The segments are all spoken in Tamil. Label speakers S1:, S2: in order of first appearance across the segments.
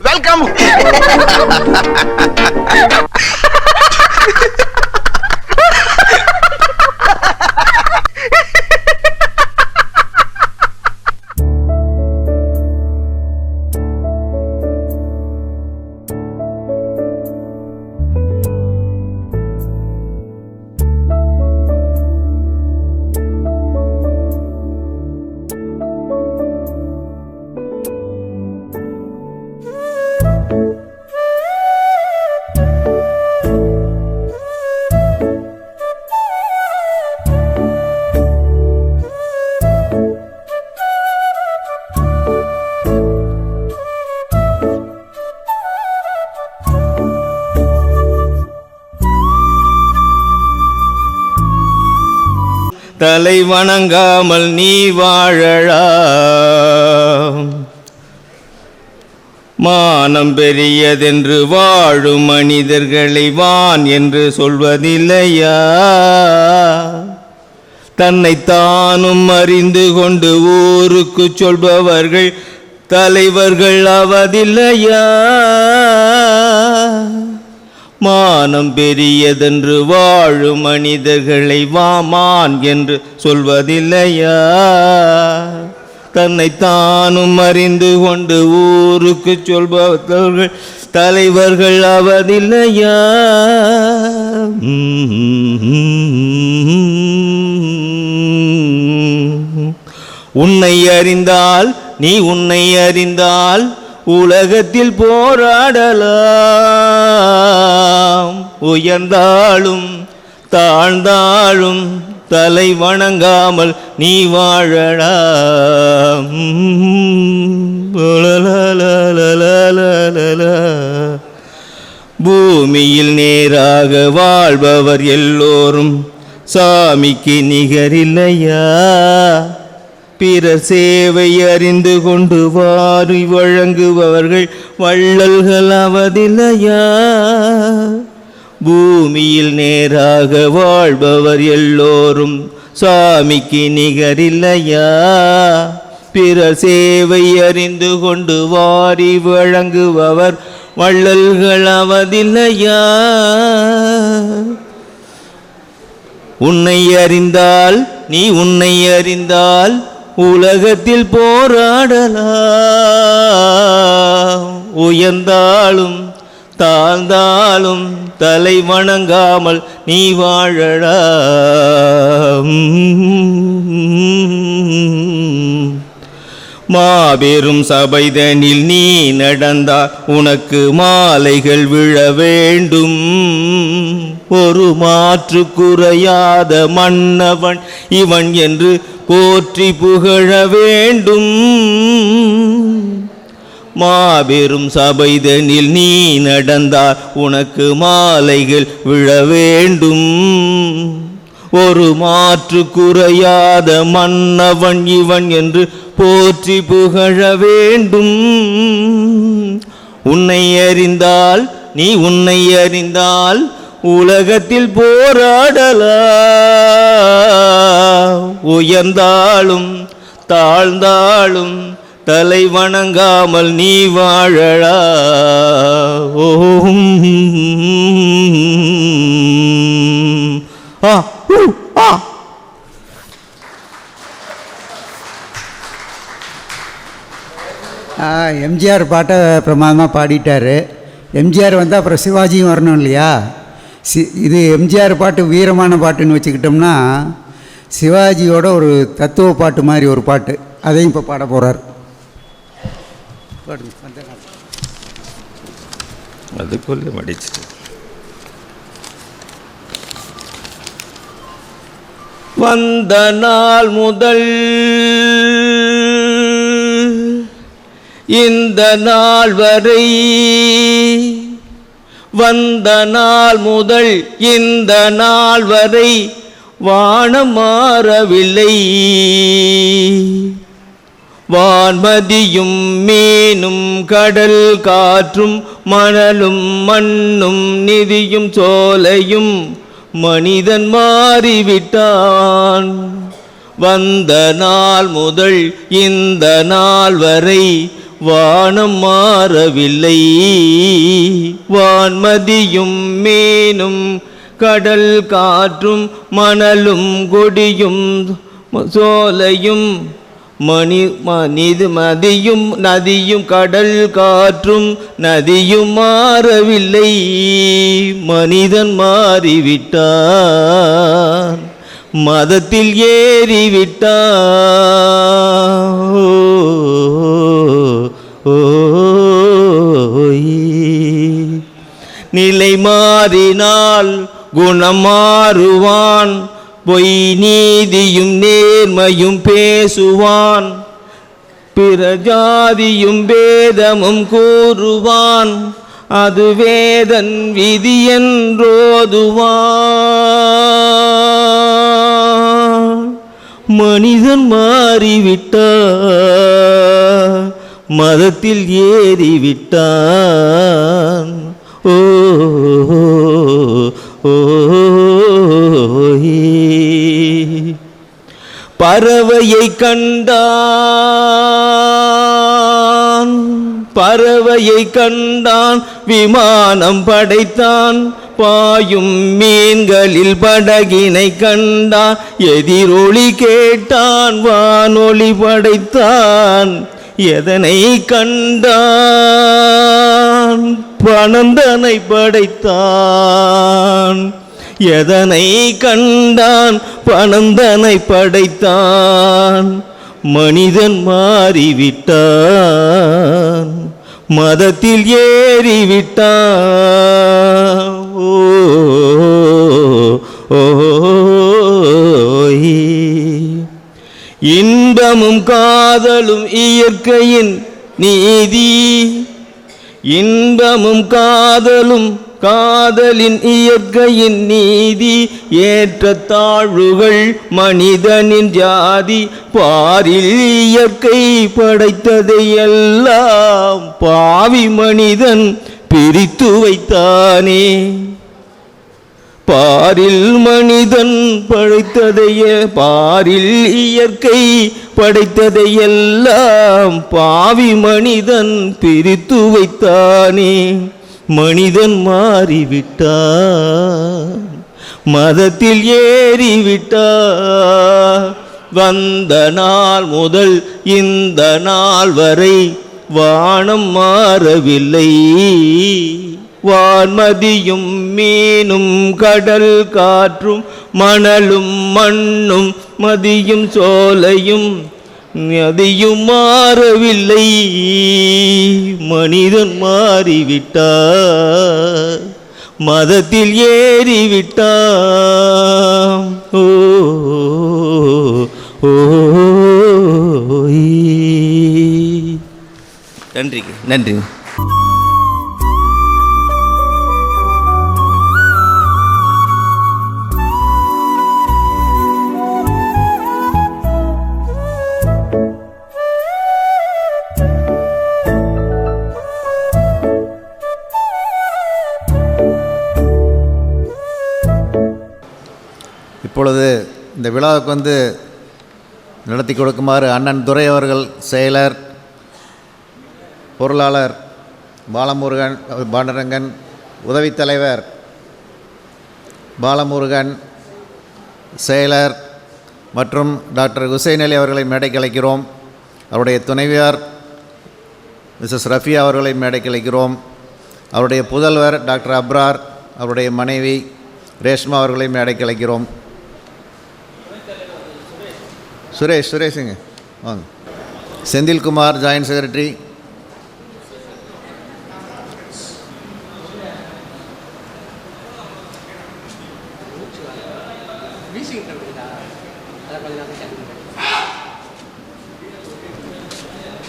S1: வெல்கம்.
S2: தலை வணங்காமல் நீ வாழலாம். மானம் பெரியதென்று வாழும் மனிதர்களை வான் என்று சொல்வதில்லையா? தன்னை தானும் அறிந்து கொண்டு ஊருக்கு சொல்பவர்கள் தலைவர்கள் ஆவதில்லையா? மானம் பெரியதென்று வாழும் மனிதர்களை வாமான் என்று சொல்வதில்லையா? தன்னை தானும் அறிந்து கொண்டு ஊருக்கு சொல்பவர்கள் தலைவர்கள் ஆவதில்லையா? உன்னை அறிந்தால் நீ உன்னை அறிந்தால் உலகத்தில் போராடலாம். உயர்ந்தாலும் தாழ்ந்தாலும் தலை வணங்காமல் நீ வாழலாம். பூமியில் நேராக வாழ்பவர் எல்லோரும் சாமிக்கு நிகரில்லையா? பிறர் சேவை அறிந்து கொண்டு வாரி வழங்குபவர்கள் வள்ளல்கள் ஆவதில்லையா? பூமியில் நேராக வாழ்பவர் எல்லோரும் சாமிக்கு நிகரில்லையா? பிறர் சேவை அறிந்து கொண்டு வாரி வழங்குபவர் வள்ளல்கள் ஆவதில்லையா? உன்னை அறிந்தால் நீ உன்னை அறிந்தால் உலகத்தில் போராடலாம். உயர்ந்தாலும் தாழ்ந்தாலும் தலை வணங்காமல் நீ வாழலாம். மாபெரும் சபைதனில் நீ நடந்தால் உனக்கு மாலைகள் விழ வேண்டும். ஒரு மாற்று குறையாத மன்னவன் இவன் என்று போற்றி புகழ வேண்டும். மாபெரும் சபைதனில் நீ நடந்தால் உனக்கு மாலைகள் விழ வேண்டும். ஒரு மாற்று குறையாத மன்னவன் இவன் என்று போற்றி புகழ வேண்டும். உன்னை அறிந்தால் நீ உன்னை அறிந்தால் உலகத்தில் போராடலாம். உயர்ந்தாலும் தாழ்ந்தாலும் தலை வணங்காமல் நீ வாழலாம்.
S3: எம்ஜிஆர் பாட்டை பிரமாதமாக பாடிட்டார். எம்ஜிஆர் வந்தால் அப்புறம் சிவாஜியும் வரணும் இல்லையா? இது எம்ஜிஆர் பாட்டு வீரமான பாட்டுன்னு வச்சுக்கிட்டோம்னா சிவாஜியோட ஒரு தத்துவ பாட்டு மாதிரி ஒரு பாட்டு, அதையும் இப்போ பாட போகிறார்.
S2: அதுக்குள்ளே மடிச்சிட்டு வந்த நாள் முதல் இந்த நாள் வரை, வந்த நாள் முதல் இந்த நாள் வரை வானம் மாறவில்லை. வான்மதியும் மீனும் கடல் காற்றும் மணலும் மண்ணும் நிதியும் சோலையும் மனிதன் மாறிவிட்டான். வந்த நாள் முதல் இந்த நாள் வரை வானம் மாறவில்லை. வான்மதியும் மீனும் கடல் காற்றும் மணலும் கொடியும் சோலையும் மதியும் நதியும் கடல் காற்றும் நதியும் மாறவில்லை. மனிதன் மாறிவிட்டான், மதத்தில் ஏறிவிட்டான். நிலை மாறினால் குணம் மாறுவான், பொய் நீதியும் நேர்மையும் பேசுவான், பிற ஜாதியும் வேதமும் கூறுவான், அது வேதன் விதி என்றோதுவான். மனிதன் மாறிவிட்டான், மதத்தில் ஏறிவிட்டான். ஓ பறவையை கண்டான், பறவையை கண்டான், விமானம் படைத்தான், பாயும் மீன்களில் படகினை கண்டான், எதிரொலி கேட்டான், வானொலி படைத்தான். எதனை கண்டான்? பணந்தனை படைத்தான். எதனை கண்டான்? பணந்தனை படைத்தான். மனிதன் மாறிவிட்டான், மதத்தில் ஏறிவிட்டான். இன்பமும் காதலும் இயற்கையின் நீதி, இன்பமும் காதலும் காதலின் இயற்கையின் நீதி, ஏற்ற தாழ்வுகள் மனிதனின் ஜாதி. பாரில் இயற்கை படைத்ததை எல்லாம் பாவி மனிதன் பிரித்து வைத்தானே. பாரில் மனிதன் படைத்ததைய பாரில் இயற்கை படைத்ததையெல்லாம் பாவி மனிதன் பிரித்து வைத்தானே. மனிதன் மாறிவிட்டான், மதத்தில் ஏறிவிட்டான். வந்த நாள் முதல் இந்த நாள் வரை வானம் மாறவில்லை. வான்மதியும் மீனும் கடல் காற்றும் மணலும் மண்ணும் மதியும் சோலையும் நதியும் மாறவில்லை. மனிதன் மாறிவிட்டார், மதத்தில் ஏறிவிட்டான். ஓ நன்றி நன்றி.
S1: இப்பொழுது இந்த விழாவுக்கு நடத்தி கொடுக்குமாறு அண்ணன் துரை அவர்கள், செயலர் பொருளாளர் பாலமுருகன் பாண்டரங்கன், உதவித் தலைவர் பாலமுருகன், செயலர் மற்றும் டாக்டர் ஹுசைன் அலி அவர்களை மேடைக்கு அழைக்கிறோம். அவருடைய துணைவியார் மிஸ்ஸஸ் ரஃபியா அவர்களை மேடைக்கு அழைக்கிறோம். அவருடைய புதல்வர் டாக்டர் அப்ரார், அவருடைய மனைவி ரேஷ்மா அவர்களை மேடைக்கு அழைக்கிறோம். சுரேஷுங்க வாங்க. Senthilkumar, joint secretary.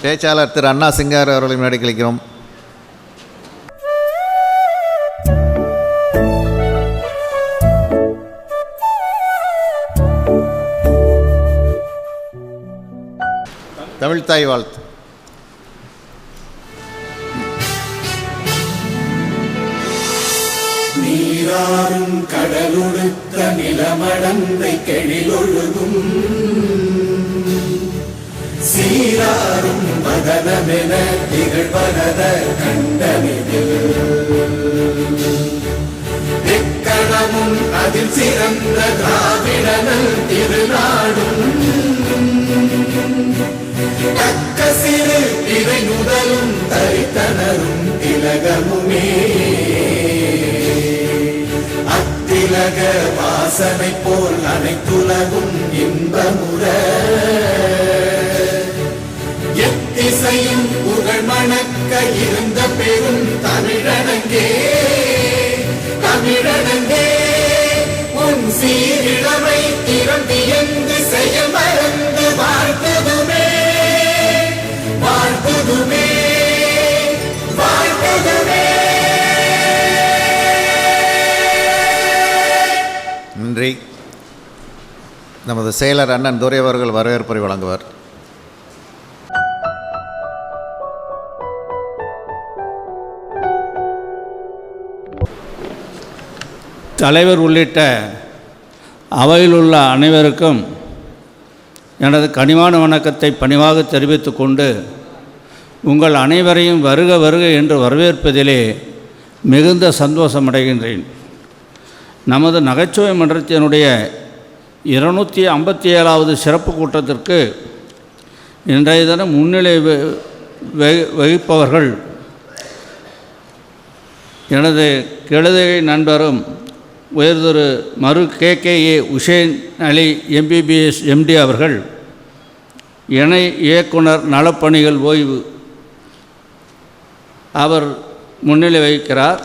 S1: பேச்சாளர் திரு அண்ணா சிங்கார் அவர்களை மேடைக்கு அழைக்கிறோம். தமிழ்த்தாய் வாழ்த்து.
S4: நீராறும் கடலுடுத்த நிலமடந்தை கெழிலொழுகும் சீராரும் மதனமென திகழ்வனத கண்டனிதில் எக்கணமும் அதில் சிறந்த திராவிடனல் திருநாடும் தக்க சிறு இறை முதலும் தரித்தனரும் திலகமுமே அத்திலக வாசனை போல் அனைத்துலகும் இன்பமுற எத்திசையும் புகழ் மணக்க இருந்த பெரும் தமிழனங்கே தமிழனங்கே உன் சீரிழமை திறந்தியந்து செய்ய மறந்து வாழ்த்துதுமே வாழ்த்துதுமே வாழ்த்துதுமே.
S1: நன்றி. நமது செயலர் அண்ணன் துரை அவர்கள் வரவேற்புரை வழங்குவார்.
S5: தலைவர் உள்ளிட்ட அவையில் உள்ள அனைவருக்கும் எனது கனிவான வணக்கத்தை பணிவாக தெரிவித்துக் கொண்டு உங்கள் அனைவரையும் வருக வருக என்று வரவேற்பதிலே மிகுந்த சந்தோஷமடைகின்றேன். நமது நகைச்சுவை மன்றத்தினுடைய 257வது சிறப்பு கூட்டத்திற்கு இன்றைய தினம் முன்னிலை வகிப்பவர்கள் எனது கெழுதை நண்பரும் உயர்திரு மரு KKA உசேன் அலி MBBS MD அவர்கள், இணை இயக்குனர் நலப்பணிகள் ஓய்வு, அவர் முன்னிலை வகிக்கிறார்.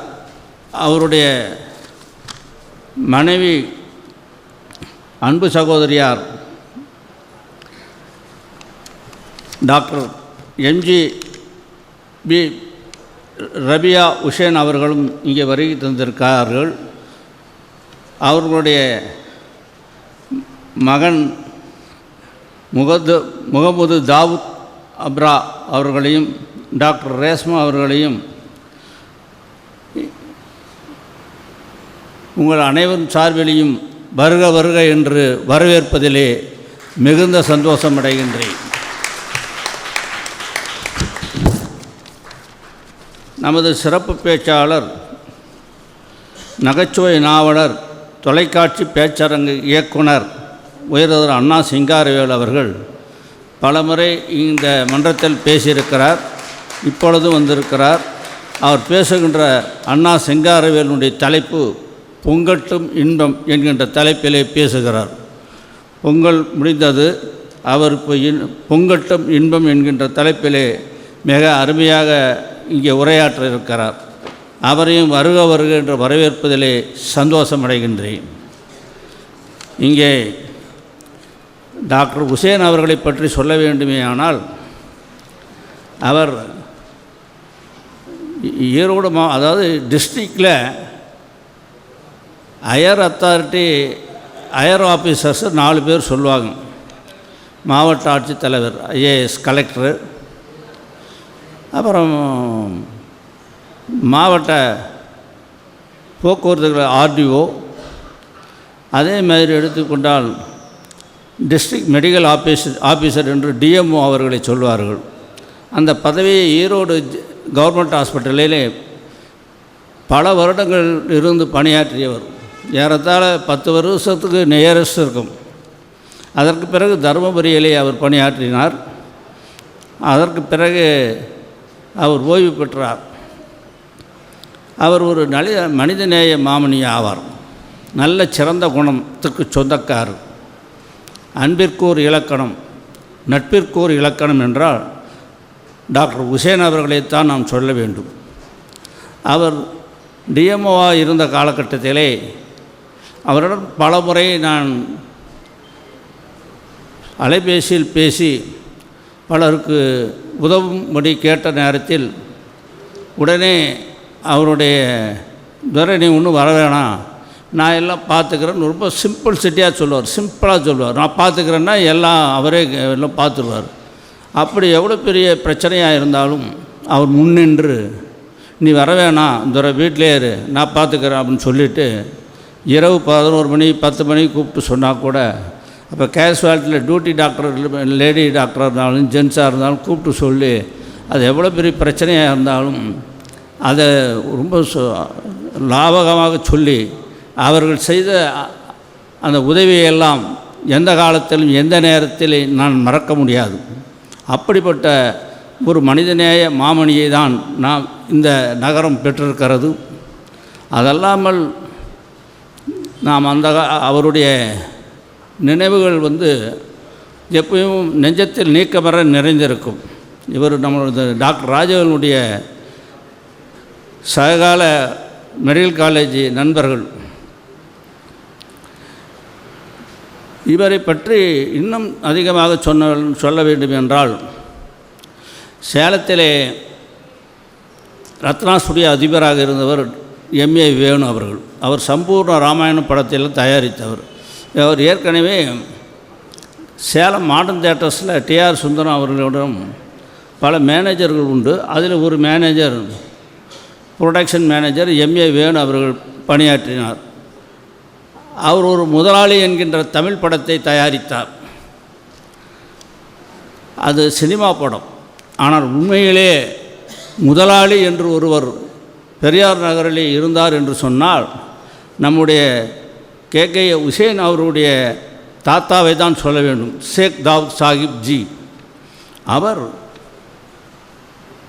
S5: அவருடைய மனைவி அன்பு சகோதரியார் டாக்டர் MGB ரபியா உசேன் அவர்களும் இங்கே வருகை தந்திருக்கிறார்கள். அவர்களுடைய மகன் முகமது தாவூத் அப்ரா அவர்களையும் டாக்டர் ரேஸ்மா அவர்களையும் உங்கள் அனைவரும் சார்பிலையும் வருக வருக என்று வரவேற்பதிலே மிகுந்த சந்தோஷமடைகின்றேன். நமது சிறப்பு பேச்சாளர் நகைச்சுவை நாவலர் தொலைக்காட்சி பேச்சரங்கு இயக்குனர் உயர்திரு அண்ணா சிங்காரவேல் அவர்கள் பலமுறை இந்த மன்றத்தில் பேசியிருக்கிறார், இப்பொழுதும் வந்திருக்கிறார். அவர் பேசுகின்ற அண்ணா சிங்காரவேலுடைய தலைப்பு பொங்கட்டும் இன்பம் என்கின்ற தலைப்பிலே பேசுகிறார். பொங்கல் முடிந்தது, அவர் இப்போ பொங்கட்டும் இன்பம் என்கின்ற தலைப்பிலே மிக அருமையாக இங்கே உரையாற்ற இருக்கிறார். அவரையும் வருக வருக என்று வரவேற்பதிலே சந்தோஷமடைகின்றேன். இங்கே டாக்டர் உசேன் அவர்களை பற்றி சொல்ல வேண்டுமேயானால், அவர் ஈரோடு அதாவது டிஸ்ட்ரிக்டில் ஹையர் அத்தாரிட்டி ஹையர் ஆஃபீஸர்ஸ் 4 பேர் சொல்லுவாங்க. மாவட்ட ஆட்சித்தலைவர், IAS கலெக்டரு, அப்புறம் மாவட்ட போக்குவரத்து RDO, அதே மாதிரி எடுத்துக்கொண்டால் டிஸ்ட்ரிக்ட் மெடிக்கல் ஆஃபீஸர் என்று DMO அவர்களை சொல்வார்கள். அந்த பதவியை ஈரோடு கவர்மெண்ட் ஹாஸ்பிட்டலிலே பல வருடங்கள் இருந்து பணியாற்றியவர். ஏறத்தாழ 10 வருஷத்துக்கு நியரஸ்ட் இருக்கும். அதற்கு பிறகு தருமபுரியிலே அவர் பணியாற்றினார். அதற்கு பிறகு அவர் ஓய்வு பெற்றார். அவர் ஒரு மனிதநேய மாமனி ஆவார். நல்ல சிறந்த குணத்திற்கு சொந்தக்காரர். அன்பிற்கோர் இலக்கணம், நட்பிற்கோர் இலக்கணம் என்றால் டாக்டர் உசேன் அவர்களைத்தான் நாம் சொல்ல வேண்டும். அவர் DMOவாக இருந்த காலகட்டத்திலே அவரிடம் பல முறை நான் அலைபேசியில் பேசி பலருக்கு உதவும்படி கேட்ட நேரத்தில் உடனே அவருடைய துரை, நீ ஒன்றும் வர வேணாம், நான் எல்லாம் பார்த்துக்கிறேன்னு ரொம்ப சிம்பிள்சிட்டியாக சொல்லுவார், சிம்பிளாக சொல்லுவார். நான் பார்த்துக்கிறேன்னா எல்லாம் அவரே எல்லாம் பார்த்துருவார். அப்படி எவ்வளோ பெரிய பிரச்சனையாக இருந்தாலும் அவர் முன்னின்று, நீ வர வேணாம் துரை, வீட்டிலே இரு, நான் பார்த்துக்கிறேன் அப்படின்னு சொல்லிவிட்டு இரவு 11 மணி 10 மணிக்கு கூப்பிட்டு சொன்னால் கூட அப்போ கேஷுவாலிட்டியில் டியூட்டி டாக்டர் லேடி டாக்டராக இருந்தாலும் ஜென்ஸாக இருந்தாலும் கூப்பிட்டு சொல்லி அது எவ்வளோ பெரிய பிரச்சனையாக இருந்தாலும் அதை ரொம்ப லாபகமாக சொல்லி அவர்கள் செய்த அந்த உதவியெல்லாம் எந்த காலத்திலும் எந்த நேரத்திலும் நான் மறக்க முடியாது. அப்படிப்பட்ட ஒரு மனிதநேய மாமணியை தான் நாம் இந்த நகரம் பெற்றிருக்கிறது. அதல்லாமல் நாம் அவருடைய நினைவுகள் எப்பயும் நெஞ்சத்தில் நீக்கமற நிறைந்திருக்கும். இவர் நம்மளது டாக்டர் ராஜவனுடைய சககால மெடிக்கல் காலேஜ் நண்பர்கள். இவரை பற்றி இன்னும் அதிகமாக சொல்ல வேண்டும் என்றால், சேலத்திலே ரத்னா ஸ்டுடியோ அதிபராக இருந்தவர் எம்ஏ வேணு அவர்கள். அவர் சம்பூர்ண ராமாயணம் படத்தில் தயாரித்தவர். அவர் ஏற்கனவே சேலம் மாடர்ன் தியேட்டர்ஸில் டிஆர் சுந்தரம் அவர்களிடம் பல மேனேஜர்கள் உண்டு. அதில் ஒரு மேனேஜர், ப்ரொடக்ஷன் மேனேஜர் எம்ஏ வேணு அவர்கள் பணியாற்றினார். அவர் ஒரு முதலாளி என்கின்ற தமிழ் படத்தை தயாரித்தார். அது சினிமா படம். ஆனால் உண்மையிலே முதலாளி என்று ஒருவர் பெரியார் நகரிலே இருந்தார் என்று சொன்னால் நம்முடைய KK உசேன் அவருடைய தாத்தாவை தான் சொல்ல வேண்டும், ஷேக் தாவூத் சாஹிப் ஜி. அவர்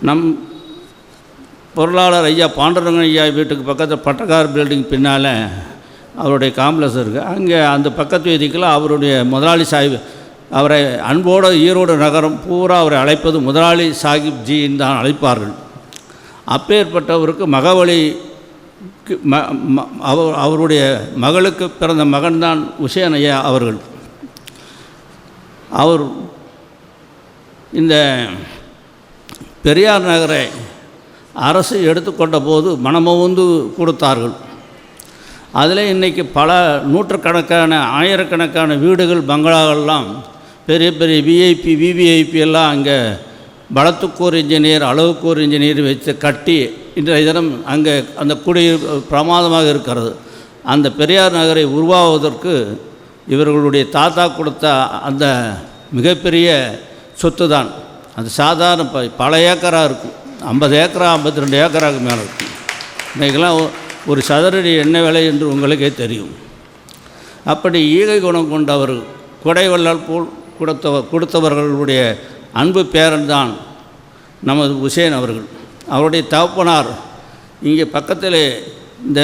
S5: நம் பொருளாளர் ஐயா பாண்டரங்கன் ஐயா வீட்டுக்கு பக்கத்தில் பட்டக்கார் பில்டிங் பின்னால் அவருடைய காம்ப்ளெக்ஸ் இருக்குது. அங்கே அந்த பக்கத்து வீதிக்கெல்லாம் அவருடைய முதலாளி சாஹிப், அவரை அன்போடு ஈரோடு நகரம் பூரா அவரை அழைப்பது முதலாளி சாஹிப் ஜின்னு தான் அழைப்பார்கள். அப்பேற்பட்டவருக்கு மகவழிக்கு அவருடைய மகளுக்கு பிறந்த மகன்தான் உசேன் ஐயா அவர்கள். அவர் இந்த பெரியார் நகரை அரசு எடுத்துக்கொண்ட போது மனமுவந்து கொடுத்தார்கள். அதில் இன்றைக்கி பல நூற்றுக்கணக்கான ஆயிரக்கணக்கான வீடுகள் பங்களாக்கள்லாம் பெரிய பெரிய விஐபி விவிஐபி எல்லாம் அங்கே பலத்துக்கூர் இன்ஜினியர் அளவுக்கூர் இன்ஜினியர் வச்சு கட்டி இன்றைய தினம் அங்கே அந்த குடியிருப்பு பிரமாதமாக இருக்கிறது. அந்த பெரியார் நகரை உருவாவதற்கு இவர்களுடைய தாத்தா கொடுத்த அந்த மிகப்பெரிய சொத்து தான். அது சாதாரண பல ஏக்கராக இருக்கும், 50 ஏக்கரா 52 ஏக்கராக்கு மேலே இருக்கும். இன்றைக்கெல்லாம் ஒரு சதுரடி என்ன விலை என்று உங்களுக்கே தெரியும். அப்படி ஈகை குணம் கொண்டவர், கொடைவள்ளல் போல் கொடுத்தவர்களுடைய அன்பு பேரன் தான் நமது உசேன் அவர்கள். அவருடைய தகப்பனார் இங்கே பக்கத்தில் இந்த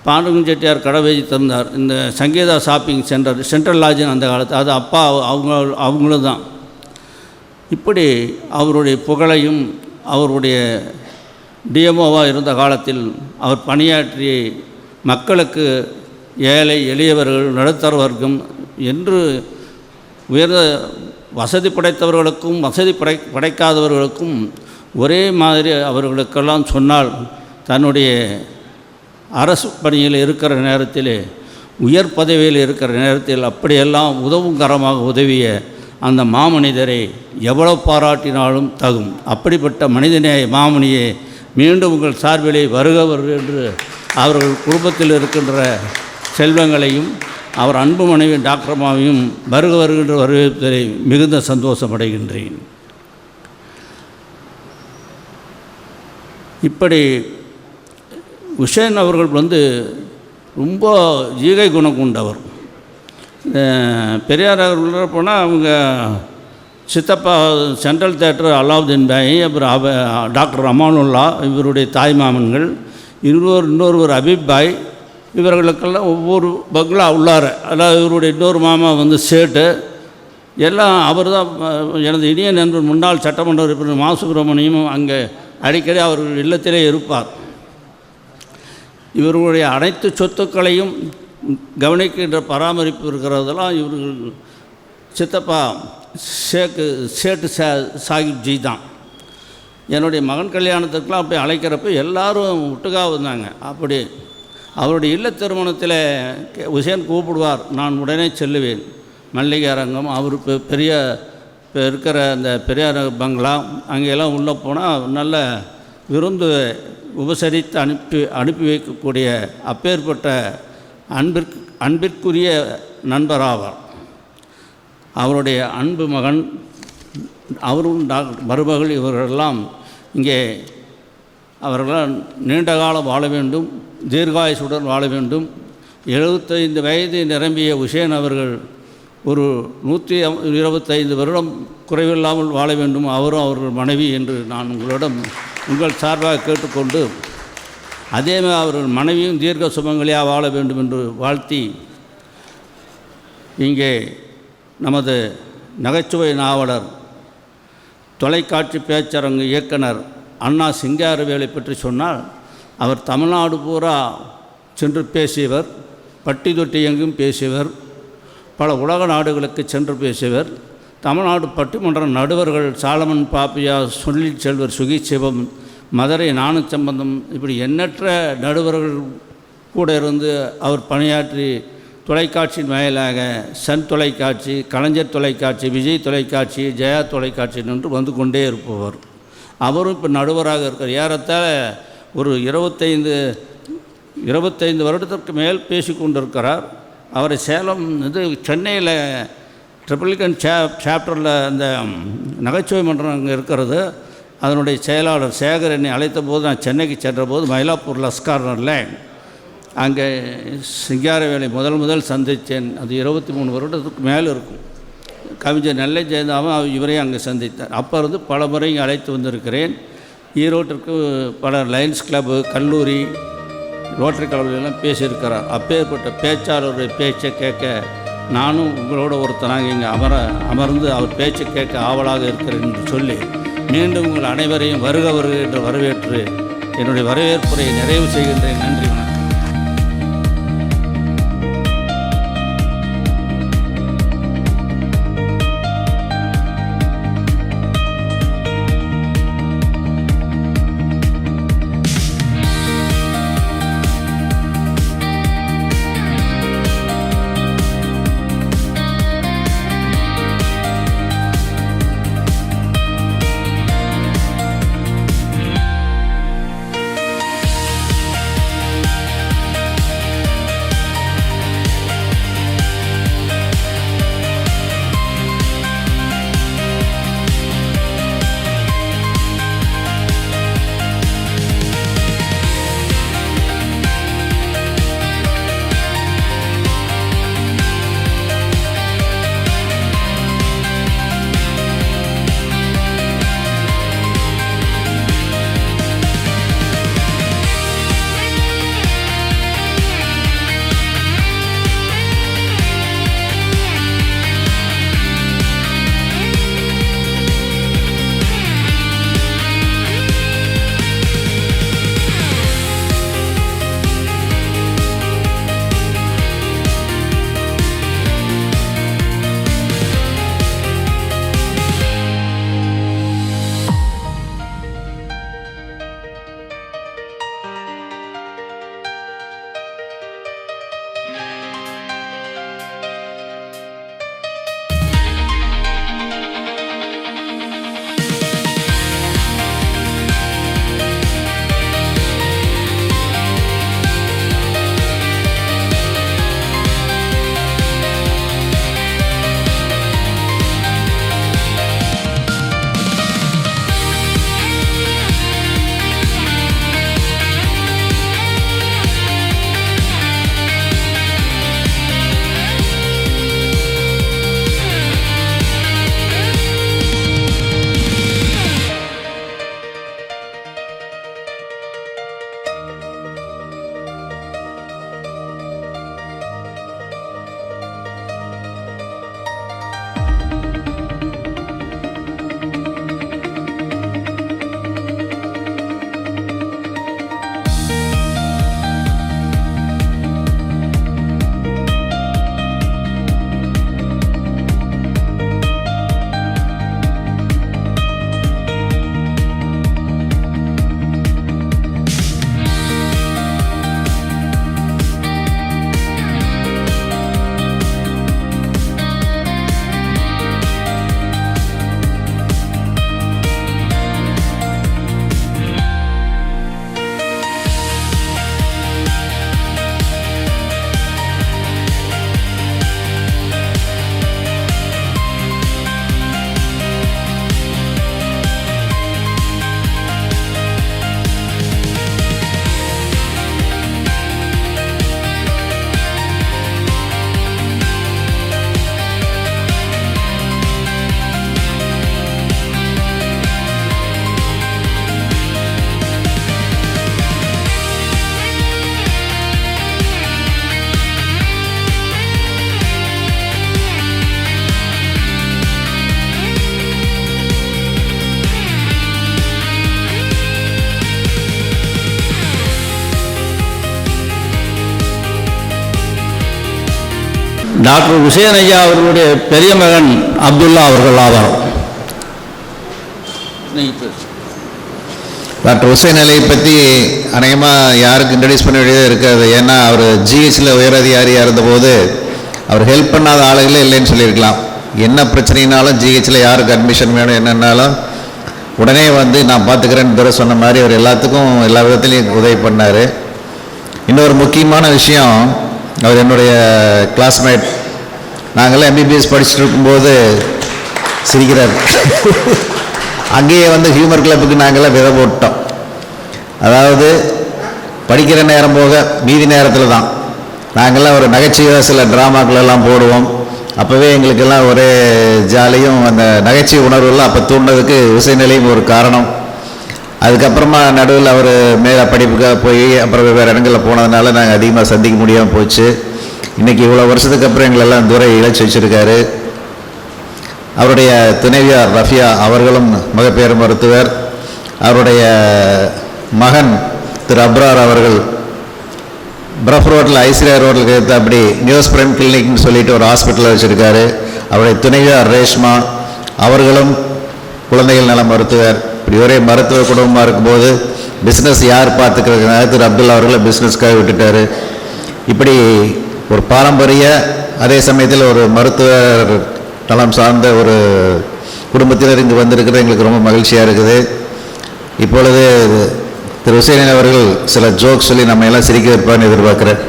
S5: பாண்டுரங்க செட்டியார் கடை வச்சு தந்தார். இந்த சங்கீதா ஷாப்பிங் சென்டர், சென்ட்ரல் லாட்ஜின் அந்த காலத்து, அது அப்பா அவங்களும் தான். இப்படி அவருடைய புகழையும் அவருடைய டிஎம்ஓவாக இருந்த காலத்தில் அவர் பணியாற்றி மக்களுக்கு, ஏழை எளியவர்கள், நடுத்தர வர்க்கம் என்று உயர்ந்த வசதி படைத்தவர்களுக்கும் வசதி படைக்காதவர்களுக்கும் ஒரே மாதிரி அவர்களுக்கெல்லாம் சொன்னால், தன்னுடைய அரசு பணியில் இருக்கிற நேரத்தில், உயர் பதவியில் இருக்கிற நேரத்தில் அப்படியெல்லாம் உதவுங்கரமாக உதவிய அந்த மாமனிதரை எவ்வளவு பாராட்டினாலும் தகும். அப்படிப்பட்ட மனிதநேய மாமனியை மீண்டும் உங்கள் சார்பிலே வருக என்று அவர்கள் குடும்பத்தில் இருக்கின்ற செல்வங்களையும் அவர் அன்பு மனைவி டாக்டர் அம்மாவையும் வருகின்ற வரவேற்பதை மிகுந்த சந்தோஷமடைகின்றேன். இப்படி உசேன் அவர்கள் ரொம்ப ஈகை குணம் கொண்டவர். பெரியார் அவர்கள் போனால் அவங்க சித்தப்பா சென்ட்ரல் தேட்டர் அலாவுதீன் பாய், அப்புறம் டாக்டர் அமானுல்லா இவருடைய தாய்மாமன்கள், இன்னொருவர் அபீப் பாய், இவர்களுக்கெல்லாம் ஒவ்வொரு பங்களா உள்ளார. அதாவது இவருடைய இன்னொரு மாமா சேட்டு, எல்லாம் அவர் தான். எனது இனிய நண்பர் முன்னாள் சட்டமன்ற உறுப்பினர் மா சுப்பிரமணியமும் அங்கே அடிக்கடி அவர்கள் இல்லத்திலே இருப்பார். இவர்களுடைய அனைத்து சொத்துக்களையும் கவனிக்கின்ற பராமரிப்பு இருக்கிறதெல்லாம் இவர்கள் சித்தப்பா சேட்டு சாஹிப் ஜி தான். என்னுடைய மகன் கல்யாணத்துக்கெலாம் அப்படி அழைக்கிறப்ப எல்லோரும் ஒட்டுக்காக வந்தாங்க. அப்படி அவருடைய இல்ல திருமணத்தில் உசேன் கூப்பிடுவார், நான் உடனே செல்லுவேன். மல்லிகை அரங்கம், அவர் பெரிய இருக்கிற அந்த பெரியார் பங்களா, அங்கெல்லாம் உள்ளே போனால் நல்ல விருந்து உபசரித்து அனுப்பி வைக்கக்கூடிய அப்பேற்பட்ட அன்பிற்குரிய நண்பராவார். அவருடைய அன்பு மகன், அவரும் மருமகள், இவர்களெல்லாம் இங்கே அவர்களால் நீண்ட காலம் வாழ வேண்டும், தீர்காயுசுடன் வாழ வேண்டும். 75 வயது நிரம்பிய உசேன் அவர்கள் ஒரு 125 வருடம் குறைவில்லாமல் வாழ வேண்டும், அவரும் அவர்கள் மனைவி என்று நான் உங்கள் சார்பாக கேட்டுக்கொண்டு, அதேமாதிரி அவர்கள் மனைவியும் தீர்க்க சுமங்கலியாக வாழ வேண்டும் என்று வாழ்த்தி, இங்கே நமது நகைச்சுவை நாவலர், தொலைக்காட்சி பேச்சரங்கு இயக்குனர் அண்ணா சிங்காரவேலை பற்றி சொன்னால், அவர் தமிழ்நாடு பூரா சென்று பேசியவர், பட்டி தொட்டி எங்கும் பேசியவர், பல உலக நாடுகளுக்கு சென்று பேசியவர். தமிழ்நாடு பட்டிமன்ற நடுவர்கள் சாலமன் பாப்பியா, சொல்லில் செல்வர் சுகிசிவம், மதுரை ஞானசம்பந்தம், இப்படி எண்ணற்ற நடுவர்கள் கூட இருந்து அவர் பணியாற்றி தொலைக்காட்சியின் வாயிலாக சன் தொலைக்காட்சி, கலைஞர் தொலைக்காட்சி, விஜய் தொலைக்காட்சி, ஜெயா தொலைக்காட்சி என்று வந்து கொண்டே இருப்பவர். அவரும் இப்போ நடுவராக இருக்கார். ஏறத்தாழ ஒரு 25 வருடத்திற்கு மேல் பேசி கொண்டிருக்கிறார். அவரை சேலம் சென்னையில் ட்ரிபிளிகன் சாப்டரில் அந்த நகைச்சுவை மன்றம் அங்கே இருக்கிறது. அதனுடைய செயலாளர் சேகர் என்னை அழைத்த போது நான் சென்னைக்கு சென்ற போது மயிலாப்பூர் லஸ்கார்னரில் அங்கே சிங்காரவேலை முதல் சந்தித்தேன். அது 23 வருடத்துக்கு மேலே இருக்கும். கவிஞர் நெல்லை ஜெயந்தாவும் இவரையும் அங்கே சந்தித்தார். அப்போ இருந்து பல முறை அழைத்து வந்திருக்கிறேன். ஈரோட்டிற்கு பல லயன்ஸ் கிளப்பு, கல்லூரி, ரோட்டரி கல்லூரியெல்லாம் பேசியிருக்கிறார். அப்பேற்பட்ட பேச்சாளருடைய பேச்சை கேட்க நானும் உங்களோட ஒருத்தனாக இங்கே அமர்ந்து அவர் பேச்சை கேட்க ஆவலாக இருக்கிறேன் என்று சொல்லி, மீண்டும் உங்கள் அனைவரையும் வருக என்று வரவேற்று என்னுடைய வரவேற்புரை நிறைவு செய்கின்றேன். நன்றி, வணக்கம். டாக்டர் ஹுசேன் ஐயா அவர்களுடைய பெரிய மகன் அப்துல்லா அவர்கள் ஆவார்.
S1: டாக்டர் ஹுசைன் அலியை பற்றி அநேகமாக யாருக்கு இன்ட்ரடியூஸ் பண்ண வேண்டியதாக இருக்காது. ஏன்னா அவர் ஜிஹெச்சில் உயரதிகாரியாக இருந்தபோது அவர் ஹெல்ப் பண்ணாத ஆளுகளே இல்லைன்னு சொல்லியிருக்கலாம். என்ன பிரச்சனைனாலும் ஜிஹெச்சில் யாருக்கு அட்மிஷன் வேணும் என்னன்னாலும் உடனே வந்து நான் பார்த்துக்கிறேன்னு தர சொன்ன மாதிரி அவர் எல்லாத்துக்கும் எல்லா விதத்துலேயும் உதவி பண்ணார். இன்னொரு முக்கியமான விஷயம், அவர் என்னுடைய கிளாஸ்மேட். நாங்கள்லாம் எம்பிபிஎஸ் படிச்சுட்டு இருக்கும்போது சிரிக்கிறார். அங்கேயே வந்து ஹியூமர் கிளப்புக்கு நாங்கள்லாம் விதை போட்டோம். அதாவது படிக்கிற நேரம் போக மீதி நேரத்தில் தான் நாங்கள்லாம் ஒரு நகைச்சுவை சில ட்ராமாக்களெல்லாம் போடுவோம். அப்போவே எங்களுக்கெல்லாம் ஒரே ஜாலியும் அந்த நகைச்சுவை உணர்வுலாம் அப்போ தூண்டதுக்கு ஹுசைன் அலியும் ஒரு காரணம். அதுக்கப்புறமா நடுவில் அவர் மேலே படிப்புக்காக போய் அப்புறம் வேறு இடங்களில் போனதுனால நாங்கள் அதிகமாக சந்திக்க முடியாமல் போச்சு. இன்றைக்கி இவ்வளோ வருஷத்துக்கு அப்புறம் எங்களெல்லாம் துறை இழைச்சி வச்சுருக்காரு. அவருடைய துணைவியார் ரஃபியா அவர்களும் மகப்பேறு மருத்துவர். அவருடைய மகன் திரு அப்ரார் அவர்கள் பிரஃப் ரோட்டில் ஐஸ்வர்யா ரோட்டில் எடுத்து அப்படி நியூஸ் பிரைம் கிளினிக்னு சொல்லிட்டு ஒரு ஹாஸ்பிட்டலில் வச்சுருக்காரு. அவருடைய துணைவியார் ரேஷ்மா அவர்களும் குழந்தைகள் நல மருத்துவர். இப்படி ஒரே மருத்துவ குடும்பமாக இருக்கும்போது பிஸ்னஸ் யார் பார்த்துக்கிறதுனால திரு அப்துல்லா அவர்களை பிஸ்னஸ்க்காக விட்டுட்டார். இப்படி ஒரு பாரம்பரிய அதே சமயத்தில் ஒரு மருத்துவர் நலம் சார்ந்த ஒரு குடும்பத்தினர் இங்கு வந்திருக்கிறது எங்களுக்கு ரொம்ப மகிழ்ச்சியாக இருக்குது. இப்பொழுது திரு ஹுசைன் அவர்கள் சில ஜோக்ஸ் சொல்லி நம்ம எல்லாம் சிரிக்க வைப்பான்னு எதிர்பார்க்குறேன்.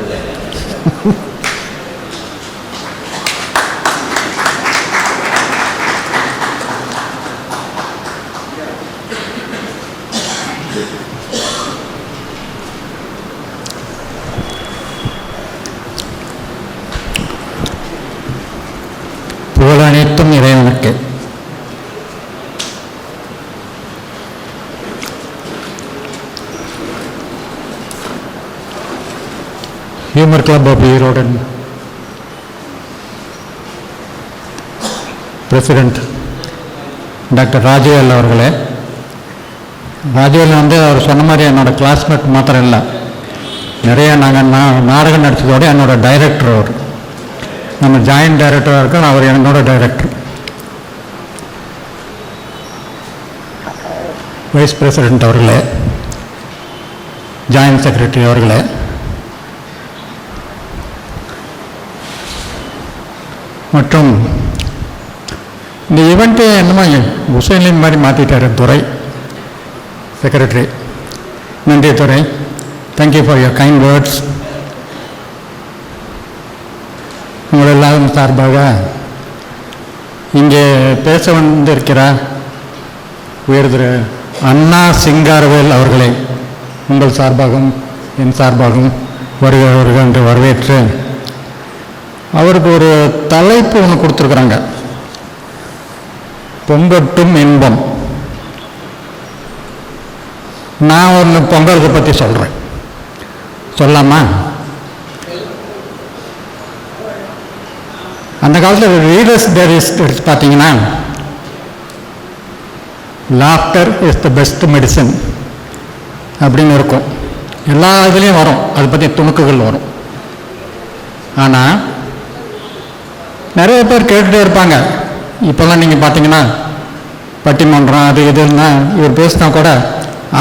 S6: புகழ் அனைத்தும் இறைவனுக்கு. Humour club of Erode president doctor Rajavel அவர்களே, ராஜவேல் வந்து அவர் சொன்ன மாதிரி என்னோடய கிளாஸ்மேட் மாத்திரம் இல்லை, நிறைய நாங்கள் நாடகம் நடித்ததோட என்னோடய டைரக்டர் அவர். நம்ம ஜாயின்ட் டைரக்டராக இருக்கோம், அவர் என்னோட டைரக்டர். வைஸ் பிரசிடெண்ட் அவர்களே, ஜாயின்ட் செக்ரட்டரி அவர்களே, மற்றும் இந்த ஈவெண்ட்டு என்னமோ ஹுசைன்லின் மாதிரி மாற்றிட்டார் துறை செக்ரட்டரி. நன்றி துறை, thank you for your kind words. உங்கள் எல்லாரும் சார்பாக இங்கே பேச வந்திருக்கிறார் உயர் திரு அண்ணா சிங்காரவேல் அவர்களை உங்கள் சார்பாகவும் என் சார்பாகவும் வருகிறவர்கள் என்று வரவேற்று அவருக்கு ஒரு தலைப்பு ஒன்று கொடுத்துருக்குறாங்க, பொங்கட்டும் இன்பம். நான் ஒன்று பொங்கலுக்கு பற்றி சொல்கிறேன், சொல்லாமா? அந்த காலத்தில் ரீடர்ஸ் டைரிஸ்ட் எடுத்து பார்த்தீங்கன்னா, laughter is the best medicine அப்படின்னு இருக்கும். எல்லா இதுலேயும் வரும், அதை பற்றி துணுக்குகள் வரும். ஆனால் நிறைய பேர் கேட்டுகிட்டே இருப்பாங்க. இப்போல்லாம் நீங்கள் பார்த்தீங்கன்னா பட்டிமன்றம் அது இதுன்னா இவர் பேசினா கூட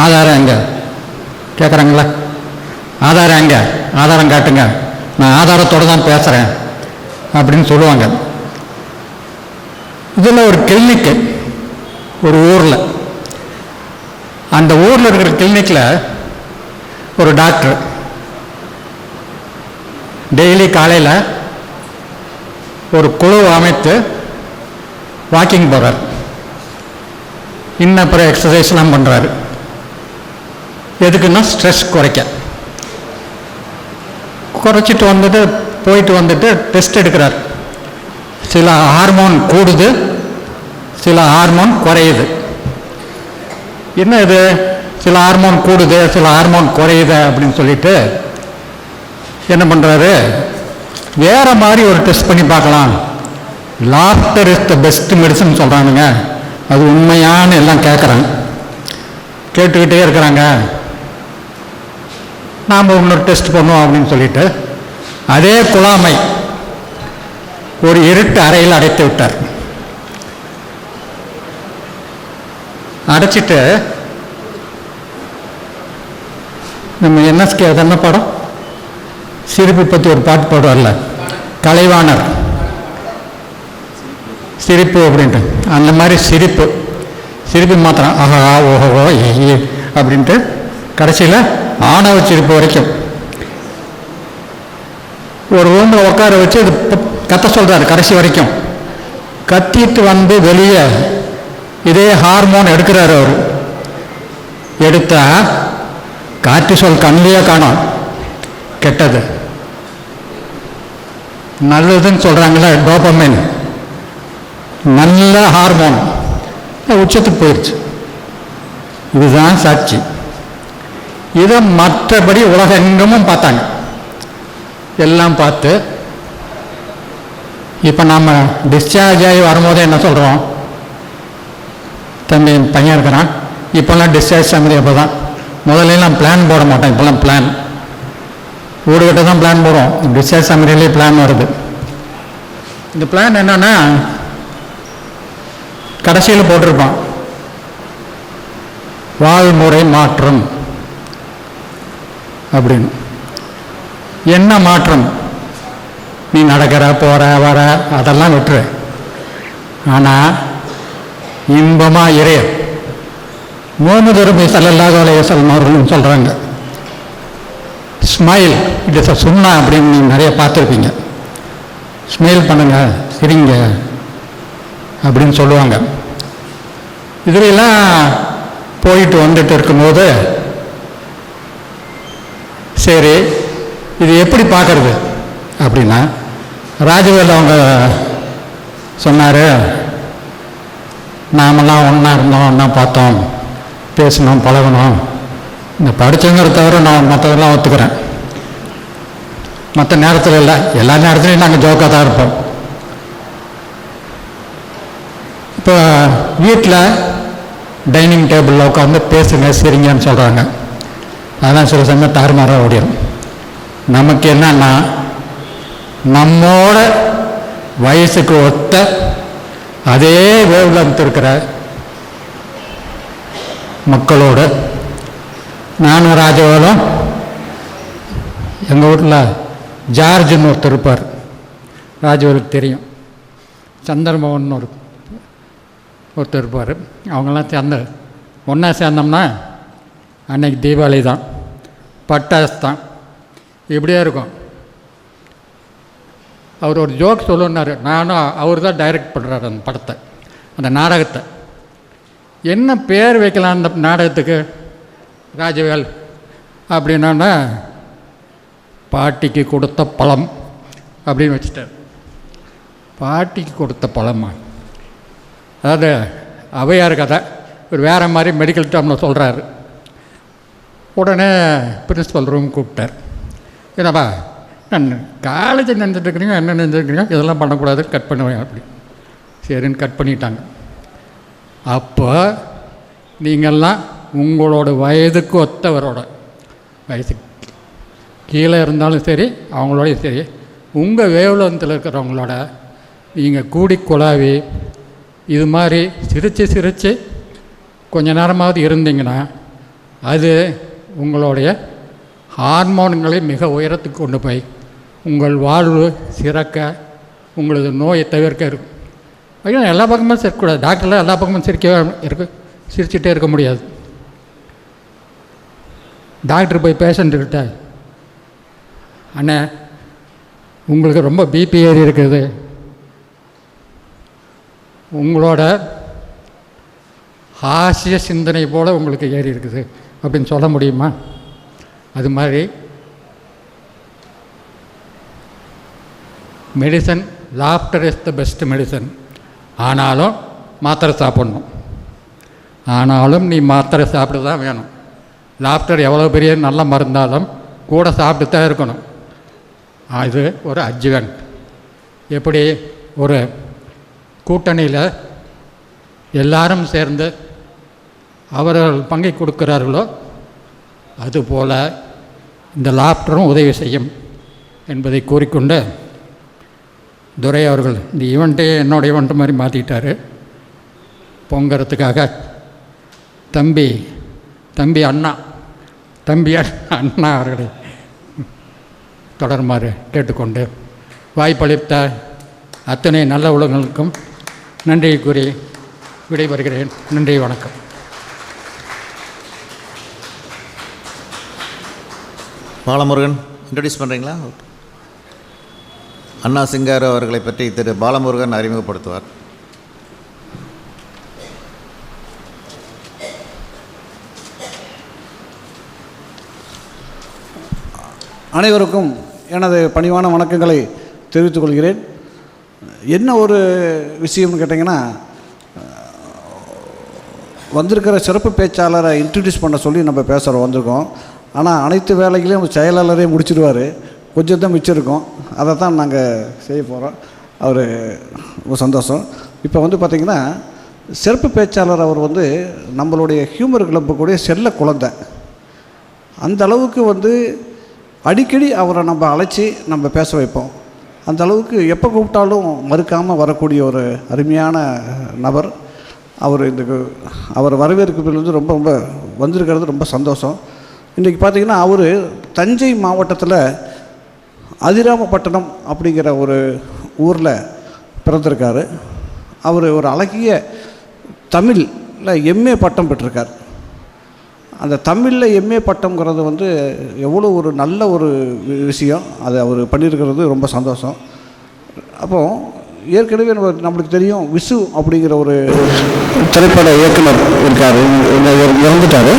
S6: ஆதாரம் எங்கே கேட்குறாங்களா? ஆதாரம் எங்கே? ஆதாரம் காட்டுங்க, நான் ஆதாரத்தோடு தான் பேசுகிறேன் அப்படின்னு சொல்லுவாங்க. இதில் ஒரு கிளினிக்கு ஒரு ஊரில், அந்த ஊரில் இருக்கிற கிளினிக்கில் ஒரு டாக்டர் டெய்லி காலையில் ஒரு குழு அமைத்து வாக்கிங் போகிறார், அப்புறம் எக்ஸசைஸ்லாம் பண்ணுறாரு. எதுக்குன்னா ஸ்ட்ரெஸ் குறைச்சிட்டு வந்துட்டு போயிட்டு வந்துட்டு டெஸ்ட் எடுக்கிறார். சில ஹார்மோன் கூடுது, சில ஹார்மோன் குறையுது. என்ன இது சில ஹார்மோன் கூடுது சில ஹார்மோன் குறையுது அப்படின்னு சொல்லிட்டு என்ன பண்ணுறாரு, வேறு மாதிரி ஒரு டெஸ்ட் பண்ணி பார்க்கலாம். Laughter is the best medicine சொல்கிறானுங்க, அது உண்மையான எல்லாம் கேட்குறாங்க, கேட்டுக்கிட்டே இருக்கிறாங்க. நாம் இன்னொரு டெஸ்ட் பண்ணுவோம் அப்படின்னு சொல்லிட்டு அதே குழாமை ஒரு இருட்டு அறையில் அடைத்து விட்டார். அடைச்சிட்டு நம்ம என்எஸ்கே அது என்ன படம், சிரிப்பு பற்றி ஒரு பாட்டு பாடுவார்ல, கலைவாணர் சிரிப்பு அப்படின்ட்டு, அந்த மாதிரி சிரிப்பு மாத்திரம் ஆஹா ஓஹோ ஏ அப்படின்ட்டு கடைசியில் ஆணவ சிரிப்பு வரைக்கும் ஒரு ரூமில் உட்கார வச்சு இது கத்த சொல்கிறாரு. கடைசி வரைக்கும் கத்திட்டு வந்து வெளியே இதே ஹார்மோன் எடுக்கிறார். அவர் எடுத்தா கார்டிசோல் கண்ணிலேயே காணும். கெட்டது நல்லதுன்னு சொல்கிறாங்களே டோபமைன், நல்ல ஹார்மோன் உச்சத்துக்கு போயிடுச்சு. இதுதான் சாட்சி. இதை மற்றபடி உலகெங்கமும் பார்த்தாங்க. எல்லாம் பார்த்து இப்போ நம்ம டிஸ்சார்ஜ் ஆகி வரும்போதே என்ன சொல்கிறோம், தம்பி பையன் இருக்கிறான், இப்போல்லாம் டிஸ்சார்ஜ் சம்மதி. அப்போ தான் முதல்லாம் பிளான் போட மாட்டோம், இப்போல்லாம் பிளான் வீடு கிட்ட தான் பிளான் போடுவோம். டிஸ்சார்ஜ் சம்மதியிலே பிளான் வருது. இந்த பிளான் என்னன்னா கடைசியில் போட்டிருப்பான், வாழ்முறை மாற்றம் அப்படின்னு. என்ன மாற்றம்? நீ நடக்கிற போகிற வர அதெல்லாம் விட்டுரு, ஆனால் இன்பமாக இறைய. முஹம்மது நபி ஸல்லல்லாஹு அலைஹி வஸல்லம் அவர்கள் சொல்கிறாங்க, ஸ்மைல் இட் இஸ் அ சுன்னா அப்படின்னு நீங்கள் நிறைய பார்த்துருப்பீங்க. ஸ்மைல் பண்ணுங்க, சிரிங்க அப்படின்னு சொல்லுவாங்க. இதுலாம் போயிட்டு வந்துட்டு இருக்கும்போது சரி இது எப்படி பார்க்கறது அப்படின்னா, ராஜவேல் அவங்க சொன்னார், நாமெல்லாம் ஒன்றா இருந்தோம், ஒன்றா பார்த்தோம், பேசணும், பழகணும். இந்த படித்தவங்கிற தவிர நான் மற்றதெல்லாம் ஒத்துக்கிறேன். மற்ற நேரத்தில் இல்லை, எல்லா நேரத்துலையும் நாங்கள் ஜோக்காக தான் இருப்போம். இப்போ வீட்டில் டைனிங் டேபிளில் உட்காந்து பேசுங்க சரிங்கன்னு சொல்கிறாங்க. அதெல்லாம் சில சமயம் தாறுமாறாக ஓடிடும். நமக்கு என்னன்னா, நம்மோட வயசுக்கு ஒத்த அதே வேவ்லென்த் இருக்கிற மக்களோடு நானும் ராஜவேலும், எங்கள் வீட்டில் ஜார்ஜுன்னு ஒருத்தர் இருப்பார், ராஜவேலுக்கு தெரியும். சந்திரமோகன் ஒருத்தர் இருப்பார். அவங்கெல்லாம் ஒன்றா சேர்ந்தோம்னா அன்னைக்கு தீபாவளி தான், பட்டாசு தான், இப்படியே இருக்கும். அவர் ஒரு ஜோக் சொல்லுன்னாரு, நானும் அவர் தான் டைரக்ட் பண்ணுறாரு அந்த படத்தை, அந்த நாடகத்தை. என்ன பேர் வைக்கலாம் அந்த நாடகத்துக்கு? ராஜவேல் அப்படின்னா பாட்டிக்கு கொடுத்த பழம் அப்படின்னு வச்சுட்டார். பாட்டிக்கு கொடுத்த பழமா? அதாவது அவையார் கதை ஒரு வேறு மாதிரி மெடிக்கல் டேர்மில் சொல்கிறாரு. உடனே பிரின்ஸ்பல் ரூம் கூப்பிட்டார். என்னப்பா நான் காலேஜ் நினைச்சிட்ருக்கிறீங்க, என்ன நினைச்சிருக்கிறீங்க, இதெல்லாம் பண்ணக்கூடாது, கட் பண்ணுவேன் அப்படி. சரின்னு கட் பண்ணிட்டாங்க. அப்போ நீங்கள்லாம் உங்களோட வயதுக்கு ஒத்தவரோட, வயசுக்கு கீழே இருந்தாலும் சரி அவங்களோடையும் சரி, உங்கள் வேவ்லென்த்தில் இருக்கிறவங்களோட நீங்கள் கூடி குழாவி இது மாதிரி சிரித்து கொஞ்ச நேரமாவது இருந்தீங்கன்னா அது உங்களுடைய ஹார்மோன்களை மிக உயரத்துக்கு கொண்டு போய் உங்கள் வாழ்வு சிறக்க, உங்களது நோயை தவிர்க்க இருக்கும். ஐயோ எல்லா பக்கமும் சிரிக்கக்கூடாது, டாக்டர்லாம் எல்லா பக்கமும் சிரிச்சிட்டே இருக்க முடியாது. டாக்டர் போய் பேஷண்ட்டுக்கிட்ட, அண்ணே உங்களுக்கு ரொம்ப பிபி ஏறி இருக்குது, உங்களோட ஹாஸ்ய சிந்தனை போல் உங்களுக்கு ஏறி இருக்குது அப்படின்னு சொல்ல முடியுமா? அது மாதிரி medicine, laughter is the best medicine. ஆனாலும் மாத்திரை சாப்பிட்ணும். ஆனாலும் நீ மாத்திரை சாப்பிட்டு தான் வேணும். லாஃப்டர் எவ்வளோ பெரிய நல்ல மருந்தாலும் கூட சாப்பிட்டு தான் இருக்கணும். இது ஒரு அட்ஜுவன்ட். எப்படி ஒரு கூட்டணியில் எல்லாரும் சேர்ந்து அவர்கள் பங்கை கொடுக்கிறார்களோ அதுபோல் இந்த லாஃப்டரும் உதவி செய்யும் என்பதை கூறிக்கொண்டு துரை அவர்கள் இந்த ஈவெண்ட்டே என்னோட ஈவெண்ட்டு மாதிரி மாற்றிக்கிட்டாரு. பொங்கறதுக்காக தம்பி அண்ணா அவர்களை தொடருமாறு கேட்டுக்கொண்டு வாய்ப்பளித்த அத்தனை நல்ல உள்ளங்களுக்கும் நன்றி கூறி விடைபெறுகிறேன். நன்றி, வணக்கம்.
S1: பாலமுருகன் இன்ட்ரடியூஸ் பண்ணுறீங்களா? அண்ணா சிங்கார் அவர்களை பற்றி திரு பாலமுருகன் அறிமுகப்படுத்துவார்.
S7: அனைவருக்கும் எனது பணிவான வணக்கங்களை தெரிவித்துக் கொள்கிறேன். என்ன ஒரு விஷயம்னு கேட்டிங்கன்னா, வந்திருக்கிற சிறப்பு பேச்சாளரை இன்ட்ரடியூஸ் பண்ண சொல்லி நம்ம வந்திருக்கோம். ஆனால் அனைத்து வேலைகளையும் செயலாளரே முடிச்சிடுவார். கொஞ்சம் தான் மிச்சம் இருக்கும். அதை தான் நாங்கள் செய்ய போகிறோம். அவர் ரொம்ப சந்தோஷம். இப்போ பார்த்திங்கன்னா, சிறப்பு பேச்சாளர் அவர் நம்மளுடைய ஹியூமர் கிளப்புக்குடைய செல்ல குழந்தை. அந்த அளவுக்கு அடிக்கடி அவரை நம்ம அழைச்சி நம்ம பேச வைப்போம். அந்த அளவுக்கு எப்போ கூப்பிட்டாலும் மறுக்காமல் வரக்கூடிய ஒரு அருமையான நபர் அவர். அவர் வரவேற்கிறது ரொம்ப ரொம்ப வந்திருக்கிறது ரொம்ப சந்தோஷம். இன்றைக்கி பார்த்திங்கன்னா, அவர் தஞ்சை மாவட்டத்தில் அதிராமப்பட்டினம் அப்படிங்கிற ஒரு ஊரில் பிறந்திருக்கார். அவர் ஒரு அழகிய தமிழில் எம்ஏ பட்டம் பெற்றிருக்கார். அந்த தமிழில் எம்ஏ பட்டம்ங்கிறது எவ்வளோ ஒரு நல்ல ஒரு விஷயம். அதை அவர் பண்ணியிருக்கிறது ரொம்ப சந்தோஷம். அப்போது ஏற்கனவே நம்மளுக்கு தெரியும், விசு அப்படிங்கிற ஒரு திரைப்பட இயக்குனர் இருக்கார், இறந்துட்டார்.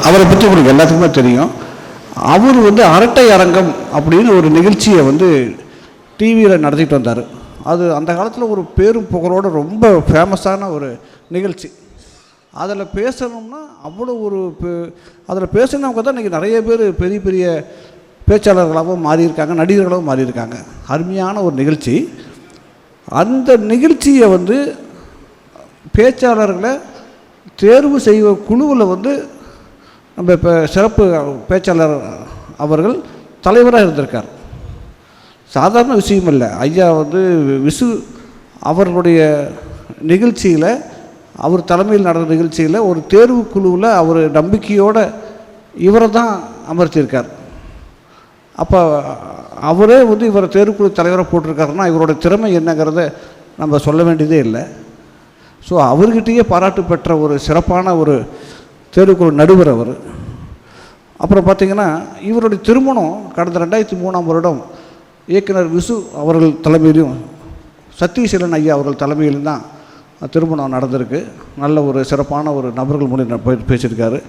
S7: அவரை பற்றி உங்களுக்கு எல்லாத்துக்குமே தெரியும். அவர் அரட்டை அரங்கம் அப்படின்னு ஒரு நிகழ்ச்சியை டிவியில் நடத்திட்டு வந்தார். அது அந்த காலத்தில் ஒரு பேரும் புகழோடு ரொம்ப ஃபேமஸான ஒரு நிகழ்ச்சி. அதில் பேசணும்னா அவ்வளோ ஒரு அதில் பேசினவங்க தான் இன்றைக்கி நிறைய பேர் பெரிய பெரிய பேச்சாளர்களாகவும் மாறியிருக்காங்க, நடிகர்களாகவும் மாறியிருக்காங்க. அருமையான ஒரு நிகழ்ச்சி. அந்த நிகழ்ச்சியை பேச்சாளர்களை தேர்வு செய்வ குழுவில் நம்ம இப்போ சிறப்பு பேச்சாளர் அவர்கள் தலைவராக இருந்திருக்கார். சாதாரண விஷயம் இல்லை. ஐயா விசு அவர்களுடைய நிகழ்ச்சியில், அவர் தலைமையில் நடந்த நிகழ்ச்சியில் ஒரு தேர்வு குழுவில் அவர் நம்பிக்கையோடு இவரை தான் அமர்த்தியிருக்கார். அப்போ அவரே இவரை தேர்வுக்குழு தலைவராக போட்டிருக்காருன்னா இவரோட திறமை என்னங்கிறத நம்ம சொல்ல வேண்டியதே இல்லை. ஸோ அவர்கிட்டயே பாராட்டு பெற்ற ஒரு சிறப்பான ஒரு தேர்வுக்குழு நடுவர் அவர். அப்புறம் பார்த்திங்கன்னா, இவருடைய திருமணம் கடந்த 2003ஆம் வருடம் இயக்குனர் விசு அவர்கள் தலைமையிலும் சத்யசீலன் ஐயா அவர்கள் தலைமையிலும் தான் திருமணம் நடந்திருக்கு. நல்ல ஒரு சிறப்பான ஒரு நபர்கள் மூலம் பேசியிருக்காரு.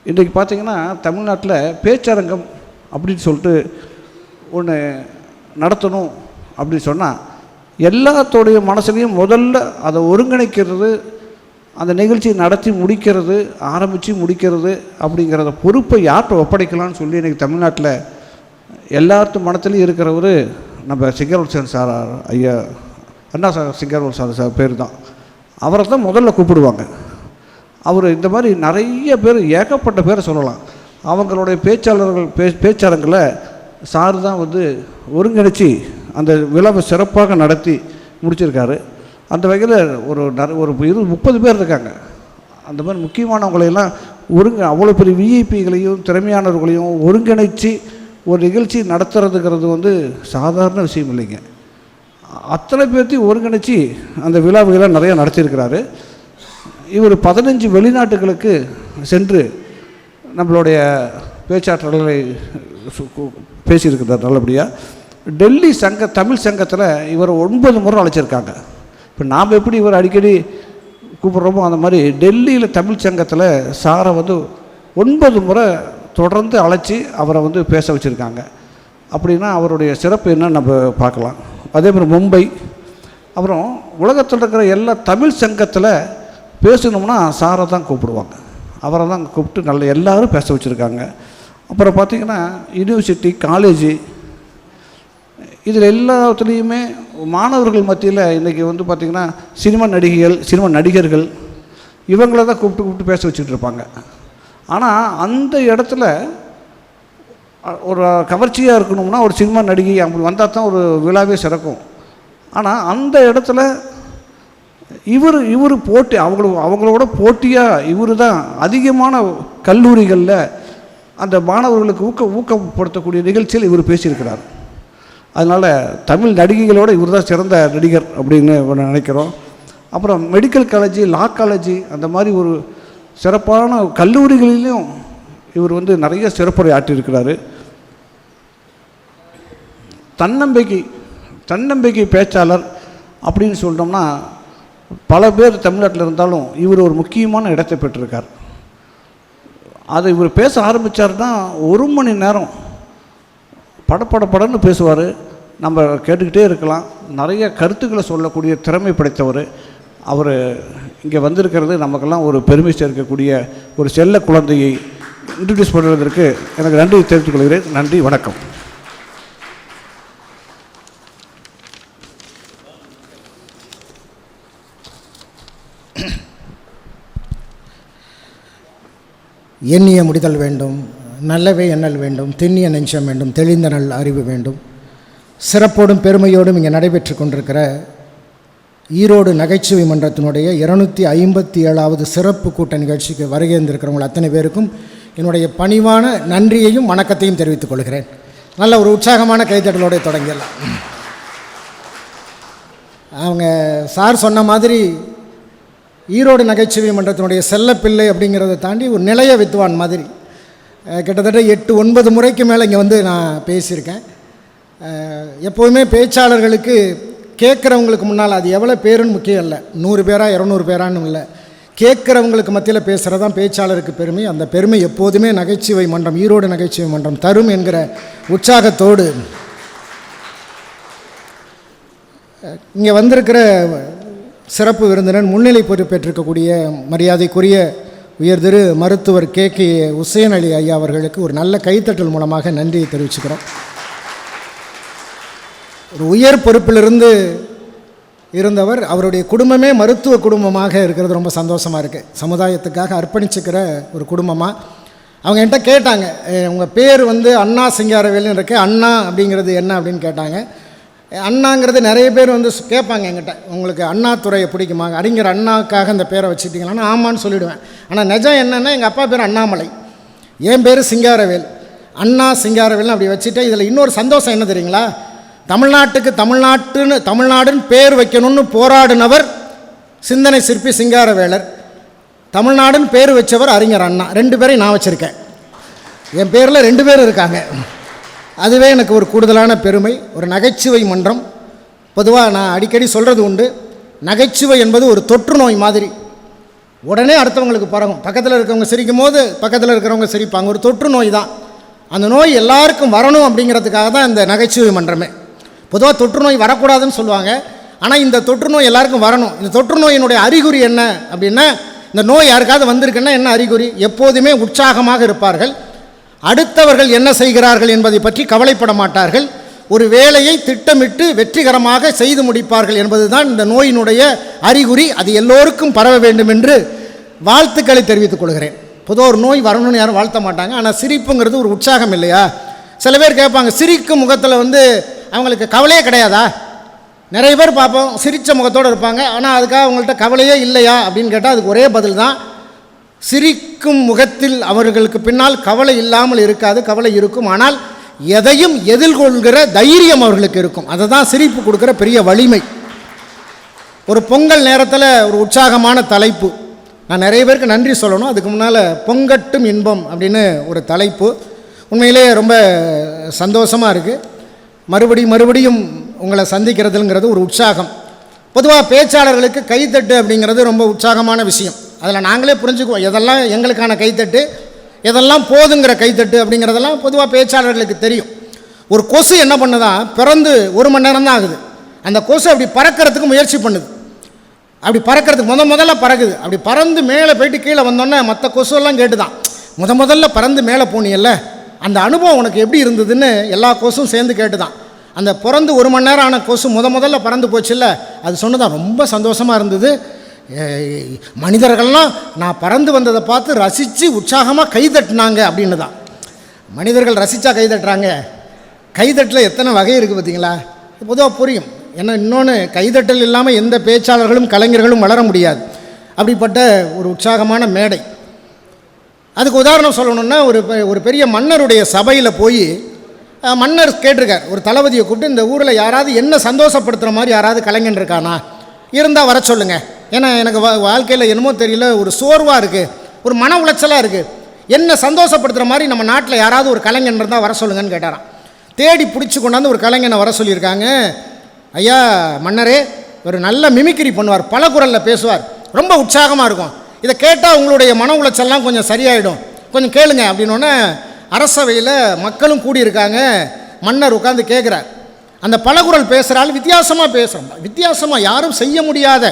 S7: இன்றைக்கி பார்த்திங்கன்னா, தமிழ்நாட்டில் பேச்சரங்கம் அப்படின்னு சொல்லிட்டு ஒன்று நடத்தணும் அப்படின்னு சொன்னால் எல்லாத்தோடைய மனசுலையும் முதல்ல அதை ஒருங்கிணைக்கிறது, அந்த நிகழ்ச்சியை நடத்தி முடிக்கிறது, ஆரம்பித்து முடிக்கிறது அப்படிங்கிறத பொறுப்பை யார்கிட்ட ஒப்படைக்கலான்னு சொல்லி இன்றைக்கி தமிழ்நாட்டில் எல்லாத்து மனத்துலேயும் இருக்கிறவர் நம்ம சிங்கர்வல்சன் சார் ஐயா, அண்ணா சிங்கர்வல்சன் சார் பேர் தான். அவரை தான் முதல்ல கூப்பிடுவாங்க. அவர் இந்த மாதிரி நிறைய பேர், ஏகப்பட்ட பேரை சொல்லலாம். அவங்களுடைய பேச்சாளர்களை சார் தான் ஒருங்கிணைச்சி அந்த விழாவை சிறப்பாக நடத்தி முடிச்சிருக்காரு. அந்த வகையில் ஒரு 20-30 பேர் இருக்காங்க. அந்த மாதிரி முக்கியமானவங்களையெல்லாம் அவ்வளோ பெரிய விஐபிகளையும் திறமையானவர்களையும் ஒருங்கிணைச்சி ஒரு நிகழ்ச்சி நடத்துறதுங்கிறது சாதாரண விஷயம் இல்லைங்க. அத்தனை பேர்த்தையும் ஒருங்கிணைச்சி அந்த விழாவுகளாக நிறையா நடத்தியிருக்கிறாரு. இவர் 15 வெளிநாட்டுகளுக்கு சென்று நம்மளுடைய பேச்சாற்றல்களை பேசியிருக்கிறார் நல்லபடியாக. டெல்லி தமிழ் சங்கத்தில் இவர் 9 முறை அழைச்சிருக்காங்க. இப்போ நாம் எப்படி இவர் அடிக்கடி கூப்பிட்றோமோ அந்த மாதிரி டெல்லியில் தமிழ் சங்கத்தில் சாரை 9 முறை தொடர்ந்து அழைச்சி அவரை பேச வச்சுருக்காங்க. அப்படின்னா அவருடைய சிறப்பு என்னன்னு நம்ம பார்க்கலாம். அதே மாதிரி மும்பை, அப்புறம் உலகத்தில் இருக்கிற எல்லா தமிழ் சங்கத்தில் பேசணும்னா சாரை தான் கூப்பிடுவாங்க. அவரை தான் கூப்பிட்டு நல்ல எல்லோரும் பேச வச்சுருக்காங்க. அப்புறம் பார்த்திங்கன்னா யூனிவர்சிட்டி, காலேஜு, இதில் எல்லாத்துலேயுமே மாணவர்கள் மத்தியில் இன்றைக்கி பார்த்திங்கன்னா சினிமா நடிகர்கள் இவங்கள தான் கூப்பிட்டு பேச வச்சுக்கிட்டு இருப்பாங்க. ஆனால் அந்த இடத்துல ஒரு கவர்ச்சியாக இருக்கணும்னா ஒரு சினிமா நடிகை அப்படி வந்தால் தான் ஒரு விழாவே சிறக்கும். ஆனால் அந்த இடத்துல இவர் போட்டி அவங்களோட போட்டியாக இவர் தான் அதிகமான கல்லூரிகளில் அந்த மாணவர்களுக்கு ஊக்கப்படுத்தக்கூடிய நிகழ்ச்சியில் இவர் பேசியிருக்கிறார். அதனால் தமிழ் நடிகைகளோடு இவர் தான் சிறந்த நடிகர் அப்படின்னு நினைக்கிறோம். அப்புறம் மெடிக்கல் காலேஜ், லா காலேஜ், அந்த மாதிரி ஒரு சிறப்பான கல்லூரிகளிலும் இவர் வந்து நிறைய சிறப்புரை ஆற்றியிருக்கிறாரு. தன்னம்பிக்கை பேச்சாளர் அப்படின்னு சொல்லிட்டோம்னா பல பேர் தமிழ்நாட்டில் இருந்தாலும் இவர் ஒரு முக்கியமான இடத்தை பெற்றிருக்கார். அதை இவர் பேச ஆரம்பித்தார்னா 1 மணி நேரம் படன்னு பேசுவார். நம்ம கேட்டுக்கிட்டே இருக்கலாம். நிறைய கருத்துக்களை சொல்லக்கூடிய திறமை படைத்தவர். அவர் இங்கே வந்திருக்கிறது நமக்கெல்லாம் ஒரு பெருமை சேர்க்கக்கூடிய ஒரு செல்ல குழந்தையை இன்ட்ரடியூஸ் பண்ணுவதற்கு எனக்கு நன்றி தெரிவித்துக் கொள்கிறேன். நன்றி, வணக்கம்.
S8: எண்ணிய முடிதல் வேண்டும், நல்லவே எண்ணல் வேண்டும், திண்ணிய நெஞ்சம் வேண்டும், தெளிந்த நல் அறிவு வேண்டும். சிறப்போடும் பெருமையோடும் இங்கே நடைபெற்று கொண்டிருக்கிற ஈரோடு நகைச்சுவை மன்றத்தினுடைய 257வது சிறப்பு கூட்ட நிகழ்ச்சிக்கு வருகை இருந்திருக்கிறவங்க அத்தனை பேருக்கும் என்னுடைய பணிவான நன்றியையும் வணக்கத்தையும் தெரிவித்துக் கொள்கிறேன். நல்ல ஒரு உற்சாகமான கைத்தட்டலோடு தொடங்கிடலாம். அவங்க சார் சொன்ன மாதிரி ஈரோடு நகைச்சுவை மன்றத்தினுடைய செல்லப்பிள்ளை அப்படிங்கிறத தாண்டி ஒரு நிலைய வித்வான் மாதிரி கிட்டத்தட்ட 8-9 முறைக்கு மேலே இங்கே வந்து நான் பேசியிருக்கேன். எப்போதுமே பேச்சாளர்களுக்கு கேட்குறவங்களுக்கு முன்னால் அது எவ்வளோ பேருன்னு முக்கியம் இல்லை, 100 பேரா 200 பேரான்னு இல்லை, கேட்குறவங்களுக்கு மத்தியில் பேசுகிறது தான் பேச்சாளருக்கு பெருமை. அந்த பெருமை எப்போதுமே நகைச்சுவை மன்றம், ஈரோடு நகைச்சுவை மன்றம் தரும் என்கிற உற்சாகத்தோடு இங்கே வந்திருக்கிற சிறப்பு விருந்தினர் முன்னிலை பொறுப்பேற்றிருக்கக்கூடிய மரியாதைக்குரிய உயர் திரு மருத்துவர் KK உசேன் அலி ஐயா அவர்களுக்கு ஒரு நல்ல கைத்தட்டல் மூலமாக நன்றியை தெரிவிச்சுக்கிறோம். ஒரு உயர் பொறுப்பிலிருந்து இருந்தவர், அவருடைய குடும்பமே மருத்துவ குடும்பமாக இருக்கிறது ரொம்ப சந்தோஷமாக இருக்குது. சமுதாயத்துக்காக அர்ப்பணிச்சுக்கிற ஒரு குடும்பமாக. அவங்க என்கிட்ட கேட்டாங்க, உங்கள் பேர் வந்து அண்ணா சிங்காரவேல்னு இருக்கு, அண்ணா அப்படிங்கிறது என்ன அப்படின்னு கேட்டாங்க. அண்ணாங்கிறது நிறைய பேர் வந்து கேட்பாங்க என்கிட்ட, உங்களுக்கு அண்ணாதுரையை பிடிக்குமா, அறிஞர் அண்ணாவுக்காக அந்த பேரை வச்சுட்டிங்களான்னு ஆமான்னு சொல்லிவிடுவேன். ஆனால் நிஜம் என்னென்னா எங்கள் அப்பா பேர் அண்ணாமலை, என் பேர் சிங்காரவேல். அண்ணா சிங்காரவேல்னு அப்படி வச்சுட்டேன். இதில் இன்னொரு சந்தோஷம் என்ன தெரியுங்களா, தமிழ்நாட்டுக்கு தமிழ்நாடுன்னு பேர் வைக்கணும்னு போராடினவர் சிந்தனை சிற்பி சிங்காரவேலர், தமிழ்நாடுன்னு பேர் வச்சவர் அறிஞர் அண்ணா. 2 பேரையும் நான் வச்சுருக்கேன். என் பேரில் 2 பேர் இருக்காங்க. அதுவே எனக்கு ஒரு கூடுதலான பெருமை. ஒரு நகைச்சுவை மன்றம், பொதுவாக நான் அடிக்கடி சொல்கிறது உண்டு, நகைச்சுவை என்பது ஒரு தொற்று நோய் மாதிரி, உடனே அடுத்தவங்களுக்கு பரவும். பக்கத்தில் இருக்கிறவங்க சிரிக்கும் போது பக்கத்தில் இருக்கிறவங்க சிரிப்பாங்க. ஒரு தொற்று நோய் தான். அந்த நோய் எல்லாருக்கும் வரணும் அப்படிங்கிறதுக்காக தான் இந்த நகைச்சுவை மன்றமே. பொதுவாக தொற்று நோய் வரக்கூடாதுன்னு சொல்லுவாங்க, ஆனால் இந்த தொற்று நோய் எல்லாருக்கும் வரணும். இந்த தொற்று நோயினுடைய அறிகுறி என்ன அப்படின்னா, இந்த நோய் யாருக்காவது வந்திருக்குன்னா என்ன அறிகுறி, எப்போதுமே உற்சாகமாக இருப்பார்கள், அடுத்தவர்கள் என்ன செய்கிறார்கள் என்பதை பற்றி கவலைப்பட மாட்டார்கள், ஒரு வேலையை திட்டமிட்டு வெற்றிகரமாக செய்து முடிப்பார்கள் என்பதுதான் இந்த நோயினுடைய அறிகுறி. அது எல்லோருக்கும் பரவ வேண்டும் என்று வாழ்த்துக்களை தெரிவித்துக் கொள்கிறேன். பொதுவாக ஒரு நோய் வரணும்னு யாரும் வாழ்த்த மாட்டாங்க, ஆனால் சிரிப்புங்கிறது ஒரு உற்சாகம் இல்லையா. சில பேர் கேட்பாங்க, சிரிக்கும் முகத்தில் வந்து அவங்களுக்கு கவலையே கிடையாதா? நிறைய பேர் பார்ப்போம் சிரித்த முகத்தோடு இருப்பாங்க, ஆனால் அதுக்காக அவங்கள்ட்ட கவலையே இல்லையா அப்படின்னு கேட்டால் அதுக்கு ஒரே பதில் தான், சிரிக்கும் முகத்தில் அவர்களுக்கு பின்னால் கவலை இல்லாமல் இருக்காது, கவலை இருக்கும், ஆனால் எதையும் எதிர்கொள்கிற தைரியம் அவர்களுக்கு இருக்கும். அதை தான் சிரிப்பு கொடுக்குற பெரிய வலிமை. ஒரு பொங்கல் நேரத்தில் ஒரு உற்சாகமான தலைப்பு, நான் நிறைய பேருக்கு நன்றி சொல்லணும். அதுக்கு முன்னால் பொங்கட்டும் இன்பம் அப்படின்னு ஒரு தலைப்பு, உண்மையிலே ரொம்ப சந்தோஷமாக இருக்குது. மறுபடியும் உங்களை சந்திக்கிறதுங்கிறது ஒரு உற்சாகம். பொதுவாக பேச்சாளர்களுக்கு கைத்தட்டு அப்படிங்கிறது ரொம்ப உற்சாகமான விஷயம். அதில் நாங்களே புரிஞ்சுக்குவோம் எதெல்லாம் எங்களுக்கான கைத்தட்டு, எதெல்லாம் போதுங்கிற கைத்தட்டு அப்படிங்கிறதெல்லாம் பொதுவாக பேச்சாளர்களுக்கு தெரியும். ஒரு கொசு என்ன பண்ணுதான், பிறந்து 1 மணி நேரம் தான் ஆகுது, அந்த கொசு அப்படி பறக்கிறதுக்கு முயற்சி பண்ணுது. அப்படி பறக்கிறதுக்கு முதல்ல பறக்குது. அப்படி பறந்து மேலே போயிட்டு கீழே வந்தோன்னே மற்ற கொசுவெல்லாம் கேட்டுதான், முதல்ல பறந்து மேலே போனியல்ல, அந்த அனுபவம் உனக்கு எப்படி இருந்ததுன்னு எல்லா கொசும் சேர்ந்து கேட்டுதான். அந்த பிறந்து 1 மணி நேரம் ஆன கொசு முதல்ல பறந்து போச்சுல்ல, அது சொன்னதான் ரொம்ப சந்தோஷமாக இருந்தது. மனிதர்கள்லாம் நான் பறந்து வந்ததை பார்த்து ரசித்து உற்சாகமாக கைதட்டினாங்க அப்படின்னு தான். மனிதர்கள் ரசித்தா கைதட்டுறாங்க, கைதட்டில் எத்தனை வகை இருக்குது பார்த்தீங்களா. பொதுவாக புரியும். ஏன்னா இன்னொன்று கைதட்டல் இல்லாமல் எந்த பேச்சாளர்களும் கலைஞர்களும் வளர முடியாது. அப்படிப்பட்ட ஒரு உற்சாகமான மேடை. அதுக்கு உதாரணம் சொல்லணுன்னா ஒரு பெரிய மன்னருடைய சபையில் போய் மன்னர் கேட்டிருக்கார், ஒரு தளபதியை கூப்பிட்டு, இந்த ஊரில் யாராவது என்ன சந்தோஷப்படுத்துகிற மாதிரி யாராவது கலைஞன் இருக்கானா, இருந்தால் வர சொல்லுங்கள். ஏன்னா எனக்கு வாழ்க்கையில் என்னமோ தெரியல, ஒரு சோர்வாக இருக்குது, ஒரு மன உளைச்சலாக இருக்குது, என்ன சந்தோஷப்படுத்துகிற மாதிரி நம்ம நாட்டில் யாராவது ஒரு கலைஞன் இருந்தால் வர சொல்லுங்கன்னு கேட்டாராம். தேடி பிடிச்சி கொண்டாந்து ஒரு கலைஞனை வர சொல்லியிருக்காங்க. ஐயா மன்னரே, ஒரு நல்ல மிமிக்ரி பண்ணுவார், பல குரலில் பேசுவார், ரொம்ப உற்சாகமாக இருக்கும், இதை கேட்டால் உங்களுடைய மன உளைச்சல்லாம் கொஞ்சம் சரியாயிடும், கொஞ்சம் கேளுங்க அப்படின்னோடனே அரசவையில் மக்களும் கூடியிருக்காங்க. மன்னர் உட்காந்து கேட்குறார். அந்த பலகுரல் பேசுகிறாள், வித்தியாசமாக பேசுகிறான், வித்தியாசமாக யாரும் செய்ய முடியாத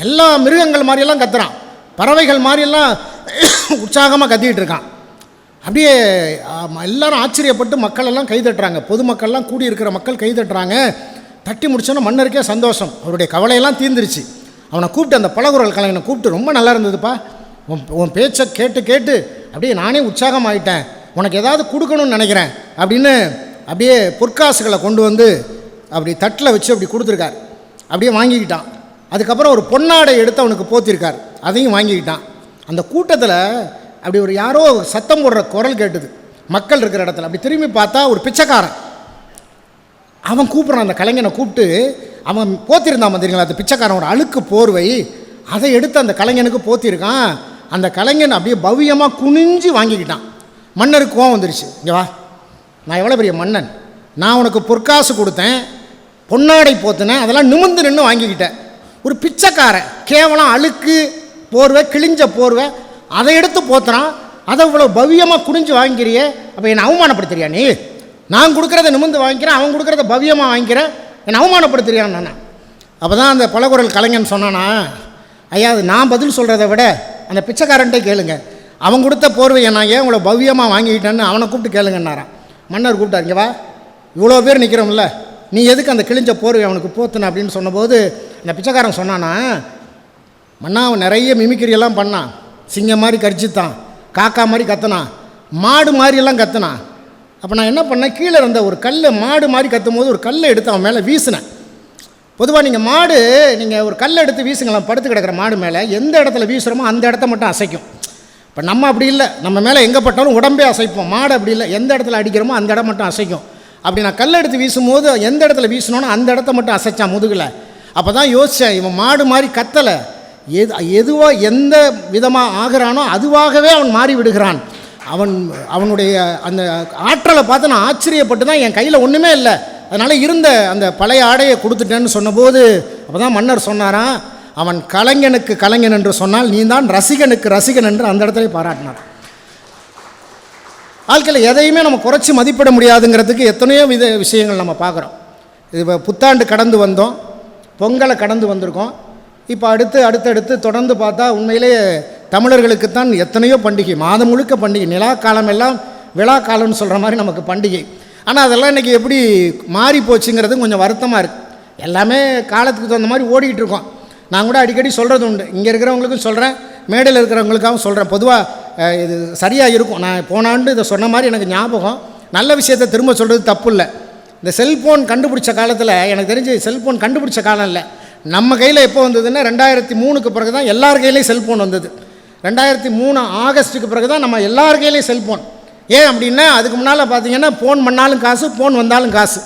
S8: எல்லா மிருகங்கள் மாதிரியெல்லாம் கத்துறான், பறவைகள் மாதிரியெல்லாம் உற்சாகமாக கத்திக்கிட்டு இருக்கான். அப்படியே எல்லாரும் ஆச்சரியப்பட்டு மக்கள் எல்லாம் கைதட்டுறாங்க, பொதுமக்கள்லாம் கூடியிருக்கிற மக்கள் கைதட்டுறாங்க. தட்டி முடிச்சோன்னா மன்னருக்கே சந்தோஷம், அவருடைய கவலையெல்லாம் தீர்ந்துருச்சு. அவனை கூப்பிட்டு, அந்த பலகுரல் கலைஞனை கூப்பிட்டு, ரொம்ப நல்லா இருந்ததுப்பா, உன் பேச்சை கேட்டு கேட்டு அப்படியே நானே உற்சாகமாயிட்டேன், உனக்கு ஏதாவது கொடுக்கணும்னு நினைக்கிறேன் அப்படின்னு அப்படியே பொற்காசுகளை கொண்டு வந்து அப்படி தட்டில் வச்சு அப்படி கொடுத்துருக்கார். அப்படியே வாங்கிக்கிட்டான். அதுக்கப்புறம் ஒரு பொன்னாடை எடுத்து அவனுக்கு போத்திருக்கார், அதையும் வாங்கிக்கிட்டான். அந்த கூட்டத்தில் அப்படி ஒரு யாரோ சத்தம் போடுற குரல் கேட்டுது மக்கள் இருக்கிற இடத்துல. அப்படி திரும்பி பார்த்தா ஒரு பிச்சைக்காரன், அவன் கூப்பிட்றான் அந்த கலைஞனை கூப்பிட்டு. அவன் போத்திருந்தான் தெரியுங்களா, அந்த பிச்சைக்காரன் ஒரு அழுக்கு போர்வை, அதை எடுத்து அந்த கலைஞனுக்கு போத்திருக்கான். அந்த கலைஞன் அப்படியே பவ்யமாக குனிஞ்சு வாங்கிக்கிட்டான். மன்னருக்கு கோவம் வந்துருச்சு, இங்கே வா, நான் எவ்வளோ பெரிய மன்னன், நான் உனக்கு பொற்காசு கொடுத்தேன், பொன்னாடை போத்தினேன், அதெல்லாம் நிமிர்ந்து நின்று வாங்கிக்கிட்டேன். ஒரு பிச்சைக்காரன் கேவலம் அழுக்கு போர்வை, கிழிஞ்ச போர்வை, அதை எடுத்து போத்துறான், அதை இவ்வளோ பவ்யமாக குனிஞ்சு வாங்கிக்கிறியே, அப்போ என்னை அவமானப்படுத்துறியா நீ? நான் கொடுக்குறத நிமிர்ந்து வாங்கிக்கிறேன், அவன் கொடுக்குறத பவ்யமாக வாங்கிக்கிறேன், என்னை அவமானப்படுத்துறியான்னு நான். அப்போ தான் அந்த பலகுரல் கலைஞன் சொன்னானா, ஐயா அது நான் பதில் சொல்கிறத விட அந்த பிச்சைக்காரன்ட்டே கேளுங்க, அவன் கொடுத்த போர்வையை நான் ஏன் இவ்வளோ பவ்யமாக வாங்கிக்கிட்டேன்னு அவனை கூப்பிட்டு கேளுங்கன்னாரான். மன்னர் கூப்பிட்டார், இங்கே வா, இவ்வளோ பேர் நிற்கிறோம்ல, நீ எதுக்கு அந்த கிழிஞ்ச போர்வை அவனுக்கு போத்துன அப்படின்னு சொன்னபோது அந்த பிச்சைக்காரன் சொன்னானா, மன்னா அவன் நிறைய மிமிக்கிரியெல்லாம் பண்ணான், சிங்கம் மாதிரி கரிச்சித்தான், காக்கா மாதிரி கத்துனான், மாடு மாதிரியெல்லாம் கத்துனான். அப்போ நான் என்ன பண்ணேன், கீழே இருந்த ஒரு கல், மாடு மாதிரி கத்தும் போது ஒரு கல்லை எடுத்து அவன் மேலே வீசினேன். பொதுவாக நீங்கள் ஒரு கல்லை எடுத்து வீசுங்களேன், படுத்து கிடக்கிற மாடு மேலே எந்த இடத்துல வீசுகிறோமோ அந்த இடத்த மட்டும் அசைக்கும். இப்போ நம்ம அப்படி இல்லை, நம்ம மேலே எங்கே பட்டாலும் உடம்பே அசைப்போம். மாடு அப்படி இல்லை, எந்த இடத்துல அடிக்கிறோமோ அந்த இடம் மட்டும் அசைக்கும். அப்படி நான் கல் எடுத்து வீசும்போது எந்த இடத்துல வீசணும்னோ அந்த இடத்த மட்டும் அசைச்சான் முதுகில். அப்போ தான் யோசித்தேன், இவன் மாடு மாதிரி கத்தலை, எதுவாக எந்த விதமாக ஆகிறானோ அதுவாகவே அவன் மாறி விடுகிறான். அவனுடைய அந்த ஆற்றலை பார்த்து நான் ஆச்சரியப்பட்டு தான், என் கையில் ஒன்றுமே இல்லை, அதனால் இருந்த அந்த பழைய ஆடையை கொடுத்துட்டேன்னு சொன்னபோது அப்போ தான் மன்னர் சொன்னாரான், அவன் கலைஞனுக்கு கலைஞன் என்று சொன்னால் நீ தான் ரசிகனுக்கு ரசிகன் என்று அந்த இடத்துல பாராட்டினார். வாழ்க்கையில் எதையுமே நம்ம குறைச்சி மதிப்பிட முடியாதுங்கிறதுக்கு எத்தனையோ விஷயங்கள் நம்ம பார்க்குறோம். இப்போ புத்தாண்டு கடந்து வந்தோம், பொங்கலை கடந்து வந்திருக்கோம், இப்போ அடுத்தடுத்து தொடர்ந்து பார்த்தா உண்மையிலேயே தமிழர்களுக்குத்தான் எத்தனையோ பண்டிகை, மாதம் முழுக்க பண்டிகை, நிலா காலம் எல்லாம் விழா காலம்னு சொல்கிற மாதிரி நமக்கு பண்டிகை. ஆனால் அதெல்லாம் இன்றைக்கி எப்படி மாறி போச்சுங்கிறது கொஞ்சம் வருத்தமாக இருக்குது. எல்லாமே காலத்துக்கு தகுந்த மாதிரி ஓடிக்கிட்டு இருக்கோம். நான் கூட அடிக்கடி சொல்கிறது உண்டு, இங்கே இருக்கிறவங்களுக்கும் சொல்கிறேன், மேடையில் இருக்கிறவங்களுக்காகவும் சொல்கிறேன். பொதுவாக இது சரியாக இருக்கும். நான் போன ஆண்டு இதை சொன்ன மாதிரி எனக்கு ஞாபகம், நல்ல விஷயத்தை திரும்ப சொல்கிறது தப்பு இல்லை. இந்த செல்ஃபோன் கண்டுபிடிச்ச காலத்தில், எனக்கு தெரிஞ்சு செல்ஃபோன் கண்டுபிடிச்ச காலம் இல்லை, நம்ம கையில் எப்போ வந்ததுன்னா 2003க்கு பிறகு தான் எல்லார் கையிலையும் செல்ஃபோன் வந்தது. 2003 ஆகஸ்ட்டுக்கு பிறகு தான் நம்ம எல்லார் கையிலையும் செல்ஃபோன். ஏன் அப்படின்னா, அதுக்கு முன்னால் பார்த்தீங்கன்னா ஃபோன் பண்ணாலும் காசு, ஃபோன் வந்தாலும் காசு,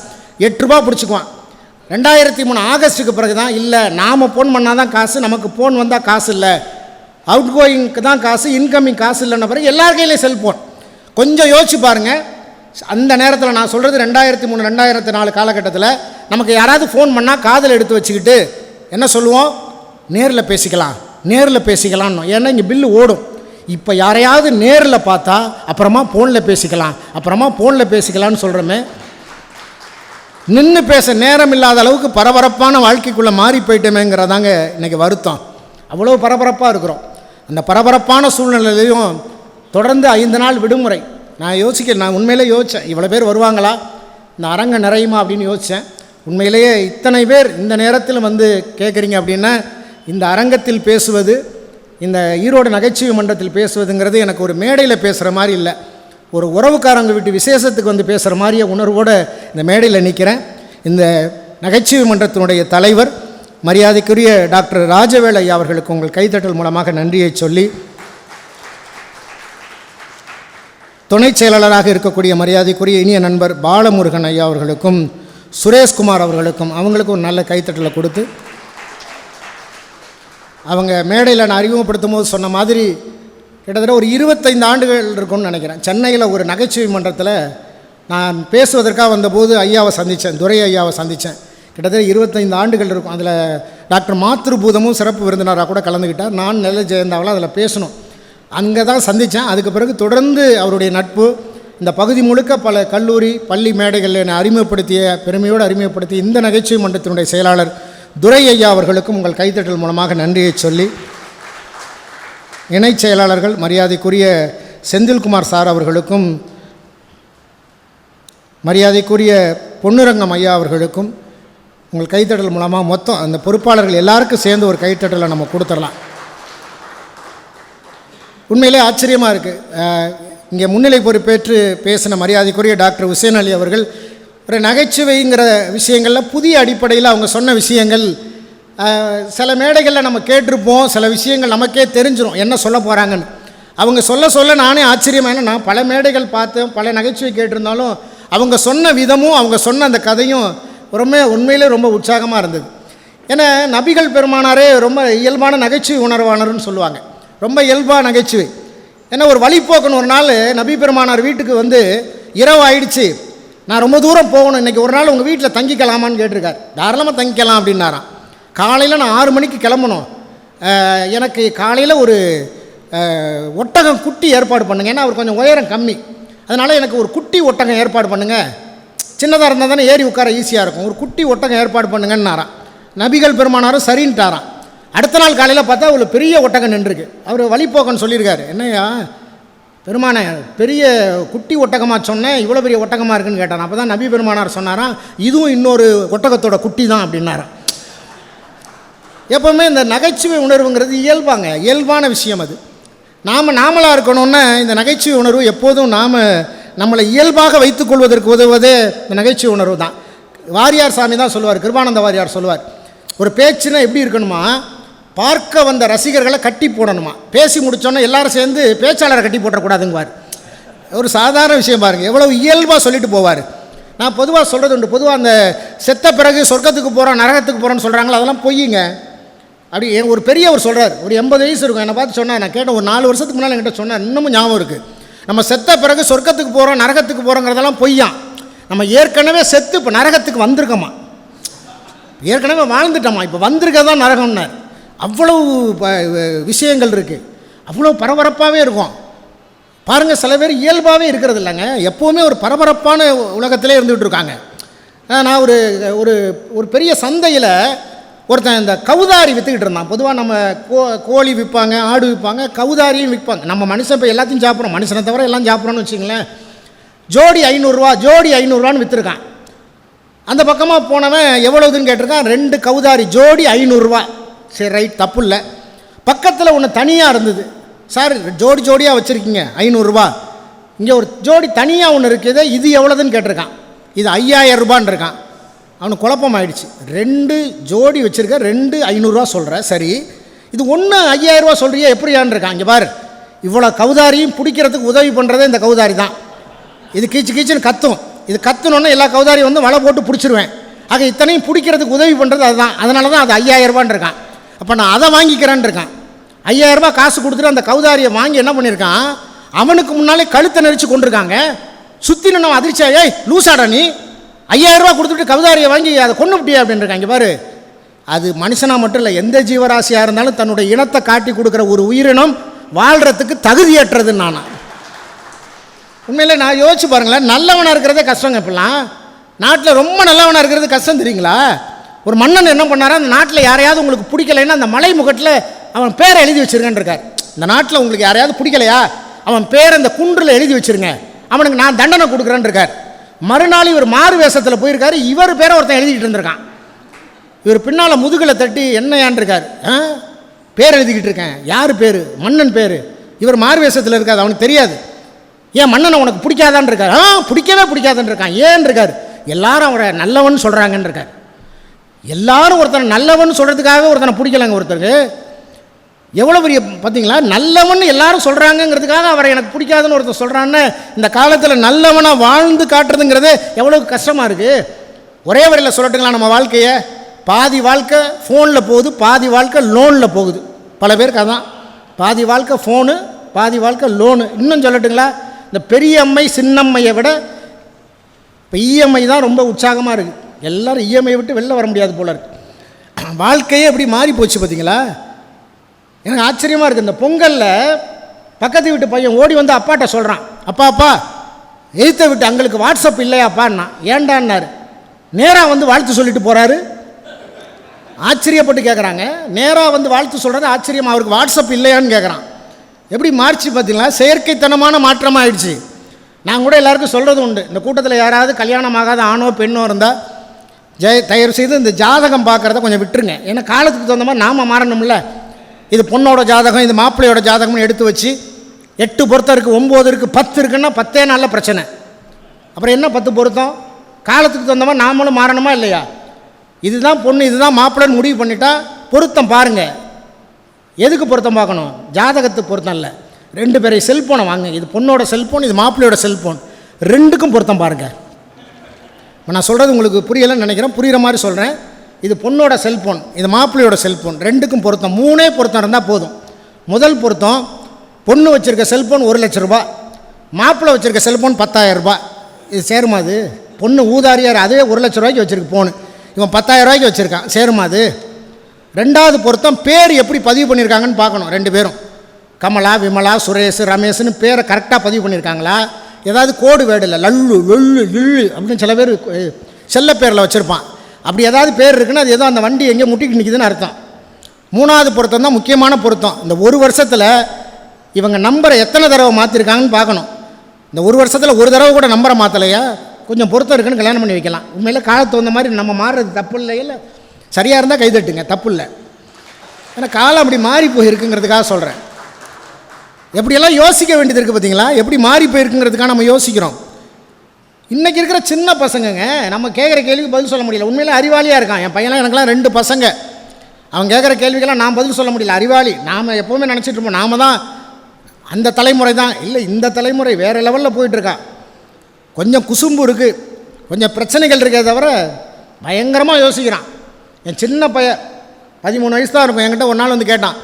S8: 8 ரூபா பிடிச்சிக்குவான். 2003 ஆகஸ்ட்டுக்கு பிறகு தான், இல்லை நாம் ஃபோன் பண்ணால் தான் காசு, நமக்கு ஃபோன் வந்தால் காசு இல்லை, அவுட் கோயிங்க்கு தான் காசு, இன்கமிங் காசு இல்லைன்ன பிறகு எல்லார் கையிலையும் செல்ஃபோன். கொஞ்சம் யோசிச்சு பாருங்கள், அந்த நேரத்தில் நான் சொல்கிறது 2003 2004 காலகட்டத்தில் நமக்கு யாராவது ஃபோன் பண்ணால் காதில் எடுத்து வச்சுக்கிட்டு என்ன சொல்லுவோம், நேரில் பேசிக்கலாம், நேரில் பேசிக்கலாம்னு. ஏன்னா இங்கே பில்லு ஓடும். இப்போ யாரையாவது நேரில் பார்த்தா அப்புறமா ஃபோனில் பேசிக்கலாம், அப்புறமா ஃபோனில் பேசிக்கலாம்னு சொல்கிறோமே. நின்று பேச நேரம் இல்லாத அளவுக்கு பரபரப்பான வாழ்க்கைக்குள்ளே மாறி போயிட்டோமேங்கிறதாங்க இன்றைக்கி வருத்தம். அவ்வளோ பரபரப்பாக இருக்கிறோம். அந்த பரபரப்பான சூழ்நிலையிலையும் தொடர்ந்து 5 நாள் விடுமுறை. நான் உண்மையிலே யோசித்தேன், இவ்வளோ பேர் வருவாங்களா, இந்த அரங்கம் நிறையுமா அப்படின்னு யோசித்தேன். உண்மையிலேயே இத்தனை பேர் இந்த நேரத்தில் வந்து கேட்குறீங்க அப்படின்னா, இந்த அரங்கத்தில் பேசுவது, இந்த ஈரோடு நகைச்சுவை மன்றத்தில் பேசுவதுங்கிறது எனக்கு ஒரு மேடையில் பேசுகிற மாதிரி இல்லை, ஒரு உறவுக்காரங்க வீட்டு விசேஷத்துக்கு வந்து பேசுகிற மாதிரியே உணர்வோடு இந்த மேடையில் நிற்கிறேன். இந்த நகைச்சுவை மன்றத்தினுடைய தலைவர் மரியாதைக்குரிய டாக்டர் ராஜவேல் ஐயா அவர்களுக்கு உங்கள் கைத்தட்டல் மூலமாக நன்றியை சொல்லி, துணைச் செயலாளராக இருக்கக்கூடிய மரியாதைக்குரிய இனிய நண்பர் பாலமுருகன் ஐயா அவர்களுக்கும் சுரேஷ்குமார் அவர்களுக்கும் அவங்களுக்கும் நல்ல கைத்தட்டலை கொடுத்து, அவங்க மேடையில் நான் அறிமுகப்படுத்தும் போது சொன்ன மாதிரி கிட்டத்தட்ட ஒரு 25 ஆண்டுகள் இருக்கும்னு நினைக்கிறேன். சென்னையில் ஒரு நகைச்சுவை மன்றத்தில் நான் பேசுவதற்காக வந்தபோது ஐயாவை சந்தித்தேன், துரை ஐயாவை சந்தித்தேன். கிட்டத்தட்ட 25 ஆண்டுகள் இருக்கும். அதில் டாக்டர் மாத்ருபூதமும் சிறப்பு விருந்தினராக கூட கலந்துக்கிட்டார். நான் நெல்ல ஜெயந்தாவில் அதில் பேசணும், அங்கே தான் சந்தித்தேன். அதுக்கு பிறகு தொடர்ந்து அவருடைய நட்பு இந்த பகுதி முழுக்க பல கல்லூரி பள்ளி மேடைகளில் என்னை பெருமையோடு அறிமுகப்படுத்தி இந்த நகைச்சுவை மன்றத்தினுடைய செயலாளர் துரை ஐயா அவர்களுக்கும் உங்கள் கைத்தட்டல் மூலமாக நன்றியை சொல்லி, இணைச் செயலாளர்கள் மரியாதைக்குரிய செந்தில்குமார் சார் அவர்களுக்கும் மரியாதைக்குரிய பொன்னுரங்கம் ஐயா அவர்களுக்கும் உங்கள் கைத்தட்டல் மூலமாக மொத்தம் அந்த பொறுப்பாளர்கள் எல்லாருக்கும் சேர்ந்து ஒரு கைத்தட்டலை நம்ம கொடுத்துடலாம். உண்மையிலே ஆச்சரியமாக இருக்குது. இங்கே முன்னிலை பொறுப்பேற்று பேசின மரியாதைக்குரிய டாக்டர் ஹுசைன் அலி அவர்கள் ஒரு நகைச்சுவைங்கிற விஷயங்களில் புதிய அடிப்படையில் அவங்க சொன்ன விஷயங்கள் சில மேடைகளில் நம்ம கேட்டிருப்போம், சில விஷயங்கள் நமக்கே தெரிஞ்சிடும் என்ன சொல்ல போகிறாங்கன்னு. அவங்க சொல்ல நானே ஆச்சரியமாக, நான் பல மேடைகள் பார்த்தேன், பல நகைச்சுவை கேட்டிருந்தாலும் அவங்க சொன்ன விதமும் அவங்க சொன்ன அந்த கதையும் உண்மையிலே ரொம்ப உற்சாகமாக இருந்தது. ஏன்னா நபிகள் பெருமானாரே ரொம்ப இயல்பான நகைச்சுவை உணர்வானர்னு சொல்லுவாங்க, ரொம்ப இயல்பாக நகைச்சுவை. ஏன்னா ஒரு வழிப்போக்கன் ஒரு நாள் நபி பெருமானார் வீட்டுக்கு வந்து இரவு ஆயிடுச்சு, நான் ரொம்ப தூரம் போகணும், இன்றைக்கி ஒரு நாள் உங்கள் வீட்டில் தங்கிக்கலாமான்னு கேட்டிருக்கார். தாராளமாக தங்கிக்கலாம் அப்படின்னாராம். காலையில் நான் 6 மணிக்கு கிளம்பணும், எனக்கு காலையில் ஒரு ஒட்டகம் குட்டி ஏற்பாடு பண்ணுங்கள், ஏன்னா அவர் கொஞ்சம் உயரம் கம்மி, அதனால் எனக்கு ஒரு குட்டி ஒட்டகம் ஏற்பாடு பண்ணுங்கள், சின்னதாக இருந்தால் தானே ஏறி உட்கார ஈஸியாக இருக்கும், ஒரு குட்டி ஒட்டகம் ஏற்பாடு பண்ணுங்கன்னாராம். நபிகள் பெருமானாரும் சரின்ட்டாராம். அடுத்த நாள் காலையில் பார்த்தா ஒரு பெரிய ஒட்டகம் நின்றுருக்கு. அவர் வழிப்போக்கன்னு சொல்லியிருக்காரு, என்னையா பெருமானே பெரிய குட்டி ஒட்டகமாக சொன்னேன், இவ்வளோ பெரிய ஒட்டகமாக இருக்குன்னு கேட்டான். அப்போ தான் நபி பெருமானார் சொன்னாராம், இதுவும் இன்னொரு ஒட்டகத்தோட குட்டி தான் அப்படின்னாராம். எப்போவுமே இந்த நகைச்சுவை உணர்வுங்கிறது இயல்பான விஷயம். அது நாமளாக இருக்கணும்னா இந்த நகைச்சுவை உணர்வு எப்போதும் நம்மளை இயல்பாக வைத்துக்கொள்வதற்கு உதவுவதே இந்த நகைச்சுவை உணர்வு தான். வாரியார் சாமி தான் சொல்லுவார், கிருபானந்த வாரியார் சொல்லுவார், ஒரு பேச்சுன்னா எப்படி இருக்கணுமா, பார்க்க வந்த ரசிகர்களை கட்டி போடணுமா, பேசி முடித்தோன்னே எல்லாரும் சேர்ந்து பேச்சாளரை கட்டி போட்டக்கூடாதுங்குவார். ஒரு சாதாரண விஷயம் பாருங்கள், எவ்வளவு இயல்பாக சொல்லிட்டு போவார். நான் பொதுவாக சொல்கிறது உண்டு, பொதுவாக அந்த செத்த பிறகு சொர்க்கத்துக்கு போகிறோம் நரகத்துக்கு போகிறோன்னு சொல்கிறாங்களோ அதெல்லாம் பொய்யுங்க. அப்படி ஒரு பெரியவர் சொல்கிறார், ஒரு 80 வயசு இருக்கும், என்னை பார்த்து சொன்னார், நான் கேட்டேன், ஒரு 4 வருஷத்துக்கு முன்னால் என்கிட்ட சொன்னார், இன்னமும் ஞாபகம் இருக்குது, நம்ம செத்த பிறகு சொர்க்கத்துக்கு போகிறோம் நரகத்துக்கு போகிறோங்கிறதெல்லாம் பொய்யாம், நம்ம ஏற்கனவே செத்து இப்போ நரகத்துக்கு வந்திருக்கோமா, ஏற்கனவே வாழ்ந்துட்டோமா, இப்போ வந்திருக்கதான் நரகம்னார். அவ்வளவு விஷயங்கள் இருக்குது, அவ்வளோ பரபரப்பாகவே இருக்கும். பாருங்கள், சில பேர் இயல்பாகவே இருக்கிறது இல்லைங்க, எப்போவுமே ஒரு பரபரப்பான உலகத்திலே இருந்துகிட்டு இருக்காங்க. நான் ஒரு பெரிய சந்தையில் ஒருத்தன் இந்த கவுதாரி விற்றுக்கிட்டு இருந்தான். பொதுவாக நம்ம கோழி விற்பாங்க, ஆடு விற்பாங்க, கவுதாரியும் விற்பாங்க. நம்ம மனுஷன் இப்போ எல்லாத்தையும் சாப்பிட்றோம், மனுஷனை தவிர எல்லாம் சாப்பிட்றோன்னு வச்சுங்களேன். ஜோடி 500 விற்றுருக்கான். அந்த பக்கமாக போனவன் எவ்வளவுதுன்னு கேட்டிருக்கான், 2 கவுதாரி ஜோடி 500. சரி ரைட், தப்பு இல்லை. பக்கத்தில் ஒன்று தனியாக இருந்தது, சார் ஜோடியாக வச்சுருக்கீங்க 500, இங்கே ஒரு ஜோடி தனியாக ஒன்று இருக்குது, இது எவ்வளோதுன்னு கேட்டிருக்கான். இது 5000 இருக்கான். அவனுக்கு குழப்பம் ஆயிடுச்சு, 2 ஜோடி வச்சுருக்க, 2 500 சொல்கிற, சரி இது ஒன்று 5000 சொல்கிறியா எப்படியான்னு இருக்கான். இங்கே பாரு, இவ்வளோ கவுதாரியும் பிடிக்கிறதுக்கு உதவி பண்ணுறதே இந்த கவுதாரி தான். இது கீச்சுன்னு கத்தும், இது கத்துனோன்னே எல்லா கவுதாரியும் வந்து வலை போட்டு பிடிச்சிருவேன். ஆக இத்தனையும் பிடிக்கிறதுக்கு உதவி பண்ணுறது அதுதான், அதனால தான் அது 5000 இருக்கான். அப்போ நான் அதை வாங்கிக்கிறேன்னு இருக்கான். 5000 காசு கொடுத்துட்டு அந்த கவுதாரியை வாங்கி என்ன பண்ணியிருக்கான், அவனுக்கு முன்னாலே கழுத்தை நெரிச்சு கொண்டிருக்காங்க. சுற்றி நின்று அதிர்ச்சியா, ஏய் லூசாடா நீ 5000 கொடுத்துட்டு கவுதாரியை வாங்கி அதை கொண்டு விட்டியா அப்படின்னு இருக்காங்க. பாரு, அது மனுஷனாக மட்டும் இல்லை, எந்த ஜீவராசியாக இருந்தாலும் தன்னுடைய இனத்தை காட்டி கொடுக்குற ஒரு உயிரினம் வாழ்கிறதுக்கு தகுதியற்றதுன்னு நான் உண்மையிலே நான் யோசிச்சு பாருங்களேன். நல்லவனாக இருக்கிறதே கஷ்டங்க. இப்பெல்லாம் நாட்டில் ரொம்ப நல்லவனாக இருக்கிறது கஷ்டம் தெரியுங்களா. ஒரு மன்னன் என்ன பண்ணாரா, அந்த நாட்டில் யாரையாவது உங்களுக்கு பிடிக்கலைன்னா அந்த மலை முகட்டில் அவன் பேரை எழுதி வச்சுருங்கன்னு இருக்கார். இந்த நாட்டில் உங்களுக்கு யாரையாவது பிடிக்கலையா, அவன் பேரை இந்த குன்றில் எழுதி வச்சுருங்க, அவனுக்கு நான் தண்டனை கொடுக்குறேன்னு இருக்கார். மறுநாள் இவர் மாறு வேஷத்தில் போயிருக்காரு, இவர் பேரை ஒருத்தன் எழுதிக்கிட்டு இருந்திருக்கான். இவர் பின்னால் முதுகில் தட்டி என்னையான் இருக்கார், பேர் எழுதிக்கிட்டு இருக்கேன். யார் பேர், மன்னன் பேர். இவர் மாறு வேஷத்தில் இருக்காது, அவனுக்கு தெரியாது. ஏன் மன்னனை உனக்கு பிடிக்காதான்னு இருக்கார். பிடிக்கவே பிடிக்காதுன்னு இருக்கான். ஏன் இருக்கார், எல்லாரும் அவரை நல்லவன் சொல்கிறாங்கன்னு இருக்கார். எல்லாரும் ஒருத்தனை நல்லவன் சொல்கிறதுக்காக ஒருத்தனை பிடிக்கலாங்க. ஒருத்தருக்கு எவ்வளோ பெரிய பார்த்தீங்களா, நல்லவன் எல்லாரும் சொல்கிறாங்கங்கிறதுக்காக அவரை எனக்கு பிடிக்காதுன்னு ஒருத்தர் சொல்கிறான்னு இந்த காலத்தில் நல்லவனாக வாழ்ந்து காட்டுறதுங்கிறது எவ்வளோ கஷ்டமாக இருக்குது. ஒரே வரையில் சொல்லட்டுங்களா, நம்ம வாழ்க்கையை பாதி வாழ்க்கை ஃபோனில் போகுது, பாதி வாழ்க்கை லோனில் போகுது. பல பேருக்கு அதான் பாதி வாழ்க்கை ஃபோனு, பாதி வாழ்க்கை லோனு. இன்னும் சொல்லட்டுங்களா, இந்த பெரிய அம்மை சின்னம்மையை விட இப்போ இஎம்ஐ தான் ரொம்ப உற்சாகமாக இருக்குது. எல்லோரும் இஎம்ஐ விட்டு வெளில வர முடியாது போல இருக்குது. வாழ்க்கையே எப்படி மாறி போச்சு பார்த்தீங்களா. எனக்கு ஆச்சரியமாக இருக்குது. இந்த பொங்கலில் பக்கத்து வீட்டு பையன் ஓடி வந்து அப்பாட்ட சொல்கிறான், அப்பா எய்த்த விட்டு அங்களுக்கு வாட்ஸ்அப் இல்லையாப்பான்னா. ஏண்டான்னாரு. நேராக வந்து வாழ்த்து சொல்லிட்டு போகிறாரு. ஆச்சரியப்பட்டு கேட்குறாங்க, நேராக வந்து வாழ்த்து சொல்கிறது ஆச்சரியமாக, அவருக்கு வாட்ஸ்அப் இல்லையான்னு கேட்குறான். எப்படி மாறிச்சு பார்த்தீங்களா, செயற்கைத்தனமான மாற்றமாக ஆயிடுச்சு. நான் கூட எல்லாருக்கும் சொல்கிறது உண்டு, இந்த கூட்டத்தில் யாராவது கல்யாணம் ஆகாத ஆணோ பெண்ணோ இருந்தால் தயவு செய்து இந்த ஜாதகம் பார்க்குறத கொஞ்சம் விட்டுருங்க. ஏன்னா காலத்துக்கு தகுந்த மாதிரி நாம் மாறணும்ல. இது பொண்ணோட ஜாதகம், இது மாப்பிள்ளையோட ஜாதகம்னு எடுத்து வச்சு 8 பொருத்தம் இருக்குது, 9 இருக்குது, 10 இருக்குன்னா 10 நாளில் பிரச்சனை. அப்புறம் என்ன 10 பொருத்தம்? காலத்துக்கு தகுந்த மாதிரி நாமளும் மாறணுமா இல்லையா? இதுதான் பொண்ணு, இதுதான் மாப்பிள்ளைன்னு முடிவு பண்ணிட்டா பொருத்தம் பாருங்கள். எதுக்கு பொருத்தம் பார்க்கணும்? ஜாதகத்துக்கு பொருத்தம் இல்லை. 2 பேரை செல்ஃபோனை வாங்க, இது பொண்ணோட செல்ஃபோன், இது மாப்பிள்ளையோட செல்ஃபோன், 2க்கும் பொருத்தம் பாருங்கள். இப்போ நான் சொல்கிறது உங்களுக்கு புரியலைன்னு நினைக்கிறேன், புரிகிற மாதிரி சொல்கிறேன். இது பொண்ணோட செல்ஃபோன், இது மாப்பிள்ளையோட செல்ஃபோன், 2க்கும் பொருத்தம். 3 பொருத்தம் இருந்தால் போதும். முதல் பொருத்தம், பொண்ணு வச்சுருக்க செல்ஃபோன் 1 லட்ச ரூபா, மாப்பிள்ளை வச்சுருக்க செல்ஃபோன் 10,000 ரூபா. இது சேருமா? அது பொண்ணு ஊதாரியார், அதுவே 1 லட்ச ரூபாய்க்கு வச்சுருக்கு ஃபோனு, இவன் 10,000 ரூபாய்க்கு வச்சுருக்கான். சேருமா அது? 2வது பொருத்தம், பேர் எப்படி பதிவு பண்ணியிருக்காங்கன்னு பார்க்கணும். 2 பேரும் கமலா, விமலா, சுரேஷ், ரமேஷ்னு பேரை கரெக்டாக பதிவு பண்ணியிருக்காங்களா? ஏதாவது கோடு வேர்டு இல்லை, லல்லு லொல்லு இள்ளு அப்படின்னு சில பேர் செல்ல பேரில் வச்சுருப்பான். அப்படி ஏதாவது பேர் இருக்குன்னா அது ஏதோ அந்த வண்டி எங்கேயோ முட்டிக்கு நிற்கிதுன்னு அர்த்தம். 3வது பொருத்தம் தான் முக்கியமான பொருத்தம். இந்த 1 வருஷத்தில் இவங்க நம்பரை எத்தனை தடவை மாற்றிருக்காங்கன்னு பார்க்கணும். இந்த 1 வருஷத்தில் ஒரு தடவை கூட நம்பரை மாற்றலையா, கொஞ்சம் பொருத்தம் இருக்குன்னு கல்யாணம் பண்ணி வைக்கலாம். உண்மையில் காலத்து வந்த மாதிரி நம்ம மாறுறது தப்பு இல்லை. இல்லை சரியாக இருந்தால் கைதட்டுங்க, தப்பு இல்லை. ஏன்னா காலம் அப்படி மாறி போயிருக்குங்கிறதுக்காக சொல்கிறேன். எப்படியெல்லாம் யோசிக்க வேண்டியது இருக்குது பார்த்தீங்களா, எப்படி மாறி போயிருக்குங்கிறதுக்காக நம்ம யோசிக்கிறோம். இன்றைக்கி இருக்கிற சின்ன பசங்கங்க நம்ம கேட்குற கேள்விக்கு பதில் சொல்ல முடியல. உண்மையிலே அறிவாளியாக இருக்கான் என் பையன்லாம். எனக்குலாம் 2 பசங்க. அவன் கேட்குற கேள்விக்கெல்லாம் நான் பதில் சொல்ல முடியல. அறிவாளி. நாம் எப்போவுமே நினச்சிட்டு இருப்போம் நாம தான் அந்த தலைமுறை தான். இல்லை, இந்த தலைமுறை வேறு லெவலில் போயிட்டுருக்கா. கொஞ்சம் குசும்பு இருக்குது, கொஞ்சம் பிரச்சனைகள் இருக்கே தவிர பயங்கரமாக யோசிக்கிறான். என் சின்ன பையன் 13 வயசு தான் இருக்கும். என்கிட்ட ஒரு நாள் வந்து கேட்டான்,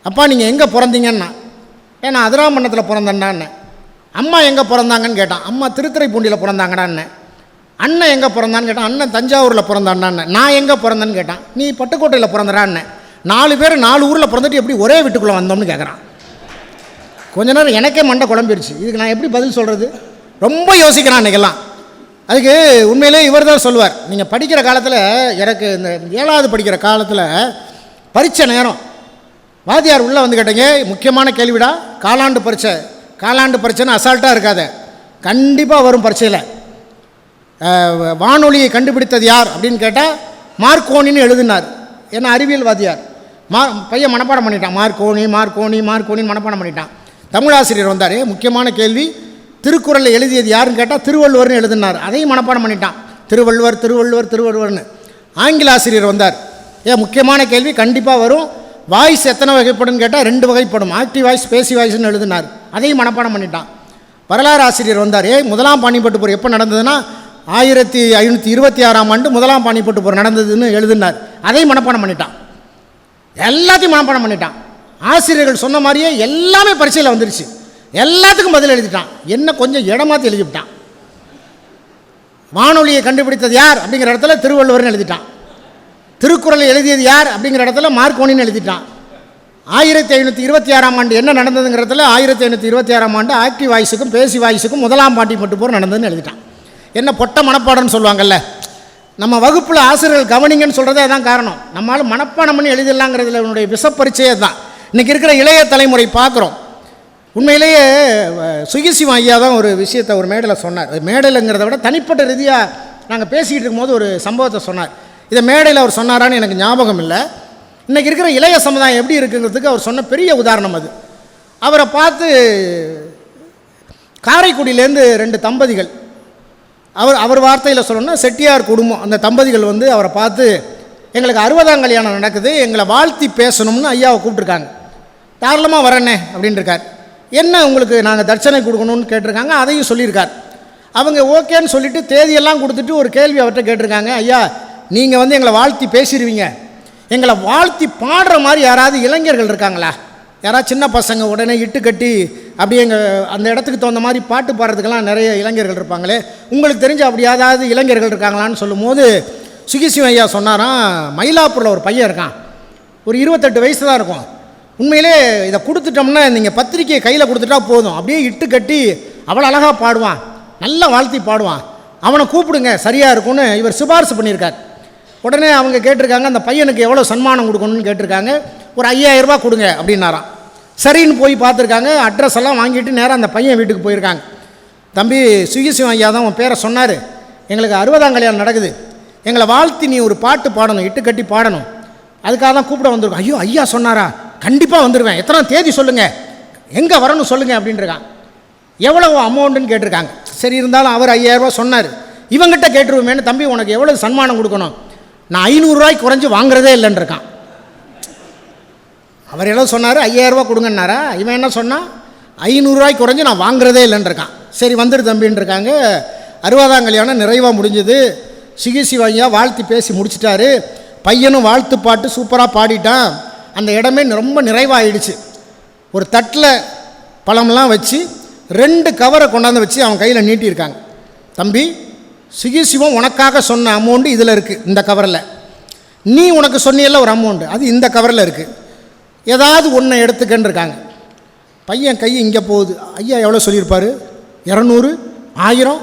S8: அப்பா நீங்கள் எங்கே பிறந்தீங்கன்னா? ஏன்னா அதிராமண்ணத்தில் பிறந்தேன்டான்னு. அம்மா எங்கே பிறந்தாங்கன்னு கேட்டான். அம்மா திருத்துறைப்பூண்டியில் பிறந்தாங்கடான்னு. அண்ணன் எங்கே பிறந்தான்னு கேட்டான். அண்ணன் தஞ்சாவூரில் பிறந்தான்னு. நான் எங்கே பிறந்தேன்னு கேட்டான். நீ பட்டுக்கோட்டையில் பிறந்தடான்னு. 4 பேர் 4 ஊரில் பிறந்துட்டு எப்படி ஒரே வீட்டுக்குள்ளே வந்தோம்னு கேட்குறான். கொஞ்ச நேரம் எனக்கே மண்டை குழம்பிடுச்சு. இதுக்கு நான் எப்படி பதில் சொல்கிறது? ரொம்ப யோசிக்கிறான் அன்றைக்கெல்லாம். அதுக்கு உண்மையிலே இவர் தான் சொல்லுவார். நீங்கள் படிக்கிற காலத்தில், எனக்கு இந்த 7வது படிக்கிற காலத்தில் பரீட்சை நேரம் வாத்தியார் உள்ளே வந்து கேட்டீங்க, முக்கியமான கேள்விடா, காலாண்டு பரீட்சை. காலாண்டு பரீட்சைன்னு அசால்ட்டாக இருக்காத, கண்டிப்பாக வரும் பரீட்சையில். வானொலியை கண்டுபிடித்தது யார் அப்படின்னு கேட்டால் மார்க்கோனின்னு எழுதினார். ஏன்னா அறிவியல் வாத்தியார். பையன் மனப்பாடம் பண்ணிட்டான். மார்க்கோனி மார்க்கோனி மார்க்கோனின்னு மனப்பாடம் பண்ணிட்டான். தமிழாசிரியர் வந்தார், முக்கியமான கேள்வி, திருக்குறளை எழுதியது யாருன்னு கேட்டால் திருவள்ளுவர்னு எழுதினார். அதையும் மனப்பாடம் பண்ணிட்டான். திருவள்ளுவர் திருவள்ளுவர் திருவள்ளுவர்னு. ஆங்கில ஆசிரியர் வந்தார், முக்கியமான கேள்வி கண்டிப்பாக வரும், வாய்ஸ் எத்தனை வகைப்படும் கேட்டால் 2 வகைப்படும், ஆக்டிவ் வாய்ஸ் பேசி வாய்ஸ்னு எழுதினார். அதையும் மனப்பாடம் பண்ணிட்டான். வரலாறு ஆசிரியர் வந்தார், 1ஆம் பானிப்பட்டு போர் எப்போ நடந்ததுன்னா 1526ஆம் ஆண்டு 1ஆம் பானிப்பட்டு போர் நடந்ததுன்னு எழுதினார். அதையும் மனப்பாடம் பண்ணிட்டான். எல்லாத்தையும் மனப்பாடம் பண்ணிட்டான். ஆசிரியர்கள் சொன்ன மாதிரியே எல்லாமே பரீட்சையில் வந்துருச்சு. எல்லாத்துக்கும் பதில் எழுதிட்டான். என்ன கொஞ்சம் இடமாற்றி எழுதிவிட்டான். வானொலியை கண்டுபிடித்தது யார் அப்படிங்கிற இடத்துல திருவள்ளுவர்னு எழுதிட்டான். திருக்குறளை எழுதியது யார் அப்படிங்கிற இடத்துல மார்க்கோனின்னு எழுதிட்டான். 1526ஆம் ஆண்டு என்ன நடந்ததுங்கிறதுல 1526ஆம் ஆண்டு ஆக்டிவ் வாய்ஸுக்கும் பேசி வாய்ஸுக்கும் 1ஆம் பானிப்பட்டு போர் நடந்ததுன்னு எழுதிட்டான். என்ன பொட்ட மனப்பாடம்னு சொல்லுவாங்கல்ல, நம்ம வகுப்பில் ஆசிரியர்கள் கவனிங்கன்னு சொல்கிறதே அதான் காரணம். நம்மளால் மனப்பாடம் பண்ணி எழுதிடலாங்கிறதுல என்னுடைய விஷப்பரிச்சையே தான். இன்றைக்கி இருக்கிற இளைய தலைமுறை பார்க்குறோம். உண்மையிலேயே சுகிசிவம் ஐயா தான் ஒரு விஷயத்தை ஒரு மேடையில் சொன்னார். மேடையிலங்கிறத விட தனிப்பட்ட ரீதியாக நாங்கள் பேசிக்கிட்டு இருக்கும்போது ஒரு சம்பவத்தை சொன்னார். இதை மேடையில் அவர் சொன்னாரான்னு எனக்கு ஞாபகம் இல்லை. இன்றைக்கி இருக்கிற இளைய சமுதாயம் எப்படி இருக்குங்கிறதுக்கு அவர் சொன்ன பெரிய உதாரணம் அது. அவரை பார்த்து காரைக்குடியிலேருந்து 2 தம்பதிகள், அவர் வார்த்தையில் சொல்லணும்னா செட்டியார் குடும்பம், அந்த தம்பதிகள் வந்து அவரை பார்த்து எங்களுக்கு 60ஆம் கல்யாணம் நடக்குது, எங்களை வாழ்த்தி பேசணும்னு ஐயாவை கூப்பிட்ருக்காங்க. தாராளமாக வரேன்னே அப்படின்னு இருக்கார். என்ன உங்களுக்கு நாங்கள் தட்சணை கொடுக்கணும்னு கேட்டிருக்காங்க, அதையும் சொல்லியிருக்கார். அவங்க ஓகேன்னு சொல்லிவிட்டு தேதியெல்லாம் கொடுத்துட்டு ஒரு கேள்வி அவர்கிட்ட கேட்டிருக்காங்க. ஐயா, நீங்கள் வந்து எங்களை வாழ்த்தி பேசிடுவீங்க, எங்களை வாழ்த்தி பாடுற மாதிரி யாராவது இளைஞர்கள் இருக்காங்களா? யாராவது சின்ன பசங்க உடனே இட்டு கட்டி அப்படியே எங்கள் அந்த இடத்துக்கு தகுந்த மாதிரி பாட்டு பாடுறதுக்கெல்லாம் நிறைய இளைஞர்கள் இருப்பாங்களே, உங்களுக்கு தெரிஞ்ச அப்படி ஏதாவது இளைஞர்கள் இருக்காங்களான்னு சொல்லும்போது சுகிசிவம் ஐயா சொன்னாராம், மயிலாப்பூரில் ஒரு பையன் இருக்கான், ஒரு 28 வயசு தான் இருக்கும். உண்மையிலே இதை கொடுத்துட்டோம்னா நீங்கள் பத்திரிக்கையை கையில் கொடுத்துட்டா போதும், அப்படியே இட்டு கட்டி அவ்வளோ அழகாக பாடுவான், நல்லா வாழ்த்தி பாடுவான், அவனை கூப்பிடுங்க சரியாக இருக்கும்னு இவர் சிபாரிசு பண்ணியிருக்கார். உடனே அவங்க கேட்டிருக்காங்க, அந்த பையனுக்கு எவ்வளோ சன்மானம் கொடுக்கணும்னு கேட்டிருக்காங்க. ஒரு 5000 ரூபா கொடுங்க அப்படின்னாராம். சரின்னு போய் பார்த்துருக்காங்க, அட்ரஸ் எல்லாம் வாங்கிட்டு நேராக அந்த பையன் வீட்டுக்கு போயிருக்காங்க. தம்பி, சுகிசிவம் ஐயா தான் உன் பேரை சொன்னார், எங்களுக்கு 60ஆம் கல்யாணம் நடக்குது, எங்களை வாழ்த்தி நீ ஒரு பாட்டு பாடணும், இட்டு கட்டி பாடணும், அதுக்காக தான் கூப்பிட வந்திருக்கோம். ஐயோ ஐயா சொன்னாரா, கண்டிப்பாக வந்துடுவேன், எத்தனை தேதி சொல்லுங்கள், எங்கே வரணும் சொல்லுங்கள் அப்படின்ட்டுருக்கான். எவ்வளவு அமௌண்ட்டுன்னு கேட்டிருக்காங்க. சரி, இருந்தாலும் அவர் 5000 ரூபா சொன்னார். இவங்ககிட்ட கேட்டுருவேன்னு, தம்பி உனக்கு எவ்வளோ சன்மானம் கொடுக்கணும், நான் 500 ரூபாய்க்கு குறைஞ்சி வாங்குறதே இல்லைன்னு இருக்கான். அவர் எவ்வளோ சொன்னார், 5000 ரூபா கொடுங்கன்னாரா, இவன் என்ன சொன்னான், 500 ரூபாய்க்கு குறைஞ்சி நான் வாங்குறதே இல்லைன்னு இருக்கான். சரி வந்துடு தம்பின்னு இருக்காங்க. 60ஆம் கல்யாணம் நிறைவாக முடிஞ்சது. சுகிசிவம் ஐயா வாழ்த்தி பேசி முடிச்சிட்டாரு. பையனும் வாழ்த்து பாட்டு சூப்பராக பாடிட்டான். அந்த இடமே ரொம்ப நிறைவாகிடுச்சு. ஒரு தட்டில் பழம்லாம் வச்சு 2 கவரை கொண்டாந்து வச்சு அவன் கையில் நீட்டியிருக்காங்க. தம்பி, சுகிசிவம் உனக்காக சொன்ன அமௌண்ட்டு இதில் இருக்குது, இந்த கவரில். நீ உனக்கு சொன்னியல்ல ஒரு அமௌண்ட்டு, அது இந்த கவரில் இருக்குது, ஏதாவது ஒன்று எடுத்துக்கன்னு இருக்காங்க. பையன் கை இங்கே போகுது. ஐயா எவ்வளோ சொல்லியிருப்பார், 200, 1000,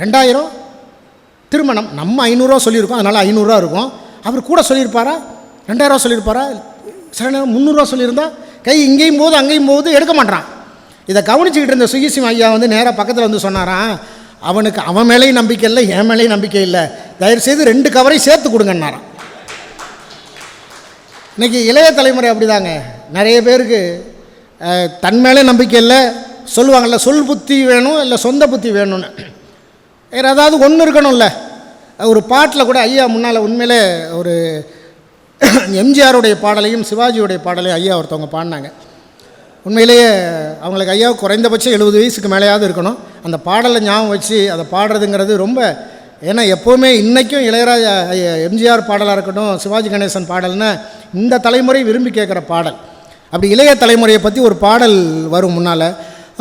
S8: 2000. திருமணம் நம்ம 500 ரூபா சொல்லியிருக்கோம், அதனால் 500 ரூபா இருக்கும். அவர் கூட சொல்லியிருப்பாரா, 2000 ரூபா சொல்லியிருப்பாரா, சில நேரம் 300 ரூபா சொல்லியிருந்தா. கை இங்கேயும் போகுது அங்கேயும் போகுது, எடுக்க மாட்டான். இதை கவனிச்சுக்கிட்டு இருந்த சுகிசிவம் ஐயா வந்து நேராக பக்கத்தில் வந்து சொன்னாராம், அவனுக்கு அவன் மேலேயும் நம்பிக்கை இல்லை, என் மேலேயும் நம்பிக்கை இல்லை, தயவுசெய்து 2 கவரையும் சேர்த்து கொடுங்கன்னாரான். இன்றைக்கி இளைய தலைமுறை அப்படி தாங்க, நிறைய பேருக்கு தன் மேலே நம்பிக்கை இல்லை, சொல்லுவாங்கள்ல சொல் புத்தி வேணும் இல்லை சொந்த புத்தி வேணும்னு. வேறு ஏதாவது ஒன்று இருக்கணும்ல. ஒரு பாட்டில் கூட ஐயா முன்னால் உண்மையிலே ஒரு எம்ஜிஆருடைய பாடலையும் சிவாஜியுடைய பாடலையும் ஐயா ஒருத்தவங்க பாடினாங்க. உண்மையிலேயே அவங்களுக்கு ஐயா குறைந்தபட்சம் 70 வயசுக்கு மேலேயாவது இருக்கணும். அந்த பாடலை ஞாபகம் வச்சு அதை பாடுறதுங்கிறது ரொம்ப, ஏன்னா எப்போவுமே இன்றைக்கும் இளையராஜா எம்ஜிஆர் பாடலாக இருக்கட்டும், சிவாஜி கணேசன் பாடல்னு இந்த தலைமுறை விரும்பி கேட்குற பாடல். அப்படி இளைய தலைமுறையை பற்றி ஒரு பாடல் வரும் முன்னால்.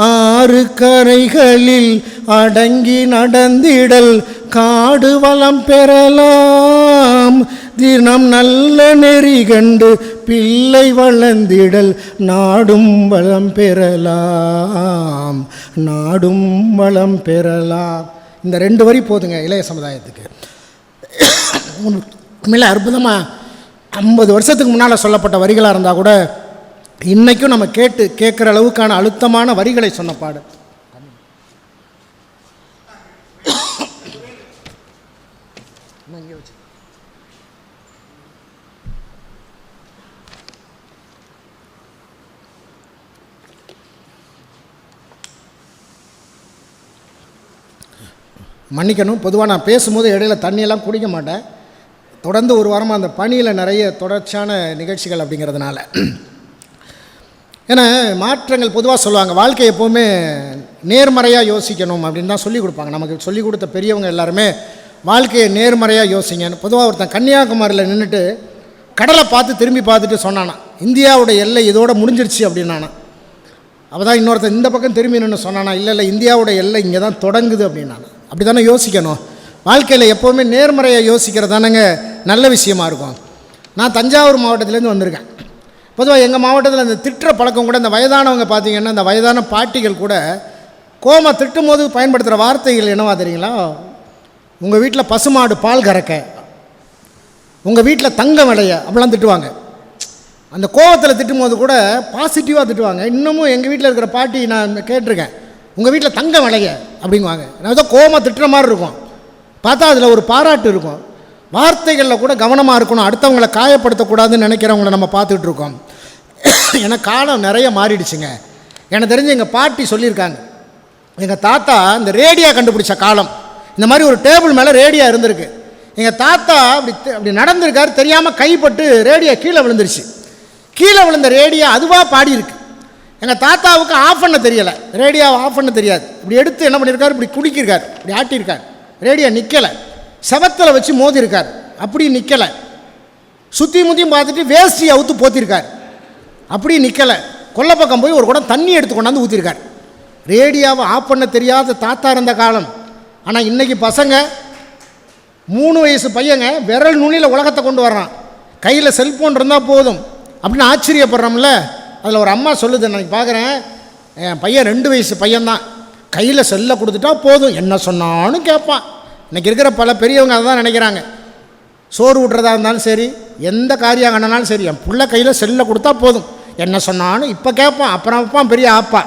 S8: 6 கரைகளில் அடங்கி நடந்திடல் காடு வளம் பெறலாம், தினம் நல்ல நெறி கண்டு பிள்ளை வளர்ந்திடல் நாடும் வளம் பெறலாம், நாடும் வளம் பெறலாம். இந்த 2 வரி போதுங்க இளைய சமுதாயத்துக்கு. உண்மையில அற்புதமாக 50 வருஷத்துக்கு முன்னால் சொல்லப்பட்ட வரிகளாக இருந்தால் கூட இன்றைக்கும் நம்ம கேட்குற அளவுக்கான அழுத்தமான வரிகளை சொன்ன பாடு. மன்னிக்கணும், பொதுவாக நான் பேசும்போது இடையில தண்ணியெல்லாம் குடிக்க மாட்டேன். தொடர்ந்து ஒரு வாரமாக அந்த பணியில் நிறைய தொடர்ச்சியான நிகழ்ச்சிகள் அப்படிங்கிறதுனால. ஏன்னா மாற்றங்கள் பொதுவாக சொல்லுவாங்க, வாழ்க்கை எப்போவுமே நேர்மறையாக யோசிக்கணும் அப்படின்னு தான் சொல்லிக் கொடுப்பாங்க. நமக்கு சொல்லிக் கொடுத்த பெரியவங்க எல்லாருமே வாழ்க்கையை நேர்மறையாக யோசிங்கன்னு. பொதுவாக ஒருத்தன் கன்னியாகுமரியில் நின்றுட்டு கடலை பார்த்து திரும்பி பார்த்துட்டு சொன்னானா, இந்தியாவுடைய எல்லை இதோட முடிஞ்சிருச்சு அப்படின்னானா. அப்போ தான் இன்னொருத்தன் இந்த பக்கம் திரும்பி நின்று சொன்னானா, இல்லை இந்தியாவுடைய எல்லை இங்கே தான் தொடங்குது அப்படின்னானா. அப்படி தானே யோசிக்கணும். வாழ்க்கையில் எப்போவுமே நேர்மறையாக யோசிக்கிறது தானேங்க நல்ல விஷயமா இருக்கும். நான் தஞ்சாவூர் மாவட்டத்துலேருந்து வந்திருக்கேன். பொதுவாக எங்கள் மாவட்டத்தில் அந்த திட்டுற பழக்கம் கூட, இந்த வயதானவங்க பார்த்திங்கன்னா, இந்த வயதான பாட்டிகள் கூட கோமா திட்டும் போது பயன்படுத்துகிற வார்த்தைகள் என்னவா தெரியுங்களா, உங்கள் வீட்டில் பசுமாடு பால் கறக்க, உங்கள் வீட்டில் தங்கம் விளைய, அப்படிலாம் திட்டுவாங்க. அந்த கோவத்தில் திட்டும்போது கூட பாசிட்டிவாக திட்டுவாங்க. இன்னமும் எங்கள் வீட்டில் இருக்கிற பாட்டி நான் கேட்டிருக்கேன், உங்கள் வீட்டில் தங்கம் விளைய அப்படிங்குவாங்க. நான் ஏதோ கோவமாக திட்டுற மாதிரி இருக்கும், பார்த்தா அதில் ஒரு பாராட்டு இருக்கும். வார்த்தைகளில் கூட கவனமாக இருக்கணும், அடுத்தவங்களை காயப்படுத்தக்கூடாதுன்னு நினைக்கிறவங்கள நம்ம பார்த்துக்கிட்டு இருக்கோம். ஏன்னா காலம் நிறைய மாறிடுச்சுங்க. எனக்கு தெரிஞ்சு எங்கள் பாட்டி சொல்லியிருக்காங்க, எங்கள் தாத்தா இந்த ரேடியோ கண்டுபிடிச்ச காலம், இந்த மாதிரி ஒரு டேபிள் மேலே ரேடியோ இருந்திருக்கு. எங்கள் தாத்தா அப்படி நடந்திருக்காரு, தெரியாமல் கைப்பட்டு ரேடியோ கீழே விழுந்துருச்சு. கீழே விழுந்த ரேடியோ அதுவாக பாடியிருக்கு. எங்கள் தாத்தாவுக்கு ஆஃப் பண்ண தெரியலை, ரேடியோவை ஆஃப் பண்ண தெரியாது. இப்படி எடுத்து என்ன பண்ணியிருக்காரு, இப்படி குடிக்கிருக்கார், இப்படி ஆட்டியிருக்கார். ரேடியோ நிற்கலை, செவத்தில் வச்சு மோதிருக்கார், அப்படி நிற்கலை. சுற்றி முற்றியும் பார்த்துட்டு வேஷ்டி அவுத்து போத்திருக்கார், அப்படி நிற்கலை. கொல்லை பக்கம் போய் ஒரு குடம் தண்ணி எடுத்து கொண்டாந்து ஊற்றிருக்கார். ரேடியோவை ஆஃப் பண்ண தெரியாத தாத்தா இருந்த காலம். ஆனால் இன்றைக்கி பசங்க 3 வயசு பையங்க விரல் நுனியில் உலகத்தை கொண்டு வர்றான். கையில் செல்ஃபோன் இருந்தால் போதும் அப்படின்னு ஆச்சரியப்படுறோம்ல. அதில் ஒரு அம்மா சொல்லுது, நான் பார்க்குறேன், என் பையன் 2 வயசு பையன்தான், கையில் செல்லை கொடுத்துட்டா போதும், என்ன சொன்னாலும் கேட்பான். இன்றைக்கி இருக்கிற பல பெரியவங்க அதை தான் நினைக்கிறாங்க. சோறு விட்றதா இருந்தாலும் சரி, எந்த காரியம் ஆனாலும் சரி, என் பிள்ளை கையில் செல்லை கொடுத்தா போதும், என்ன சொன்னாலும் இப்போ கேட்பான், அப்புறம் வைப்பான், பெரிய ஆப்பா.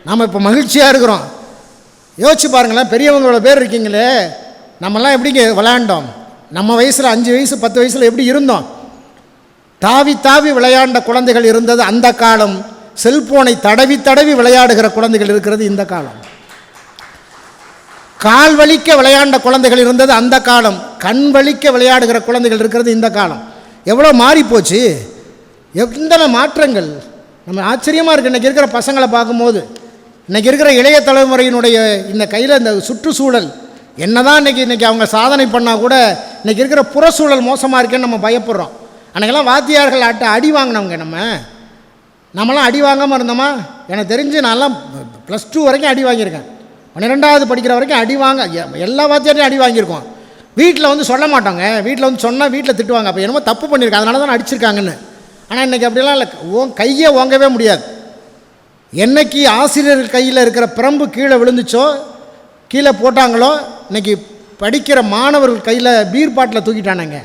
S8: நாம் இப்போ மகிழ்ச்சியாக இருக்கிறோம். யோசிச்சு பாருங்களேன், பெரியவங்களோட பேர் இருக்கீங்களே, நம்மெல்லாம் எப்படிங்க விளையாண்டோம்? நம்ம வயசில் 5 வயசு 10 வயசில் எப்படி இருந்தோம்? தாவி தாவி விளையாண்ட குழந்தைகள் இருந்தது அந்த காலம். செல்போனை தடவி தடவி விளையாடுகிற குழந்தைகள் இருக்கிறது இந்த காலம். கால் வலிக்க விளையாண்ட குழந்தைகள் இருந்தது அந்த காலம். கண் வலிக்க விளையாடுகிற குழந்தைகள் இருக்கிறது இந்த காலம். எவ்வளோ மாறிப்போச்சு, எத்தனை மாற்றங்கள். நம்ம ஆச்சரியமாக இருக்குது இன்றைக்கி இருக்கிற பசங்களை பார்க்கும்போது. இன்றைக்கி இருக்கிற இளைய தலைமுறையினுடைய இந்த கையில் இந்த சுற்றுச்சூழல் என்ன தான் இன்றைக்கி அவங்க சாதனை பண்ணால் கூட இன்றைக்கி இருக்கிற புறச்சூழல் மோசமாக இருக்கேன்னு நம்ம பயப்படுறோம். அன்றைக்கெல்லாம் வாத்தியார்கள் அடி வாங்கினவங்க. நம்மலாம் அடி வாங்காமல் இருந்தோமா? எனக்கு தெரிஞ்சு நான்லாம் +2 வரைக்கும் அடி வாங்கியிருக்கேன். 12வது படிக்கிற வரைக்கும் அடி வாங்க எல்லா வாத்தியாரையும் அடி வாங்கியிருக்கோம். வீட்டில் வந்து சொல்ல மாட்டாங்க, வீட்டில் வந்து சொன்னால் வீட்டில் திட்டுவாங்க, அப்போ என்னமோ தப்பு பண்ணியிருக்கேன் அதனால தான் அடிச்சிருக்காங்கன்னு. ஆனால் இன்றைக்கி அப்படிலாம் இல்லை, கையை ஓங்கவே முடியாது. என்னைக்கு ஆசிரியர்கள் கையில் இருக்கிற பிரம்பு கீழே விழுந்துச்சோ, கீழே போட்டாங்களோ, இன்றைக்கி படிக்கிற மாணவர்கள் கையில் பீர் பாட்டில் தூக்கிட்டானுங்க.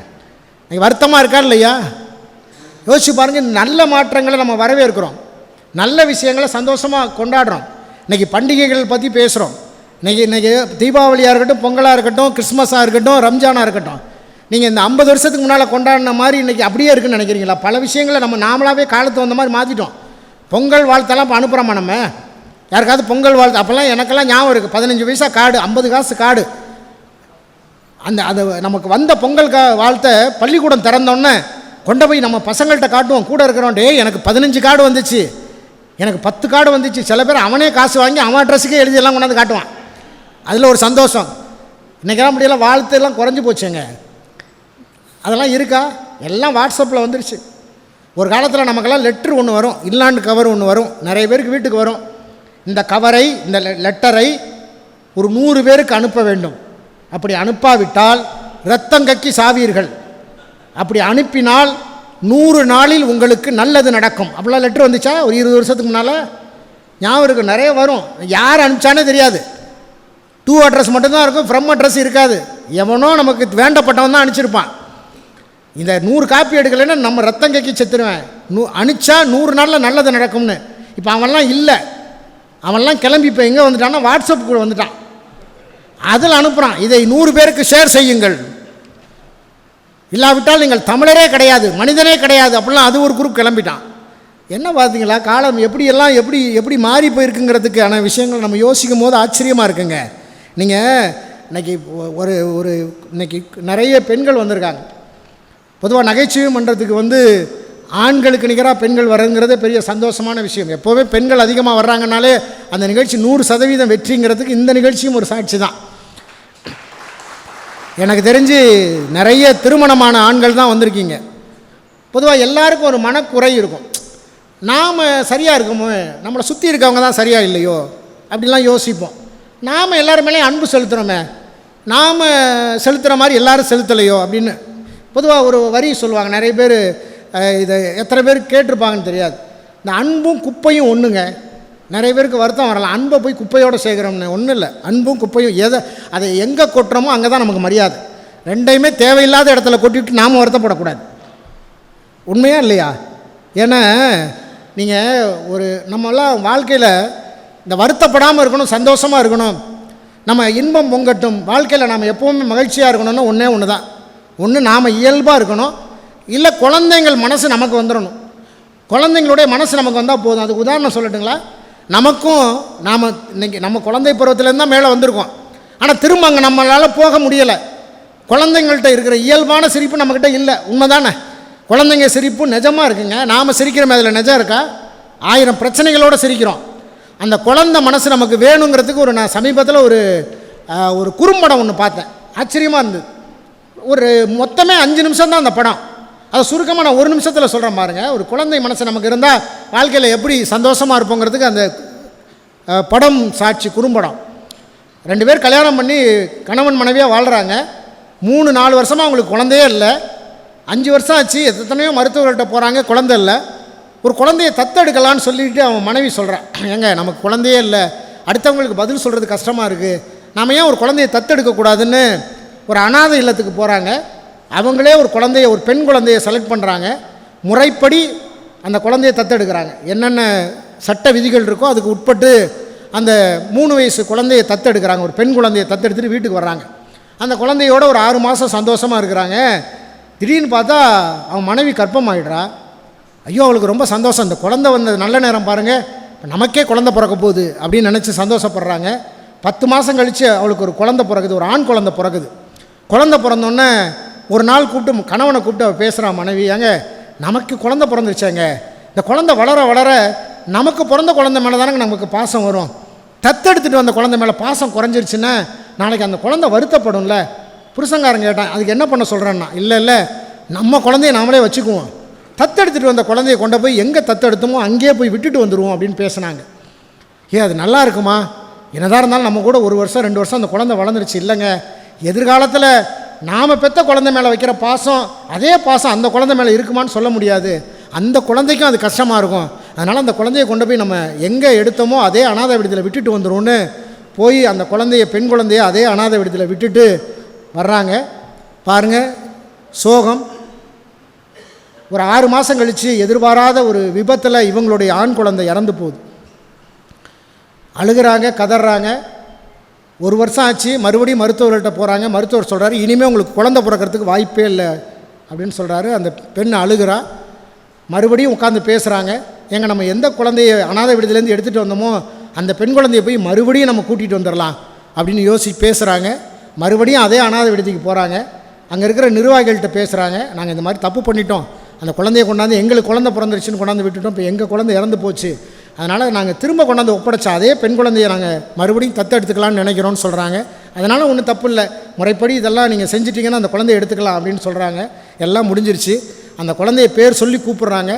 S8: இன்றைக்கி வருத்தமாக இருக்கா இல்லையா? யோசிச்சு பாருங்கள். நல்ல மாற்றங்களை நம்ம வரவேற்கிறோம், நல்ல விஷயங்களை சந்தோஷமாக கொண்டாடுறோம். இன்றைக்கி பண்டிகைகள் பற்றி பேசுகிறோம். இன்றைக்கி தீபாவளியாக இருக்கட்டும், பொங்கலாக இருக்கட்டும், கிறிஸ்மஸாக இருக்கட்டும், ரம்ஜானாக இருக்கட்டும், நீங்கள் இந்த 50 வருஷத்துக்கு முன்னால் கொண்டாடின மாதிரி இன்றைக்கி அப்படியே இருக்குன்னு நினைக்கிறீங்களா? பல விஷயங்களை நம்ம நாமளாகவே காலத்து வந்த மாதிரி மாற்றிட்டோம். பொங்கல் வாழ்த்தெல்லாம் இப்போ அனுப்புகிறோமா? நம்ம யாருக்காவது பொங்கல் வாழ்த்து அப்போல்லாம் எனக்கெல்லாம் ஞாபகம் இருக்குது. 15 பைசா கார்டு, 50 காசு கார்டு. அது நமக்கு வந்த பொங்கல் வாழ்த்தை பள்ளிக்கூடம் திறந்தோன்னே கொண்டு போய் நம்ம பசங்கள்கிட்ட காட்டுவோம். கூட இருக்கிறோம், டே எனக்கு 15 கார்டு வந்துச்சு, எனக்கு 10 கார்டு வந்துச்சு. சில பேர் அவனே காசு வாங்கி அவன் அட்ரஸுக்கே எழுதியெல்லாம் கொண்டாந்து காட்டுவான். அதில் ஒரு சந்தோஷம். இன்றைக்கெல்லாம் அப்படியெல்லாம் வாழ்த்தெல்லாம் குறைஞ்சி போச்சுங்க. அதெல்லாம் இருக்கா? எல்லாம் வாட்ஸ்அப்பில் வந்துருச்சு. ஒரு காலத்தில் நமக்கெல்லாம் லெட்ரு ஒன்று வரும், இல்லாண்டு கவர் ஒன்று வரும், நிறைய பேருக்கு வீட்டுக்கு வரும். இந்த கவரை, இந்த லெட்டரை ஒரு 100 பேருக்கு அனுப்ப வேண்டும். அப்படி அனுப்பாவிட்டால் இரத்தம் கக்கி சாவீர்கள். அப்படி அனுப்பினால் 100 நாளில் உங்களுக்கு நல்லது நடக்கும். அப்படிலாம் லெட்ரு வந்துச்சா? ஒரு 20 வருஷத்துக்கு முன்னால் ஞாபகம் இருக்குது. நிறைய வரும், யார் அனுப்பிச்சானே தெரியாது. டூ அட்ரஸ் மட்டும்தான் இருக்கும், ஃப்ரம் அட்ரஸ் இருக்காது. எவனோ நமக்கு வேண்டப்பட்டவன் தான் அனுப்பிச்சிருப்பான். இந்த 100 காப்பி எடுக்கலைன்னா நம்ம ரத்தம் கக்கி செத்துருவேன். அனுப்பிச்சா 100 நாளில் நல்லது நடக்கும்னு. இப்போ அவன்லாம் இல்லை, அவன்லாம் கிளம்பி இப்போ எங்கே வந்துட்டான்னா வாட்ஸ்அப் கூட வந்துட்டான். அதில் அனுப்புகிறான், இதை 100 பேருக்கு ஷேர் செய்யுங்கள், இல்லாவிட்டால் நீங்கள் தமிழரே கிடையாது, மனிதனே கிடையாது, அப்படிலாம் அது ஒரு குரூப் கிளம்பிட்டான். என்ன பார்த்தீங்களா காலம் எப்படியெல்லாம் எப்படி மாறி போயிருக்குங்கிறதுக்கான விஷயங்கள் நம்ம யோசிக்கும் போது ஆச்சரியமாக இருக்குங்க. நீங்கள் இன்றைக்கி இன்றைக்கி நிறைய பெண்கள் வந்திருக்காங்க. பொதுவாக நகைச்சுவை மன்றத்துக்கு ஆண்களுக்கு நிகராக பெண்கள் வர்றதுங்கிறதே பெரிய சந்தோஷமான விஷயம். எப்போவுமே பெண்கள் அதிகமாக வர்றாங்கனாலே அந்த நிகழ்ச்சி 100% வெற்றிங்கிறதுக்கு இந்த நிகழ்ச்சியும் ஒரு சாட்சி தான். எனக்கு தெரிஞ்சு நிறைய திருமணமான ஆண்கள் தான் வந்திருக்கீங்க. பொதுவாக எல்லாருக்கும் ஒரு மனக்குறை இருக்கும். நாம் சரியாக இருக்கோமோ, நம்மளை சுற்றி இருக்கவங்க தான் சரியாக இல்லையோ அப்படிலாம் யோசிப்போம். நாம் எல்லாரும் மேலேயும் அன்பு செலுத்துகிறோமே, நாம் செலுத்துகிற மாதிரி எல்லோரும் செலுத்தலையோ அப்படின்னு பொதுவாக ஒரு வரி சொல்லுவாங்க. நிறைய பேர் இதை எத்தனை பேர் கேட்டிருப்பாங்கன்னு தெரியாது. இந்த அன்பும் குப்பையும் ஒன்றுங்க. நிறைய பேருக்கு வருத்தம் வரலாம், அன்பை போய் குப்பையோடு சேர்க்குறோம்னு. ஒன்றும் இல்லை, அன்பும் குப்பையும் அதை எங்கே கொட்டுறோமோ அங்கே தான் நமக்கு மரியாதை. ரெண்டையுமே தேவையில்லாத இடத்துல கொட்டிவிட்டு நாம் வருத்தப்படக்கூடாது. உண்மையாக இல்லையா? ஏன்னா நீங்கள் நம்மளாம் வாழ்க்கையில் இந்த வருத்தப்படாமல் இருக்கணும், சந்தோஷமாக இருக்கணும், நம்ம இன்பம் பொங்கட்டும், வாழ்க்கையில் நாம் எப்போவுமே மகிழ்ச்சியாக இருக்கணும்னா ஒன்று தான். ஒன்று நாம் இயல்பாக இருக்கணும், இல்லை குழந்தைங்கள் மனசு நமக்கு வந்துடணும். குழந்தைங்களுடைய மனசு நமக்கு வந்தால் போதும். அதுக்கு உதாரணம் சொல்லட்டுங்களா? நமக்கும் இன்றைக்கி நம்ம குழந்தை பருவத்துலேருந்து தான் மேலே வந்திருக்கோம். ஆனால் திரும்ப அங்கே நம்மளால் போக முடியலை. குழந்தைங்கள்ட்ட இருக்கிற இயல்பான சிரிப்பு நம்மக்கிட்ட இல்லை. உண்மைதானே? குழந்தைங்க சிரிப்பு நிஜமாக இருக்குங்க. நாம் சிரிக்கிறோம், அதில் நிஜம் இருக்கா? 1000 பிரச்சனைகளோடு சிரிக்கிறோம். அந்த குழந்தை மனசு நமக்கு வேணுங்கிறதுக்கு நான் சமீபத்தில் ஒரு குறும்படம் ஒன்று பார்த்தேன். ஆச்சரியமாக இருந்தது. ஒரு மொத்தமே 5 நிமிஷம் தான் அந்த படம். அதை சுருக்கமாக நான் 1 நிமிஷத்தில் சொல்கிறேன் பாருங்கள். ஒரு குழந்தை மனசு நமக்கு இருந்தால் வாழ்க்கையில் எப்படி சந்தோஷமாக இருப்போங்கிறதுக்கு அந்த படம் சாட்சி. குறும்படம். 2 பேர் கல்யாணம் பண்ணி கணவன் மனைவியாக வாழ்கிறாங்க. 3-4 வருஷமாக அவங்களுக்கு குழந்தையே இல்லை. 5 வருஷம் ஆச்சு. எத்தனையோ மருத்துவர்கள்ட்ட போகிறாங்க, குழந்தை இல்லை. ஒரு குழந்தையை தத்தெடுக்கலான்னு சொல்லிட்டு அவன் மனைவி சொல்கிறான், ஏங்க நமக்கு குழந்தையே இல்லை, அடுத்தவங்களுக்கு பதில் சொல்கிறது கஷ்டமாக இருக்குது, நாம் ஏன் ஒரு குழந்தையை தத்தெடுக்கக்கூடாதுன்னு ஒரு அனாதை இல்லத்துக்கு போகிறாங்க. அவங்களே ஒரு குழந்தைய, ஒரு பெண் குழந்தையை செலக்ட் பண்ணுறாங்க. முறைப்படி அந்த குழந்தையை தத்தெடுக்கிறாங்க. என்னென்ன சட்ட விதிகள் இருக்கோ அதுக்கு உட்பட்டு அந்த 3 வயசு குழந்தையை தத்தெடுக்கிறாங்க. ஒரு பெண் குழந்தையை தத்தெடுத்துட்டு வீட்டுக்கு வர்றாங்க. அந்த குழந்தையோட ஒரு 6 மாதம் சந்தோஷமாக இருக்கிறாங்க. திடீர்னு பார்த்தா அவன் மனைவி கர்ப்பமாயிடுறா. ஐயோ, அவளுக்கு ரொம்ப சந்தோஷம். இந்த குழந்தை வந்த நல்ல நேரம் பாருங்கள், இப்போ நமக்கே குழந்தை பிறக்க போகுது அப்படின்னு நினச்சி சந்தோஷப்படுறாங்க. 10 மாதம் கழித்து அவளுக்கு ஒரு குழந்தை பிறகுது, ஒரு ஆண் குழந்தை பிறகுது. குழந்தை பிறந்தோடனே ஒரு நாள் கூப்பிட்டு கணவனை கூப்பிட்டு அவள் பேசுகிறான் மனைவி, ஏங்க நமக்கு குழந்தை பிறந்துருச்சாங்க, இந்த குழந்தை வளர வளர நமக்கு பிறந்த குழந்தை மேலே தானங்க நமக்கு பாசம் வரும், தத்தெடுத்துட்டு வந்த குழந்தை மேலே பாசம் குறைஞ்சிருச்சுன்னா நாளைக்கு அந்த குழந்தை வருத்தப்படும்ல. புருஷங்காரன் கேட்டான், அதுக்கு என்ன பண்ண சொல்கிறேன்னா, இல்லை நம்ம குழந்தைய நாமளே வச்சுக்குவோம், தத்தெடுத்துட்டு வந்த குழந்தைய கொண்டு போய் எங்கே தத்தெடுத்தோமோ அங்கேயே போய் விட்டுட்டு வந்துடுவோம் அப்படின்னு பேசுனாங்க. அது நல்லா இருக்குமா? என்னதான் இருந்தாலும் நம்ம கூட 1 வருஷம் 2 வருஷம் அந்த குழந்தை வளர்ந்துருச்சு. இல்லைங்க, எதிர்காலத்தில் நாம் பெற்ற குழந்தை மேலே வைக்கிற பாசம், அதே பாசம் அந்த குழந்தை மேலே இருக்குமான்னு சொல்ல முடியாது. அந்த குழந்தைக்கும் அது கஷ்டமாக இருக்கும். அதனால் அந்த குழந்தைய கொண்டு போய் நம்ம எங்கே எடுத்தோமோ அதே அனாதை விடுதியில் விட்டுட்டு வந்துடும்னு போய் அந்த குழந்தைய, பெண் குழந்தைய அதே அனாதை விடுதியில் விட்டுட்டு வர்றாங்க. பாருங்கள் சோகம். ஒரு 6 மாதம் கழித்து எதிர்பாராத ஒரு விபத்தில் இவங்களுடைய ஆண் குழந்தை இறந்து போகுது. அழுகிறாங்க, கதறாங்க. 1 வருஷம் ஆச்சு. மறுபடியும் மருத்துவர்கிட்ட போகிறாங்க. மருத்துவர் சொல்கிறாரு, இனிமேல் உங்களுக்கு குழந்தை பிறக்கிறதுக்கு வாய்ப்பே இல்லை அப்படின்னு சொல்கிறாரு. அந்த பெண் அழுகிறா. மறுபடியும் உட்காந்து பேசுகிறாங்க. ஏங்க நம்ம எந்த குழந்தைய அனாதை விடுதியிலேருந்து எடுத்துகிட்டு வந்தோமோ அந்த பெண் குழந்தைய போய் மறுபடியும் நம்ம கூட்டிகிட்டு வந்துடலாம் அப்படின்னு பேசுகிறாங்க. மறுபடியும் அதே அனாதை விடுதிக்கு போகிறாங்க. அங்கே இருக்கிற நிர்வாகிகள்கிட்ட பேசுகிறாங்க, நாங்கள் இந்த மாதிரி தப்பு பண்ணிட்டோம், அந்த குழந்தைய கொண்டாந்து எங்களுக்கு குழந்தை பிறந்துருச்சுன்னு கொண்டாந்து விட்டுட்டோம், இப்போ எங்கள் குழந்தை இறந்து போச்சு, அதனால் நாங்கள் திரும்ப கொண்டாந்து ஒப்படைச்ச அதே பெண் குழந்தையை நாங்கள் மறுபடியும் தத்தெடுத்துக்கலாம்னு நினைக்கிறோன்னு சொல்கிறாங்க. அதனால் ஒன்றும் தப்பு இல்லை, முறைப்படி இதெல்லாம் நீங்கள் செஞ்சிட்டிங்கன்னா அந்த குழந்தைய எடுத்துக்கலாம் அப்படின்னு சொல்கிறாங்க. எல்லாம் முடிஞ்சிருச்சு. அந்த குழந்தைய பேர் சொல்லி கூப்பிட்றாங்க.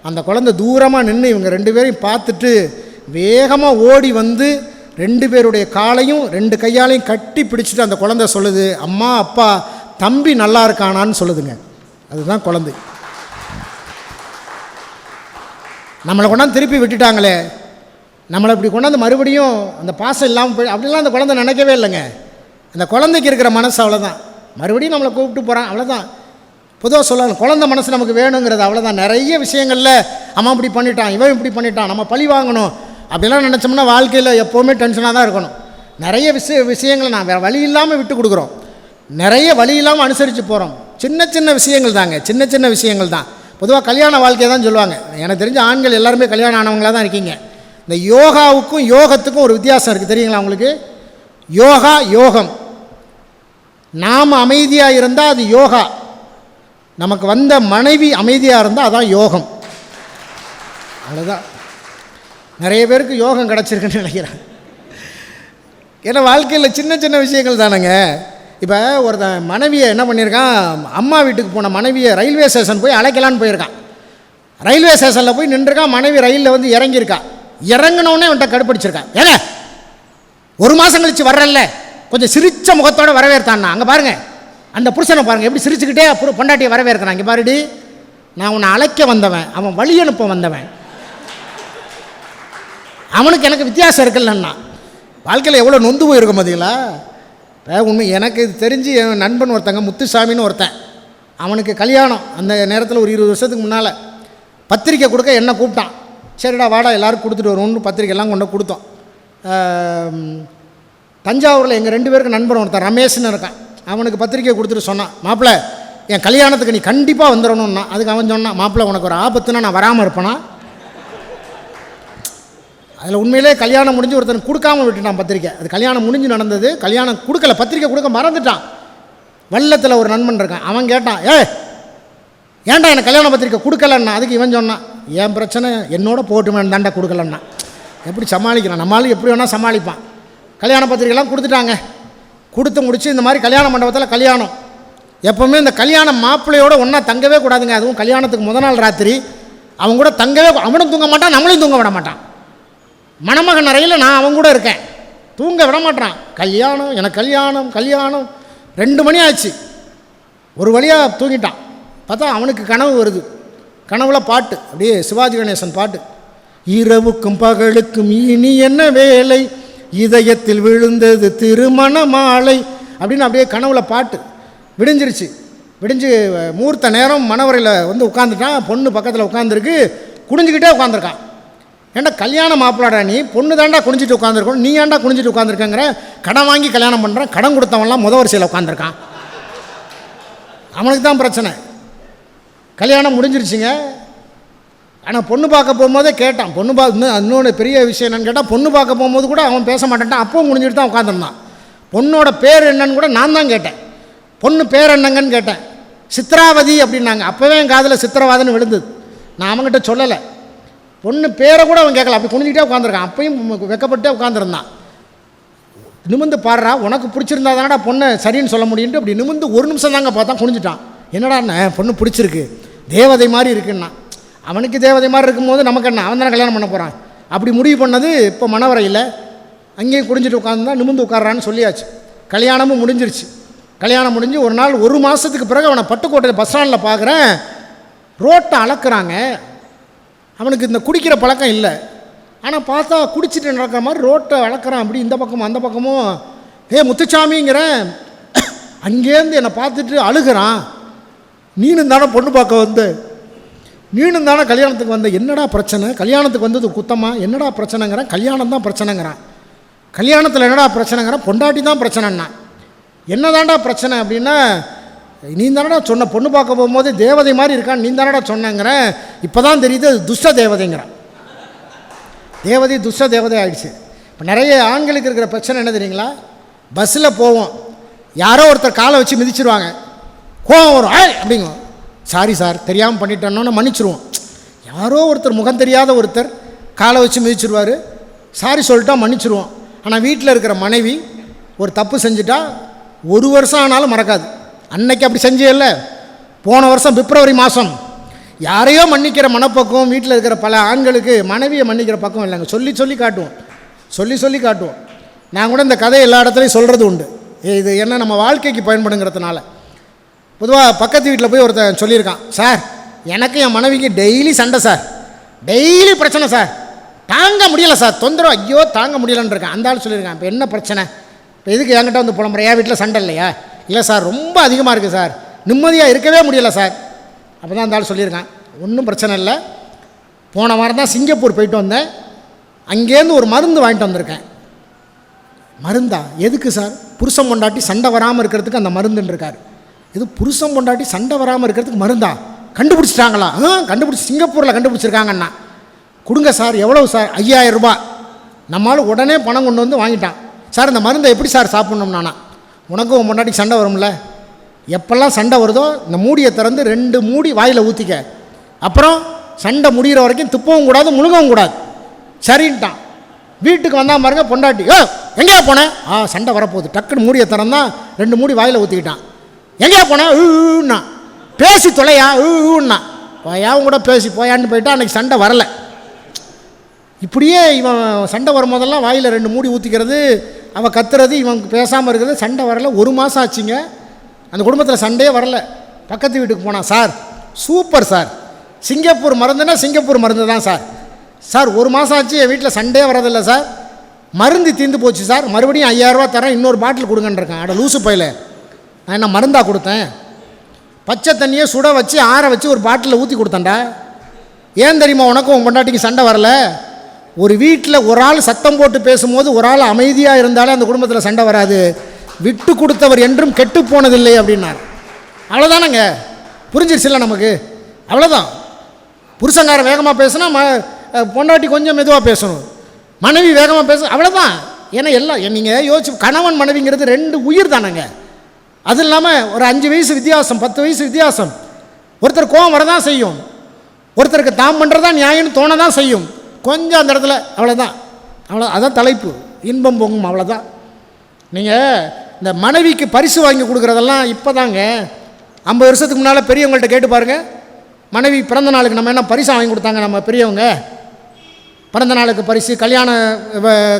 S8: அந்த குழந்தை தூரமாக நின்று இவங்க 2 பேரையும் பார்த்துட்டு வேகமாக ஓடி வந்து 2 பேருடைய காலையும் 2 கையாலையும் கட்டி பிடிச்சிட்டு அந்த குழந்தை சொல்லுது, அம்மா அப்பா தம்பி நல்லா இருக்கானான்னு சொல்லுதுங்க. அதுதான் குழந்தை. நம்மளை கொண்டாந்து திருப்பி விட்டுட்டாங்களே, நம்மளை இப்படி கொண்டாந்து மறுபடியும் அந்த பாசம் இல்லாமல் போய் அப்படிலாம் அந்த குழந்தை நினைக்கவே இல்லைங்க. அந்த குழந்தைக்கு இருக்கிற மனசு அவ்வளோதான். மறுபடியும் நம்மளை கூப்பிட்டு போகிறான், அவ்வளோதான். பொதுவாக சொல்லணும், குழந்தை மனசு நமக்கு வேணுங்கிறது அவ்வளோதான். நிறைய விஷயங்களில் அம்மா இப்படி பண்ணிட்டான், இவன் இப்படி பண்ணிட்டான், நம்ம பழி வாங்கணும் அப்படிலாம் நினச்சோம்னா வாழ்க்கையில் எப்போவுமே டென்ஷனாக தான் இருக்கணும். நிறைய விஷயங்களை நான் வேறு வழி இல்லாமல் விட்டு கொடுக்குறோம், நிறைய வழி இல்லாமல் அனுசரித்து போகிறோம். சின்ன விஷயங்கள் தாங்க, சின்ன விஷயங்கள் தான். பொதுவாக கல்யாண வாழ்க்கையை தான் சொல்லுவாங்க. எனக்கு தெரிஞ்ச ஆண்கள் எல்லாருமே கல்யாணம் ஆனவங்களாக தான் இருக்கீங்க. இந்த யோகாவுக்கும் யோகத்துக்கும் ஒரு வித்தியாசம் இருக்குது, தெரியுங்களா உங்களுக்கு? யோகா யோகம். நாம் அமைதியாக இருந்தால் அது யோகா, நமக்கு வந்த மனைவி அமைதியாக இருந்தால் அதான் யோகம். அவ்வளோதான். நிறைய பேருக்கு யோகம் கிடச்சிருக்குன்னு நினைக்கிறேன். ஏன்னா வாழ்க்கையில் சின்ன விஷயங்கள் தானேங்க. இப்போ ஒருத்தன் மனைவியை என்ன பண்ணியிருக்கான், அம்மா வீட்டுக்கு போன மனைவியை ரயில்வே ஸ்டேஷன் போய் அழைக்கலான்னு போயிருக்கான். ரயில்வே ஸ்டேஷனில் போய் நின்றுருக்கான். மனைவி ரயிலில் வந்து இறங்கியிருக்கா. இறங்கினோடனே அவன்கிட்ட கடுப்பிடிச்சிருக்கான். ஏங்க 1 மாதம் கழித்து வர்றல்ல, கொஞ்சம் சிரித்த முகத்தோடு வரவேற்றான்னா. அங்கே பாருங்கள், அந்த புருஷனை பாருங்கள் எப்படி சிரிச்சுக்கிட்டே பொண்டாட்டியை வரவேற்கிறான். இங்கே பாருடி, நான் உன்னை அழைக்க வந்தவன், அவன் வழி அனுப்ப வந்தவன், அவனுக்கு எனக்கு வித்தியாசம் இருக்குல்லண்ணா. வாழ்க்கையில் எவ்வளோ நொந்து போயிருக்கும் பார்த்தீங்களா? உண்மை எனக்கு தெரிஞ்சு என் நண்பன் ஒருத்தங்க முத்துசாமின்னு ஒருத்தன், அவனுக்கு கல்யாணம் அந்த நேரத்தில் ஒரு 20 வருஷத்துக்கு முன்னால் பத்திரிக்கை கொடுக்க என்ன கூப்பிட்டான். சரிடா வாடா எல்லோரும் கொடுத்துட்டு வருவோம்னு பத்திரிக்கைலாம் கொண்டு கொடுத்தோம். தஞ்சாவூரில் எங்கள் 2 பேருக்கு நண்பன் ஒருத்தன் ரமேஷ்னு இருக்கான். அவனுக்கு பத்திரிக்கை கொடுத்துட்டு சொன்னான், மாப்பிள்ளை என் கல்யாணத்துக்கு நீ கண்டிப்பாக வந்துடணும்னா. அதுக்கு அவன் சொன்னான், மாப்பிள்ளை உனக்கு ஒரு ஆபத்துனா நான் வராமல் இருப்பேனா? அதில் உண்மையிலே கல்யாணம் முடிஞ்சு ஒருத்தன் கொடுக்காமல் விட்டுட்டான் பத்திரிக்கை. அது கல்யாணம் முடிஞ்சு நடந்தது, கல்யாணம் கொடுக்கல, பத்திரிக்கை கொடுக்க மறந்துட்டான். வள்ளத்தில் ஒரு நண்பன் இருக்கான், அவன் கேட்டான், ஏன்டா எனக்கு கல்யாண பத்திரிக்கை கொடுக்கலன்னா? அதுக்கு இவன் சொன்னான், என் பிரச்சனை என்னோட போட்டுமே தாண்டா கொடுக்கலன்னா. எப்படி சமாளிக்கிறான்? நம்மளாலும் எப்படி வேணால் சமாளிப்பான். கல்யாண பத்திரிக்கைலாம் கொடுத்துட்டாங்க. கொடுத்து முடிச்சு இந்த மாதிரி கல்யாண மண்டபத்தில் கல்யாணம். எப்போவுமே இந்த கல்யாணம் மாப்பிள்ளையோட ஒன்றா தங்கவே கூடாதுங்க. அதுவும் கல்யாணத்துக்கு முத நாள் ராத்திரி அவன் கூட தங்கவே, அவனும் தூங்க மாட்டான், நம்மளையும் தூங்க விட மாட்டான். மணமகன் அறையில் நான் அவன் கூட இருக்கேன், தூங்க விட மாட்டான். கல்யாணம், எனக்கு கல்யாணம் கல்யாணம். 2 மணி ஆச்சு. ஒரு வழியாக தூங்கிட்டான். பார்த்தா அவனுக்கு கனவு வருது. கனவுல பாட்டு, அப்படியே சிவாஜி கணேசன் பாட்டு. இரவுக்கும் பகலுக்கும் இனி என்ன வேலை, இதயத்தில் விழுந்தது திருமண மாலை அப்படின்னு அப்படியே கனவுல பாட்டு. விடிஞ்சிருச்சு. விடிஞ்சு மூர்த்த நேரம் மணவரையில் வந்து உட்காந்துட்டான். பொண்ணு பக்கத்தில் உட்காந்துருக்கு, குனிஞ்சிக்கிட்டே உட்காந்துருக்கான். ஏன்டா கல்யாண மாப்பிளாடா நீ, பொண்ணு தாண்டா குனிஞ்சிட்டு உட்காந்துருக்கணும், நீ ஏன்டா குனிஞ்சிட்டு உட்காந்துருக்கங்கிற. கடன் வாங்கி கல்யாணம் பண்ணுறான், கடன் கொடுத்தவன்லாம் முத வரிசையில் உட்காந்துருக்கான். அவனுக்கு தான் பிரச்சனை. கல்யாணம் முடிஞ்சிருச்சுங்க. ஆனால் பொண்ணு பார்க்க போகும்போதே கேட்டான். பொண்ணு இன்னொன்று பெரிய விஷயம் என்னென்னு கேட்டால், பொண்ணு பார்க்க போகும்போது கூட அவன் பேச மாட்டேன்ட்டான். அப்பவும் குனிஞ்சிட்டு தான் உட்காந்துருந்தான். பொண்ணோட பேர் என்னன்னு கூட நான் தான் கேட்டேன். பொண்ணு பேர் என்னங்கன்னு கேட்டேன். சித்ராவதி அப்படின்னாங்க. அப்போவே என் காதில் சித்திரவாதன்னு விழுந்தது. நான் அவங்ககிட்ட சொல்லலை. பொண்ணு பேரை கூட அவன் கேட்கல, அப்படி குனிஞ்சிக்கிட்டே உட்காந்துருக்கான். அப்பையும் வெக்கப்பட்டே உட்காந்துருந்தான். நிமிந்து பாடுறா, உனக்கு பிடிச்சிருந்தா தானடா பொண்ணை சரின்னு சொல்ல முடியுன்ட்டு அப்படி நிமிந்து 1 நிமிஷம் தாங்க பார்த்தா குனிஞ்சிட்டான். என்னடா பொண்ணு பிடிச்சிருக்கு, தேவதை மாதிரி இருக்குன்னா. அவனுக்கு தேவதை மாதிரி இருக்கும்போது நமக்கு என்ன, அவன் தானே கல்யாணம் பண்ண போகிறான். அப்படி முடிவு பண்ணது இப்போ மணவரையில். அங்கேயும் குடிஞ்சிட்டு உட்காந்துதான் நிமிந்து உட்காரான்னு சொல்லியாச்சு. கல்யாணமும் முடிஞ்சிருச்சு. கல்யாணம் முடிஞ்சு ஒரு நாள் 1 மாதத்துக்கு பிறகு அவனை பட்டுக்கோட்டை பஸ் ஸ்டாண்டில் பார்க்குறேன். ரோட்டை அளக்குறாங்க. அவனுக்கு இந்த குடிக்கிற பழக்கம் இல்லை. ஆனால் பார்த்தா குடிச்சிட்டு நடக்கிற மாதிரி ரோட்டை அளக்குறான். அப்படி இந்த பக்கமும் அந்த பக்கமும். முத்துச்சாமிங்கிறேன். அங்கேருந்து என்னை பார்த்துட்டு அழுகிறான். நீனும் தானே பொண்ணு பார்க்க வந்து, நீனும் தானே கல்யாணத்துக்கு வந்த, என்னடா பிரச்சனை, கல்யாணத்துக்கு வந்தது குத்தமா, என்னடா பிரச்சனைங்கிறான். கல்யாணம் தான் பிரச்சனைங்கிறான். கல்யாணத்தில் என்னடா பிரச்சனைங்கிறான். பொண்டாட்டி தான் பிரச்சனைன்னா. என்ன தாண்டா பிரச்சனை அப்படின்னா, நீ தானடா சொன்ன பொண்ணு பார்க்க போகும்போது தேவதை மாதிரி இருக்கான்னு நீ தானடா சொன்னங்கிறேன். இப்போ தான் தெரியுது அது துஷ்ட தேவதைங்கிறான். தேவதை துஷ்ட தேவதை ஆகிடுச்சு. இப்போ நிறைய ஆண்களுக்கு இருக்கிற பிரச்சனை என்ன தெரியுங்களா, பஸ்ஸில் போவோம், யாரோ ஒருத்தர் காலை வச்சு மிதிச்சிருவாங்க, கோவம் வரும், அப்படிங்க. சாரி சார் தெரியாமல் பண்ணிட்டோன்னு மன்னிச்சிருவோம். யாரோ ஒருத்தர் முகம் தெரியாத ஒருத்தர் காலை வச்சு மிதிச்சிருவார், சாரி சொல்லிட்டா மன்னிச்சிருவோம். ஆனால் வீட்டில் இருக்கிற மனைவி ஒரு தப்பு செஞ்சுட்டா 1 வருஷம் ஆனாலும் மறக்காது. அன்னைக்கு அப்படி செஞ்சே இல்லை, போன வருஷம் பிப்ரவரி மாதம் யாரையோ மன்னிக்கிற மனப்பக்கம் வீட்டில் இருக்கிற பல ஆண்களுக்கு மனைவியை மன்னிக்கிற பக்கம் இல்லைங்க. சொல்லி சொல்லி காட்டுவோம், சொல்லி சொல்லி காட்டுவோம். நான் கூட இந்த கதையை எல்லா இடத்துலையும் சொல்கிறது உண்டு. இது என்ன நம்ம வாழ்க்கைக்கு பயன்படுங்கிறதுனால. பொதுவாக பக்கத்து வீட்டில் போய் ஒருத்தன் சொல்லியிருக்கான், சார் எனக்கு என் மனைவிக்கு டெய்லி சண்டை சார், டெய்லி பிரச்சனை சார், தாங்க முடியலை சார், தொந்தரவு, ஐயோ தாங்க முடியலன்னு இருக்கேன். அந்த ஆள் சொல்லியிருக்கான், இப்போ என்ன பிரச்சனை, இப்போ எதுக்கு என்கிட்ட வந்து புலம்புற, என் வீட்டில் சண்டை இல்லையா, இல்லை சார் ரொம்ப அதிகமாக இருக்குது சார், நிம்மதியாக இருக்கவே முடியலை சார். அப்போ தான் அந்த ஆள் சொல்லியிருக்கான், ஒன்றும் பிரச்சனை இல்லை, போன வாரம் தான் சிங்கப்பூர் போயிட்டு வந்தேன், அங்கேருந்து ஒரு மருந்து வாங்கிட்டு வந்திருக்கேன். மருந்தா, எதுக்கு சார், புருஷன் பொண்டாட்டி சண்டை வராமல் இருக்கிறதுக்கு அந்த மருந்துன்னு இருக்கார். இது புருஷன் பொண்டாட்டி சண்டை வராமல் இருக்கிறதுக்கு மருந்தா, கண்டுபிடிச்சிட்டாங்களா? கண்டுபிடிச்சி சிங்கப்பூரில் கண்டுபிடிச்சிருக்காங்கண்ணா. கொடுங்க சார். எவ்வளவு சார்? 5000 ரூபாய். நம்மளால் உடனே பணம் கொண்டு வந்து வாங்கிட்டான். சார் இந்த மருந்தை எப்படி சார் சாப்பிட்ணும்? நானா, உனக்கும் உன் பொண்டாட்டி சண்டை வரும்ல, எப்பெல்லாம் சண்டை வருதோ இந்த மூடியை திறந்து 2 மூடி வாயில் ஊற்றிக்க, அப்புறம் சண்டை முடிகிற வரைக்கும் துப்பவும் கூடாது முழுங்கவும் கூடாது. சரின்ட்டான். வீட்டுக்கு வந்தால் பாருங்க பொண்டாட்டி, எங்கேயா போனேன்? சண்டை வரப்போகுது. டக்குன்னு மூடியை திறந்தான், 2 மூடி வாயில் ஊற்றிக்கிட்டான். எங்கேயா போனேன்னா, பேசி தொலையா ஊன்னா, போயாவும் கூட பேசி போயான்னு போயிட்டா. அன்றைக்கி சண்டை வரலை. இப்படியே இவன் சண்டை வரும்போதெல்லாம் வாயில் 2 மூடி ஊற்றிக்கிறது, அவன் கத்துறது, இவன் பேசாமல் இருக்கிறது, சண்டை வரலை. 1 மாதம் ஆச்சுங்க, அந்த குடும்பத்தில் சண்டையே வரலை. பக்கத்து வீட்டுக்கு போனான், சார் சூப்பர் சார், சிங்கப்பூர் மருந்துன்னா சிங்கப்பூர் மருந்து தான் சார். சார் 1 மாதம் ஆச்சு என் வீட்டில் சண்டே வரதில்லை சார், மருந்து தீர்ந்து போச்சு சார், மறுபடியும் 5000 ரூபா தரேன், இன்னொரு பாட்டில் கொடுங்கன்னு இருக்கான். அட லூசு பையில, நான் என்ன மருந்தாக கொடுத்தேன்? பச்சை தண்ணியை சுட வச்சு ஆற வச்சு ஒரு பாட்டிலில் ஊற்றி கொடுத்தேன்டா. ஏன் தெரியுமா உனக்கும் உன் பொண்டாட்டிக்கு சண்டை வரல? ஒரு வீட்டில் ஒரு ஆள் சத்தம் போட்டு பேசும்போது ஒரு ஆள் அமைதியாக இருந்தாலே அந்த குடும்பத்தில் சண்டை வராது. விட்டு கொடுத்தவர் என்றும் கெட்டு போனதில்லை அப்படின்னார். அவ்வளோதானங்க, புரிஞ்சிருச்சுல்ல நமக்கு? அவ்வளோதான். புருஷங்காரன் வேகமாக பேசுனா பொண்டாட்டி கொஞ்சம் மெதுவாக பேசணும், மனைவி வேகமாக பேசணும், அவ்வளோதான். ஏன்னா எல்லாம் நீங்கள் யோசிச்சு, கணவன் மனைவிங்கிறது 2 உயிர் தானேங்க. அது இல்லாமல் ஒரு 5 வயசு வித்தியாசம், 10 வயசு வித்தியாசம். ஒருத்தர் கோவம் வரதான் செய்யும், ஒருத்தருக்கு தாம் பண்ணுறதா நியாயம்னு தோண தான் செய்யும். கொஞ்சம் அந்த இடத்துல அவ்வளோதான், அதான் தலைப்பு, இன்பம் பொங்கும், அவ்வளோதான். நீங்கள் இந்த மனைவிக்கு பரிசு வாங்கி கொடுக்குறதெல்லாம் இப்போ தாங்க. 50 வருஷத்துக்கு முன்னால் பெரியவங்கள்ட்ட கேட்டு பாருங்கள், மனைவி பிறந்த நாளுக்கு நம்ம என்ன பரிசு வாங்கி கொடுத்தாங்க? நம்ம பெரியவங்க பிறந்த நாளுக்கு பரிசு,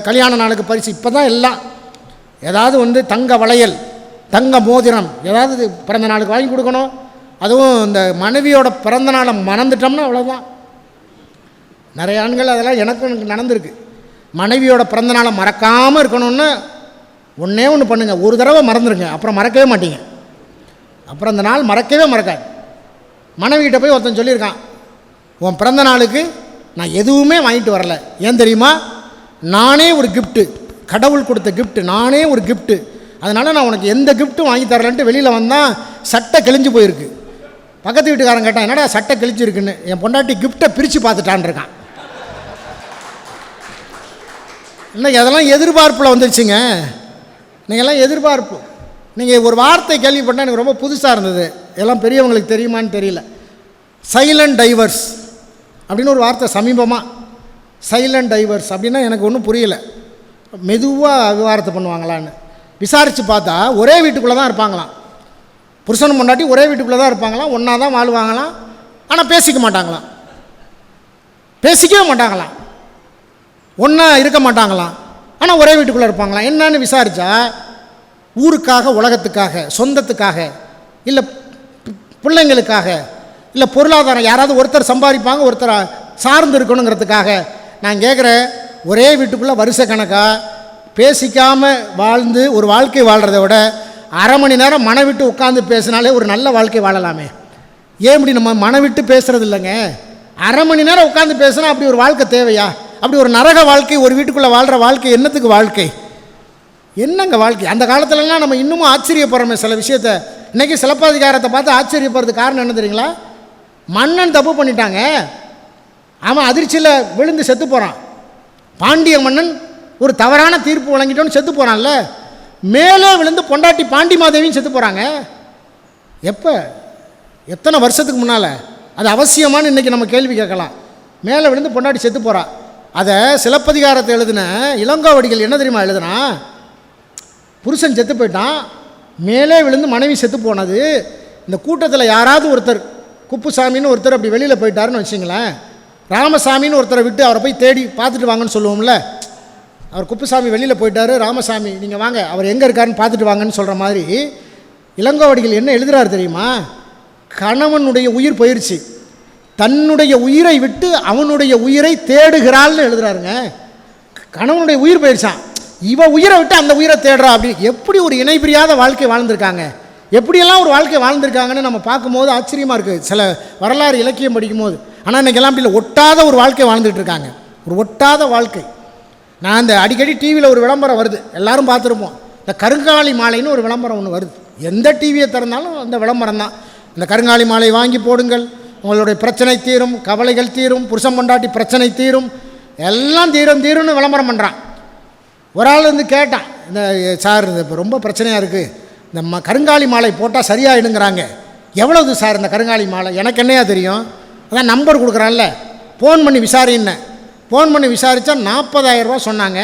S8: கல்யாண நாளுக்கு பரிசு. இப்போ தான் எல்லாம் ஏதாவது தங்க வளையல், தங்க மோதிரம் ஏதாவது பிறந்த நாளுக்கு வாங்கி கொடுக்கணும். அதுவும் இந்த மனைவியோட பிறந்த நாளை மறந்துட்டோம்னா அவ்வளோதான். நிறைய ஆண்கள் அதெல்லாம் எனக்கு நடந்திருக்கு. மனைவியோட பிறந்த நாளை மறக்காமல் இருக்கணும்னு ஒன்றே ஒன்று பண்ணுங்கள், ஒரு தடவை மறந்துடுங்க, அப்புறம் மறக்கவே மாட்டீங்க. அப்புறம் அந்த நாள் மறக்கவே மறக்காது. மனைவிகிட்ட போய் ஒருத்தன் சொல்லியிருக்கான், உன் பிறந்த நாளுக்கு நான் எதுவுமே வாங்கிட்டு வரல, ஏன் தெரியுமா? நானே ஒரு கிஃப்ட்டு, கடவுள் கொடுத்த கிஃப்ட்டு, நானே ஒரு கிஃப்ட்டு, அதனால் நான் உனக்கு எந்த கிஃப்ட்டும் வாங்கி தரலன்ட்டு வெளியில் வந்தால் சட்டை கிழிஞ்சு போயிருக்கு. பக்கத்து வீட்டுக்காரன் கேட்டான், என்னடா சட்டை கிழிச்சிருக்குன்னு. என் பொண்டாட்டி கிஃப்ட்டை பிரித்து பார்த்துட்டான் இருக்கான். இன்னைக்கு அதெல்லாம் எதிர்பார்ப்பில் வந்துருச்சுங்க. நீங்கள்லாம் எதிர்பார்ப்பு. நீங்கள் ஒரு வார்த்தை கேள்விப்பட்டால் எனக்கு ரொம்ப புதுசாக இருந்தது, எல்லாம் பெரியவங்களுக்கு தெரியுமான்னு தெரியல. சைலண்ட் டைவர்ஸ் அப்படின்னு ஒரு வார்த்தை சமீபமாக. சைலண்ட் டைவர்ஸ் அப்படின்னா எனக்கு ஒன்றும் புரியல. மெதுவாக விவாகரத்து பண்ணுவாங்களான்னு விசாரித்து பார்த்தா ஒரே வீட்டுக்குள்ளே தான் இருப்பாங்களாம். புருஷனும் பொண்டாட்டி ஒரே வீட்டுக்குள்ளே தான் இருப்பாங்களாம், ஒன்றா தான் வாழ்வாங்களாம். ஆனால் பேசிக்க மாட்டாங்களாம், பேசிக்கவே மாட்டாங்களாம், ஒன்றா இருக்க மாட்டாங்களாம், ஆனால் ஒரே வீட்டுக்குள்ளே இருப்பாங்களாம். என்னன்னு விசாரித்தா ஊருக்காக, உலகத்துக்காக, சொந்தத்துக்காக, இல்லை பிள்ளைங்களுக்காக, இல்லை பொருளாதாரம், யாராவது ஒருத்தர் சம்பாதிப்பாங்க, ஒருத்தர் சார்ந்து இருக்கணுங்கிறதுக்காக. நான் கேட்குறேன், ஒரே வீட்டுக்குள்ளே வருஷ கணக்காக பேசிக்காமல் வாழ்ந்து ஒரு வாழ்க்கை வாழ்கிறத விட அரை மணி நேரம் மனை விட்டு உட்காந்து பேசினாலே ஒரு நல்ல வாழ்க்கை வாழலாமே. ஏன் இப்படி நம்ம மனை விட்டு பேசுகிறது இல்லைங்க? அரை மணி நேரம் உட்காந்து பேசுனா அப்படி ஒரு வாழ்க்கை தேவையா? அப்படி ஒரு நரக வாழ்க்கை, ஒரு வீட்டுக்குள்ளே வாழ்கிற வாழ்க்கை என்னத்துக்கு வாழ்க்கை? என்னங்க வாழ்க்கை? அந்த காலத்துலலாம் நம்ம இன்னமும் ஆச்சரியப்படுறோமே சில விஷயத்தை. இன்றைக்கி சிலப்பதிகாரத்தை பார்த்து ஆச்சரியப்படுறதுக்கு காரணம் என்ன தெரியுங்களா? மன்னன் தப்பு பண்ணிட்டாங்க, அவன் அதிர்ச்சியில் விழுந்து செத்து போகிறான். பாண்டிய மன்னன் ஒரு தவறான தீர்ப்பு வழங்கிட்டோன்னு செத்து போகிறான்ல, மேலே விழுந்து பொண்டாட்டி பாண்டி மாதேவியும் செத்து போகிறாங்க. எப்போ? எத்தனை வருஷத்துக்கு முன்னால்? அது அவசியமானு இன்றைக்கி நம்ம கேள்வி கேட்கலாம். மேலே விழுந்து பொண்டாட்டி செத்து போகிறா. அதை சிலப்பதிகாரத்தை எழுதின இளங்கோவடிகள் என்ன தெரியுமா எழுதுனா? புருஷன் செத்து போயிட்டான், மேலே விழுந்து மனைவி செத்து போனது. இந்த கூட்டத்தில் யாராவது ஒருத்தர், குப்புசாமின்னு ஒருத்தர் அப்படி வெளியில் போயிட்டாருன்னு வச்சிங்களேன், ராமசாமின்னு ஒருத்தரை விட்டு அவரை போய் தேடி பார்த்துட்டு வாங்கன்னு சொல்லுவோம்ல. அவர் குப்புசாமி வெளியில் போயிட்டார், ராமசாமி நீங்கள் வாங்க, அவர் எங்கே இருக்காருன்னு பார்த்துட்டு வாங்கன்னு சொல்கிற மாதிரி இளங்கோவடிகள் என்ன எழுதுகிறாரு தெரியுமா? கணவனுடைய உயிர் போயிடுச்சு, தன்னுடைய உயிரை விட்டு அவனுடைய உயிரை தேடுகிறாள்னு எழுதுகிறாருங்க. கணவனுடைய உயிர் போயிடுச்சான், இவ உயிரை விட்டு அந்த உயிரை தேடுறா. அப்படி எப்படி ஒரு இணை பிரியாத வாழ்க்கை வாழ்ந்திருக்காங்க, எப்படியெல்லாம் ஒரு வாழ்க்கை வாழ்ந்திருக்காங்கன்னு நம்ம பார்க்கும்போது ஆச்சரியமாக இருக்குது, சில வரலாறு இலக்கியம் படிக்கும்போது. ஆனால் இன்றைக்கெல்லாம் அப்படி இல்லை, ஒட்டாத ஒரு வாழ்க்கை வாழ்ந்துட்டு இருக்காங்க, ஒரு ஒட்டாத வாழ்க்கை. நான் இந்த அடிக்கடி டிவியில் ஒரு விளம்பரம் வருது, எல்லோரும் பார்த்துருப்போம். இந்த கருங்காலி மாலைன்னு ஒரு விளம்பரம் ஒன்று வருது, எந்த டிவியை திறந்தாலும் அந்த விளம்பரம் தான். இந்த கருங்காலி மாலை வாங்கி போடுங்கள், உங்களுடைய பிரச்சனை தீரும், கவலைகள் தீரும், புருஷன் பொண்டாட்டி பிரச்சனை தீரும், எல்லாம் தீரும்னு விளம்பரம் பண்ணுறான். ஒரு ஆள் கேட்டான், இந்த சார் இது இப்போ ரொம்ப பிரச்சனையாக இருக்குது, இந்த கருங்காலி மாலை போட்டால் சரியாயிடுங்கிறாங்க, எவ்வளவு சார் இந்த கருங்காலி மாலை? எனக்கு என்னையா தெரியும், அதான் நம்பர் கொடுக்குறான்ல, ஃபோன் பண்ணி விசாரின்னேன். ஃபோன் பண்ணி விசாரித்தா 40,000 ரூபா சொன்னாங்க.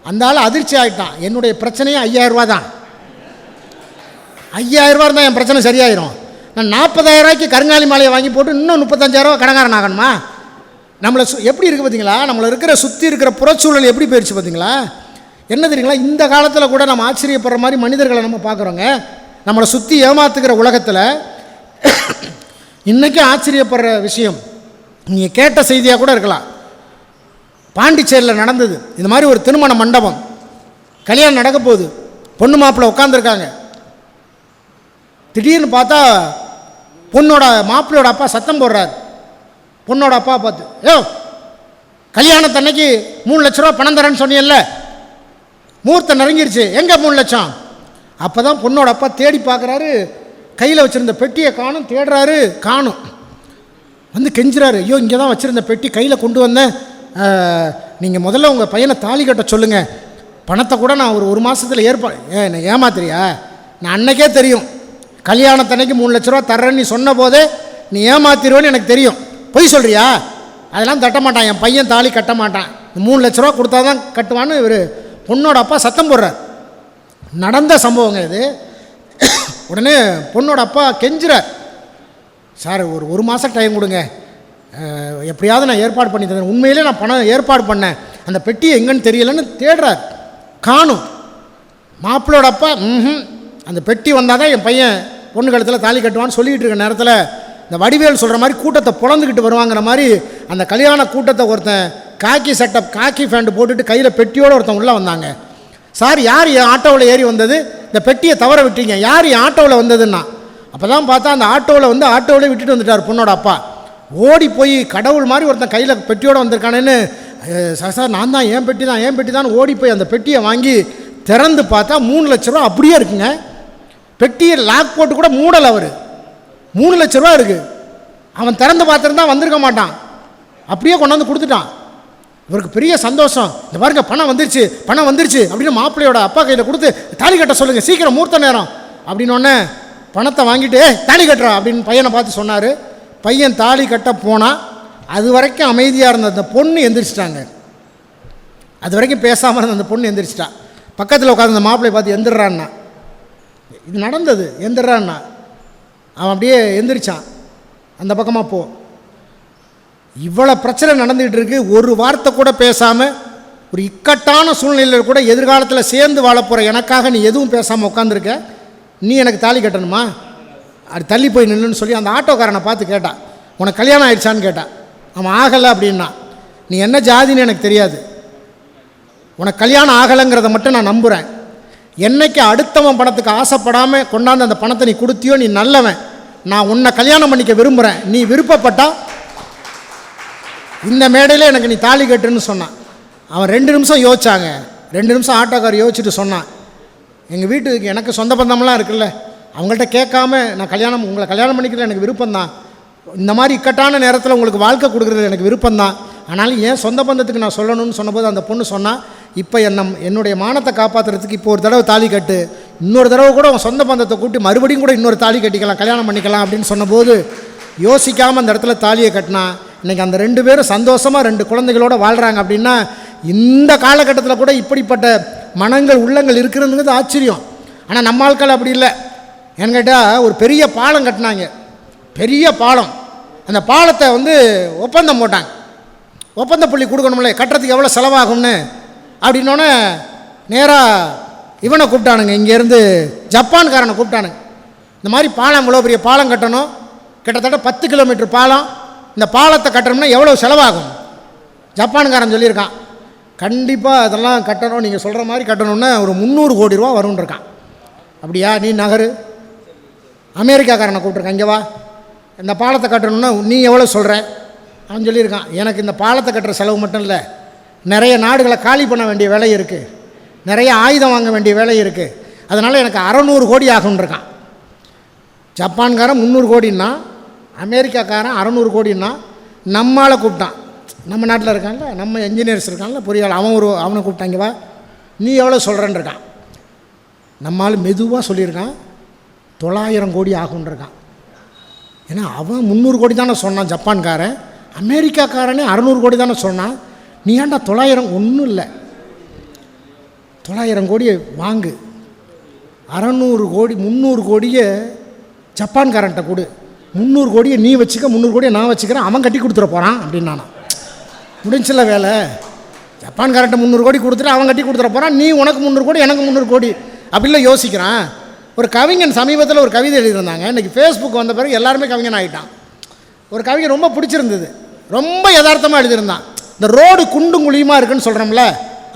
S8: அந்த ஆள் அதிர்ச்சி ஆகிட்டான், என்னுடைய பிரச்சனையே 5,000 ரூபா தான், 5,000 ரூபா இருந்தால் என் பிரச்சனை சரியாயிரும், நான் 40,000 ரூபாய்க்கு கருங்காலி மாலையை வாங்கி போட்டு இன்னும் 35,000 ரூபா கடங்காரன் ஆகணுமா? நம்மளை எப்படி இருக்குது பார்த்தீங்களா? நம்மளை இருக்கிற சுற்றி இருக்கிற புறச்சூழல் எப்படி போயிடுச்சு பார்த்தீங்களா? என்ன தெரியுங்களா, இந்த காலத்தில் கூட நம்ம ஆச்சரியப்படுற மாதிரி மனிதர்களை நம்ம பார்க்குறோங்க. நம்மளை சுற்றி ஏமாத்துக்கிற உலகத்தில் இன்றைக்கும் ஆச்சரியப்படுற விஷயம் நீங்கள் கேட்ட செய்தியாக கூட இருக்கலாம். பாண்டிச்சேரியில் நடந்தது இந்த மாதிரி ஒரு திருமண மண்டபம், கல்யாணம் நடக்க போகுது, பொண்ணு மாப்பிள்ளை உட்காந்துருக்காங்க. திடீர்னு பார்த்தா பொண்ணோட மாப்பிள்ளையோட அப்பா சத்தம் போடுறாரு. பொண்ணோட அப்பா பார்த்து, யோ கல்யாணத்தன்னைக்கு 3 லட்ச ரூபா பணம் தரேன்னு சொன்னீங்கல்ல, முகூர்த்தம் நெருங்கிருச்சு, எங்கே 3 லட்சம்? அப்போ தான் பொண்ணோட அப்பா தேடி பார்க்குறாரு, கையில் வச்சுருந்த பெட்டியை காணும், தேடுறாரு, காணும். வந்து கெஞ்சுறாரு, ஐயோ இங்கே தான் வச்சுருந்த பெட்டி கையில் கொண்டு வந்தேன், நீங்கள் முதல்ல உங்கள் பையனை தாலி கட்ட சொல்லுங்கள், பணத்தை கூட நான் ஒரு மாதத்தில் என்னை ஏமாத்துறியா? நான் அன்னைக்கே தெரியும், கல்யாணத்தன்னைக்கு 3 லட்ச ரூபா தர்றேன்னு நீ சொன்ன போதே நீ ஏமாத்திடுவேன்னு எனக்கு தெரியும். பொய் சொல்கிறியா? அதெல்லாம் தட்ட மாட்டான், என் பையன் தாலி கட்ட மாட்டான், 3 லட்ச ரூபா கொடுத்தா தான் கட்டுவான்னு இவர் பொண்ணோட அப்பா சத்தம் போடுறார். நடந்த சம்பவங்க இது. உடனே பொண்ணோட அப்பா கெஞ்சுறார், சார் ஒரு மாதம் டைம் கொடுங்க, எப்படியாவது நான் ஏற்பாடு பண்ணி தந்தேன். உண்மையிலே நான் பணம் ஏற்பாடு பண்ணேன், அந்த பெட்டி எங்கன்னு தெரியலன்னு தேடுறார், காணும். மாப்பிள்ளோட அப்பா அந்த பெட்டி வந்தால் தான் என் பையன் பொண்ணு கழுத்தில் தாலி கட்டுவான்னு சொல்லிகிட்டு இருக்க நேரத்தில் இந்த வடிவேல் சொல்கிற மாதிரி கூட்டத்தை புலந்துக்கிட்டு வருவாங்கிற மாதிரி அந்த கல்யாண கூட்டத்தை ஒருத்தன் காக்கி சட்டை காக்கி ஃபேண்ட் போட்டுட்டு கையில் பெட்டியோடு ஒருத்தன் உள்ளே வந்தாங்க. சார் யார் என் ஆட்டோவில் ஏறி வந்தது? இந்த பெட்டியை தவற விட்டீங்க, யார் என் ஆட்டோவில் வந்ததுன்னா அப்போ தான் பார்த்தா அந்த ஆட்டோவில் விட்டுட்டு வந்துட்டார் பொண்ணோட அப்பா. ஓடி போய் கடவுள் மாதிரி ஒருத்தன் கையில் பெட்டியோடு வந்திருக்கானேன்னு, சார் நான் தான், ஏன் பெட்டி தான் ஓடி போய் அந்த பெட்டியை வாங்கி திறந்து பார்த்தா 3 லட்ச ரூபா அப்படியே இருக்குங்க. பெட்டியை லாக் போட்டு கூட மூடலை அவர், 3 லட்ச ரூபா இருக்குது. அவன் திறந்து பார்த்துருந்தா வந்திருக்க மாட்டான், அப்படியே கொண்டாந்து கொடுத்துட்டான். இவருக்கு பெரிய சந்தோஷம், இந்த பாருங்க பணம் வந்துருச்சு அப்படின்னு மாப்பிள்ளையோட அப்பா கையில் கொடுத்து தாலி கட்ட சொல்லுங்கள், சீக்கிரம் மூர்த்த நேரம் அப்படின்னோடனே பணத்தை வாங்கிட்டு தாலி கட்டுறா அப்படின்னு பையனை பார்த்து சொன்னார். பையன் தாலி கட்ட போனால் அது வரைக்கும் அமைதியாக இருந்த அந்த பொண்ணு எந்திரிச்சிட்டாங்க. அது வரைக்கும் பேசாமல் இருந்த அந்த பொண்ணு எந்திரிச்சிட்டா. பக்கத்தில் உட்காந்து அந்த மாப்பிள்ளையை பார்த்து எந்திர்றான்னா, இது நடந்தது, எந்திர்றான்னா அவன் அப்படியே எந்திரிச்சான், அந்த பக்கமாக போ. இவ்வளோ பிரச்சனை நடந்துகிட்டு இருக்கு, ஒரு வார்த்தை கூட பேசாமல் ஒரு இக்கட்டான சூழ்நிலையில் கூட எதிர்காலத்தில் சேர்ந்து வாழ போகிற எனக்காக நீ எதுவும் பேசாமல் உட்காந்துருக்க, நீ எனக்கு தாலி கட்டணுமா? அது தள்ளி போய் நில்லுன்னு சொல்லி அந்த ஆட்டோக்காரனை பார்த்து கேட்டான், உனக்கு கல்யாணம் ஆயிடுச்சான்னு கேட்டான். அவன் ஆகலை அப்படின்னா, நீ என்ன ஜாதின்னு எனக்கு தெரியாது, உனக்கு கல்யாணம் ஆகலைங்கிறத மட்டும் நான் நம்புகிறேன். என்னைக்கு அடுத்தவன் பணத்துக்கு ஆசைப்படாமல் கொண்டாந்து அந்த பணத்தை நீ கொடுத்தியோ நீ நல்லவன், நான் உன்னை கல்யாணம் பண்ணிக்க விரும்புகிறேன், நீ விருப்பப்பட்டா இந்த மேடையில் எனக்கு நீ தாலி கட்டுன்னு சொன்னான். அவன் 2 நிமிஷம் யோசிச்சாங்க. 2 நிமிஷம் ஆட்டோக்கார் யோசிச்சுட்டு சொன்னான், எங்கள் வீட்டுக்கு எனக்கு சொந்த பந்தமெல்லாம் இருக்குல்ல, அவங்கள்ட்ட கேட்காம நான் உங்களை கல்யாணம் பண்ணிக்கிறது எனக்கு விருப்பம்தான், இந்த மாதிரி இக்கட்டான நேரத்தில் உங்களுக்கு வாழ்க்கை கொடுக்குறது எனக்கு விருப்பம்தான், ஆனாலும் ஏன் சொந்த பந்தத்துக்கு நான் சொல்லணும்னு சொன்னபோது அந்த பொண்ணு சொன்னால், இப்போ என்னுடைய மானத்தை காப்பாற்றுறதுக்கு இப்போ ஒரு தடவை தாலி கட்டு, இன்னொரு தடவை கூட உன் சொந்த பந்தத்தை கூட்டி மறுபடியும் கூட இன்னொரு தாலி கட்டிக்கலாம், கல்யாணம் பண்ணிக்கலாம் அப்படின்னு சொன்னபோது யோசிக்காமல் அந்த இடத்துல தாலியை கட்டினா. இன்றைக்கி அந்த 2 பேரும் சந்தோஷமாக 2 குழந்தைகளோடு வாழ்கிறாங்க. அப்படின்னா இந்த காலகட்டத்தில் கூட இப்படிப்பட்ட மனங்கள் உள்ளங்கள் இருக்கிறதுங்கிறது ஆச்சரியம். ஆனால் நம்ம ஆட்கள் அப்படி இல்லை. ஏன்னு கேட்டால் ஒரு பெரிய பாலம் கட்டினாங்க, பெரிய பாலம். அந்த பாலத்தை ஒப்பந்தம் போட்டாங்க, ஒப்பந்த புள்ளி கொடுக்கணும்ல, கட்டுறதுக்கு எவ்வளோ செலவாகும்னு. அப்படின்னோடனே நேராக இவனை கூப்பிட்டானுங்க, இங்கேருந்து ஜப்பான்காரனை கூப்பிட்டானுங்க. இந்த மாதிரி பாலம் இவ்வளோ பெரிய பாலம் கட்டணும், கிட்டத்தட்ட 10 கிலோமீட்டர் பாலம், இந்த பாலத்தை கட்டணும்னா எவ்வளோ செலவாகும்? ஜப்பான்காரன் சொல்லியிருக்கான், கண்டிப்பாக அதெல்லாம் கட்டணும், நீங்கள் சொல்கிற மாதிரி கட்டணும்னா ஒரு 300 கோடி ரூபா வரும்னு இருக்கான். அப்படியா, நீ நகரு, அமெரிக்காக்காரனை கூப்பிட்ருக்கான், இங்கே வா, இந்த பாலத்தை கட்டணும்னா நீ எவ்வளோ சொல்கிற? அவன் சொல்லியிருக்கான், எனக்கு இந்த பாலத்தை கட்டுற செலவு மட்டும் இல்லை, நிறைய நாடுகளை காலி பண்ண வேண்டிய வேலை இருக்குது, நிறைய ஆயுதம் வாங்க வேண்டிய வேலை இருக்குது, அதனால் எனக்கு 600 கோடி ஆகும்ன்றிருக்கான். ஜப்பான்காரன் 300 கோடின்னா, அமெரிக்காக்காரன் 600 கோடின்னா, நம்மளால் கூப்பிட்டான், நம்ம நாட்டில் இருக்கான்ல, நம்ம என்ஜினியர்ஸ் இருக்கான்ல, பொறியாளர், அவனை கூப்பிட்டாங்க, வா நீ எவ்வளோ சொல்கிறேன்னு இருக்கான். நம்மளால் மெதுவாக சொல்லியிருக்கான் 900 கோடி ஆகுன்றிருக்கான். ஏன்னா அவன் 300 கோடி தானே சொன்னான் ஜப்பான்காரன், அமெரிக்காக்காரனே 600 கோடி தானே சொன்னான், நீ ஏன்டா 900? ஒன்றும் இல்லை, 900 கோடியை வாங்கு, 600 கோடி 300 கோடியை ஜப்பான்காரன்ட்ட கொடு, 300 கோடியை நீ வச்சுக்க, 300 கோடியை நான் வச்சுக்கிறேன், அவன் கட்டி கொடுத்துட போகிறான் அப்படின்னு நானா. முடிஞ்சில்ல வேலை, ஜப்பான்காரன்ட்ட 300 கோடி கொடுத்துட்டு அவன் கட்டி கொடுத்துட போகிறான், நீ உனக்கு 300 கோடி எனக்கு 300 கோடி அப்படிலாம் யோசிக்கிறான். ஒரு கவிஞன் சமீபத்தில் ஒரு கவிதை எழுதியிருந்தாங்க, இன்றைக்கி ஃபேஸ்புக் வந்த பிறகு எல்லாருமே கவிஞன் ஆகிட்டான். ஒரு கவிஞன் ரொம்ப பிடிச்சிருந்தது, ரொம்ப யதார்த்தமாக எழுதியிருந்தான். இந்த ரோடு குண்டும் குழியுமா இருக்குன்னு சொல்கிறோம்ல,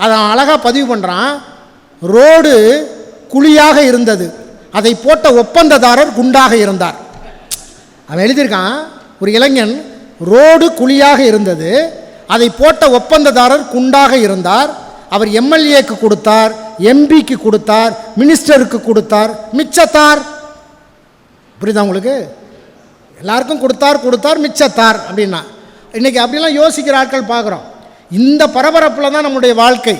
S8: அதை அழகாக பதிவு பண்ணுறான். ரோடு குழியாக இருந்தது, அதை போட்ட ஒப்பந்ததாரர் குண்டாக இருந்தார். அவன் எழுதியிருக்கான், ஒரு இளைஞன், ரோடு குழியாக இருந்தது, அதை போட்ட ஒப்பந்ததாரர் குண்டாக இருந்தார், அவர் எம்எல்ஏக்கு கொடுத்தார், எம்பிக்கு கொடுத்தார், மினிஸ்டருக்கு கொடுத்தார், மிச்சத்தார். புரியுதா உங்களுக்கு? எல்லாருக்கும் கொடுத்தார் மிச்சத்தார் அப்படின்னா. இன்றைக்கி அப்படிலாம் யோசிக்கிற ஆட்கள் பார்க்குறோம். இந்த பரபரப்பில் தான் நம்முடைய வாழ்க்கை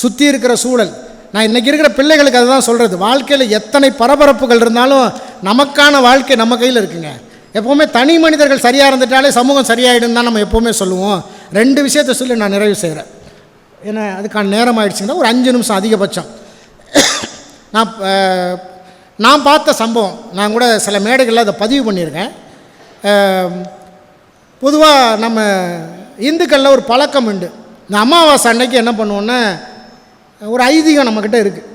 S8: சுற்றி இருக்கிற சூழல். நான் இன்றைக்கி இருக்கிற பிள்ளைகளுக்கு அதுதான் சொல்கிறது. வாழ்க்கையில் எத்தனை பரபரப்புகள் இருந்தாலும் நமக்கான வாழ்க்கை நம்ம கையில் இருக்குங்க. எப்போவுமே தனி மனிதர்கள் சரியாக இருந்துட்டாலே சமூகம் சரியாயிடும் தான் நம்ம எப்போவுமே சொல்லுவோம். 2 விஷயத்தை சொல்லி நான் நிறைவு செய்கிறேன். ஏன்னா அதுக்கான நேரம் ஆகிடுச்சுங்கன்னா ஒரு 5 நிமிஷம் அதிகபட்சம். நான் பார்த்த சம்பவம், நான் கூட சில மேடைகளில் அதை பதிவு பண்ணியிருக்கேன். பொதுவாக நம்ம இந்துக்களில் ஒரு பழக்கம் உண்டு. இந்த அமாவாசை அன்னைக்கு என்ன பண்ணுவோன்னா, ஒரு ஐதீகம் நம்மக்கிட்ட இருக்குது.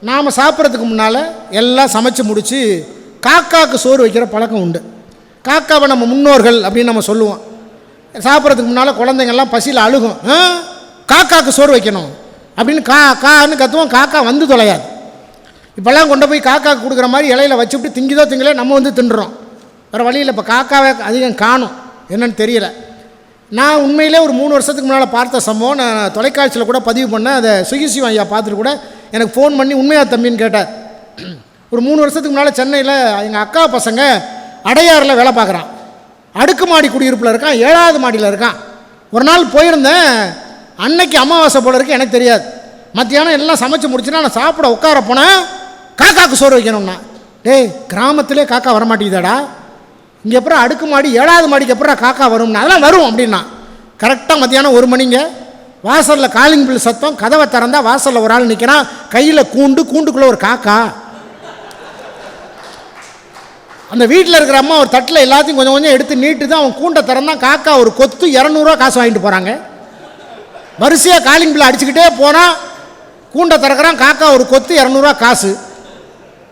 S8: நாம் சாப்பிட்றதுக்கு முன்னால் எல்லாம் சமைச்சு முடித்து காக்காவுக்கு சோறு வைக்கிற பழக்கம் உண்டு. காக்காவை நம்ம முன்னோர்கள் அப்படின்னு நம்ம சொல்லுவோம். சாப்பிட்றதுக்கு முன்னால் குழந்தைங்கள்லாம் பசியில் அழுகும், காக்காவுக்கு சோறு வைக்கணும் அப்படின்னு கான்னு கத்துவோம். காக்கா வந்து தொலையாது. இப்போல்லாம் கொண்டு போய் காக்காவுக்கு கொடுக்குற மாதிரி இலையில் வச்சுவிட்டு திங்கிதோ திங்கலே நம்ம வந்து தின்றுறோம். வேறு வழியில் இப்போ காக்காவை அதிகம் காணும், என்னன்னு தெரியல. நான் உண்மையிலே ஒரு 3 வருஷத்துக்கு முன்னால் பார்த்த சம்பவம் நான் தொலைக்காட்சியில் கூட பதிவு பண்ணேன். அதை சுகிசிவம் ஐயா பார்த்துட்டு கூட எனக்கு ஃபோன் பண்ணி உண்மையா தம்பின்னு கேட்டார். ஒரு 3 வருஷத்துக்கு முன்னால் சென்னையில் எங்கள் அக்கா பசங்க அடையாறில் வேலை பார்க்குறான். அடுக்குமாடி குடியிருப்பில் இருக்கான், 7வது மாடியில் இருக்கான். ஒரு நாள் போயிருந்தேன், அன்னைக்கு அமாவாசை போல இருக்குது, எனக்கு தெரியாது. மத்தியானம் எல்லாம் சமைச்சு முடிச்சுன்னா நான் சாப்பிட உட்கார போனேன், காக்காவுக்கு சோறு வைக்கணும்னா. டேய், கிராமத்திலே காக்கா வரமாட்டேங்குதாடா, இங்கே அப்புறம் அடுக்குமாடி 7வது மாடிக்கு அப்புறம் காக்கா வரும்னா. அதெல்லாம் வரும் அப்படின்னா. கரெக்டாக மத்தியானம் 1 மணிங்க வாசலில் காலிங் பில் சத்தம். கதவை திறந்தா வாசலில் ஒரு ஆள் நிற்கிறான், கையில் கூண்டுக்குள்ளே ஒரு காக்கா. அந்த வீட்டில் இருக்கிற அம்மா ஒரு தட்டில் எல்லாத்தையும் கொஞ்சம் கொஞ்சம் எடுத்து நீட்டு தான் அவன் கூண்டை திறந்தான். காக்கா ஒரு கொத்து 200 ரூபா காசு வாங்கிட்டு போகிறாங்க. வரிசையாக காலிங் பில் அடிச்சுக்கிட்டே போனால் கூண்டை திறக்கிறான், காக்கா ஒரு கொத்து 200 ரூபா காசு.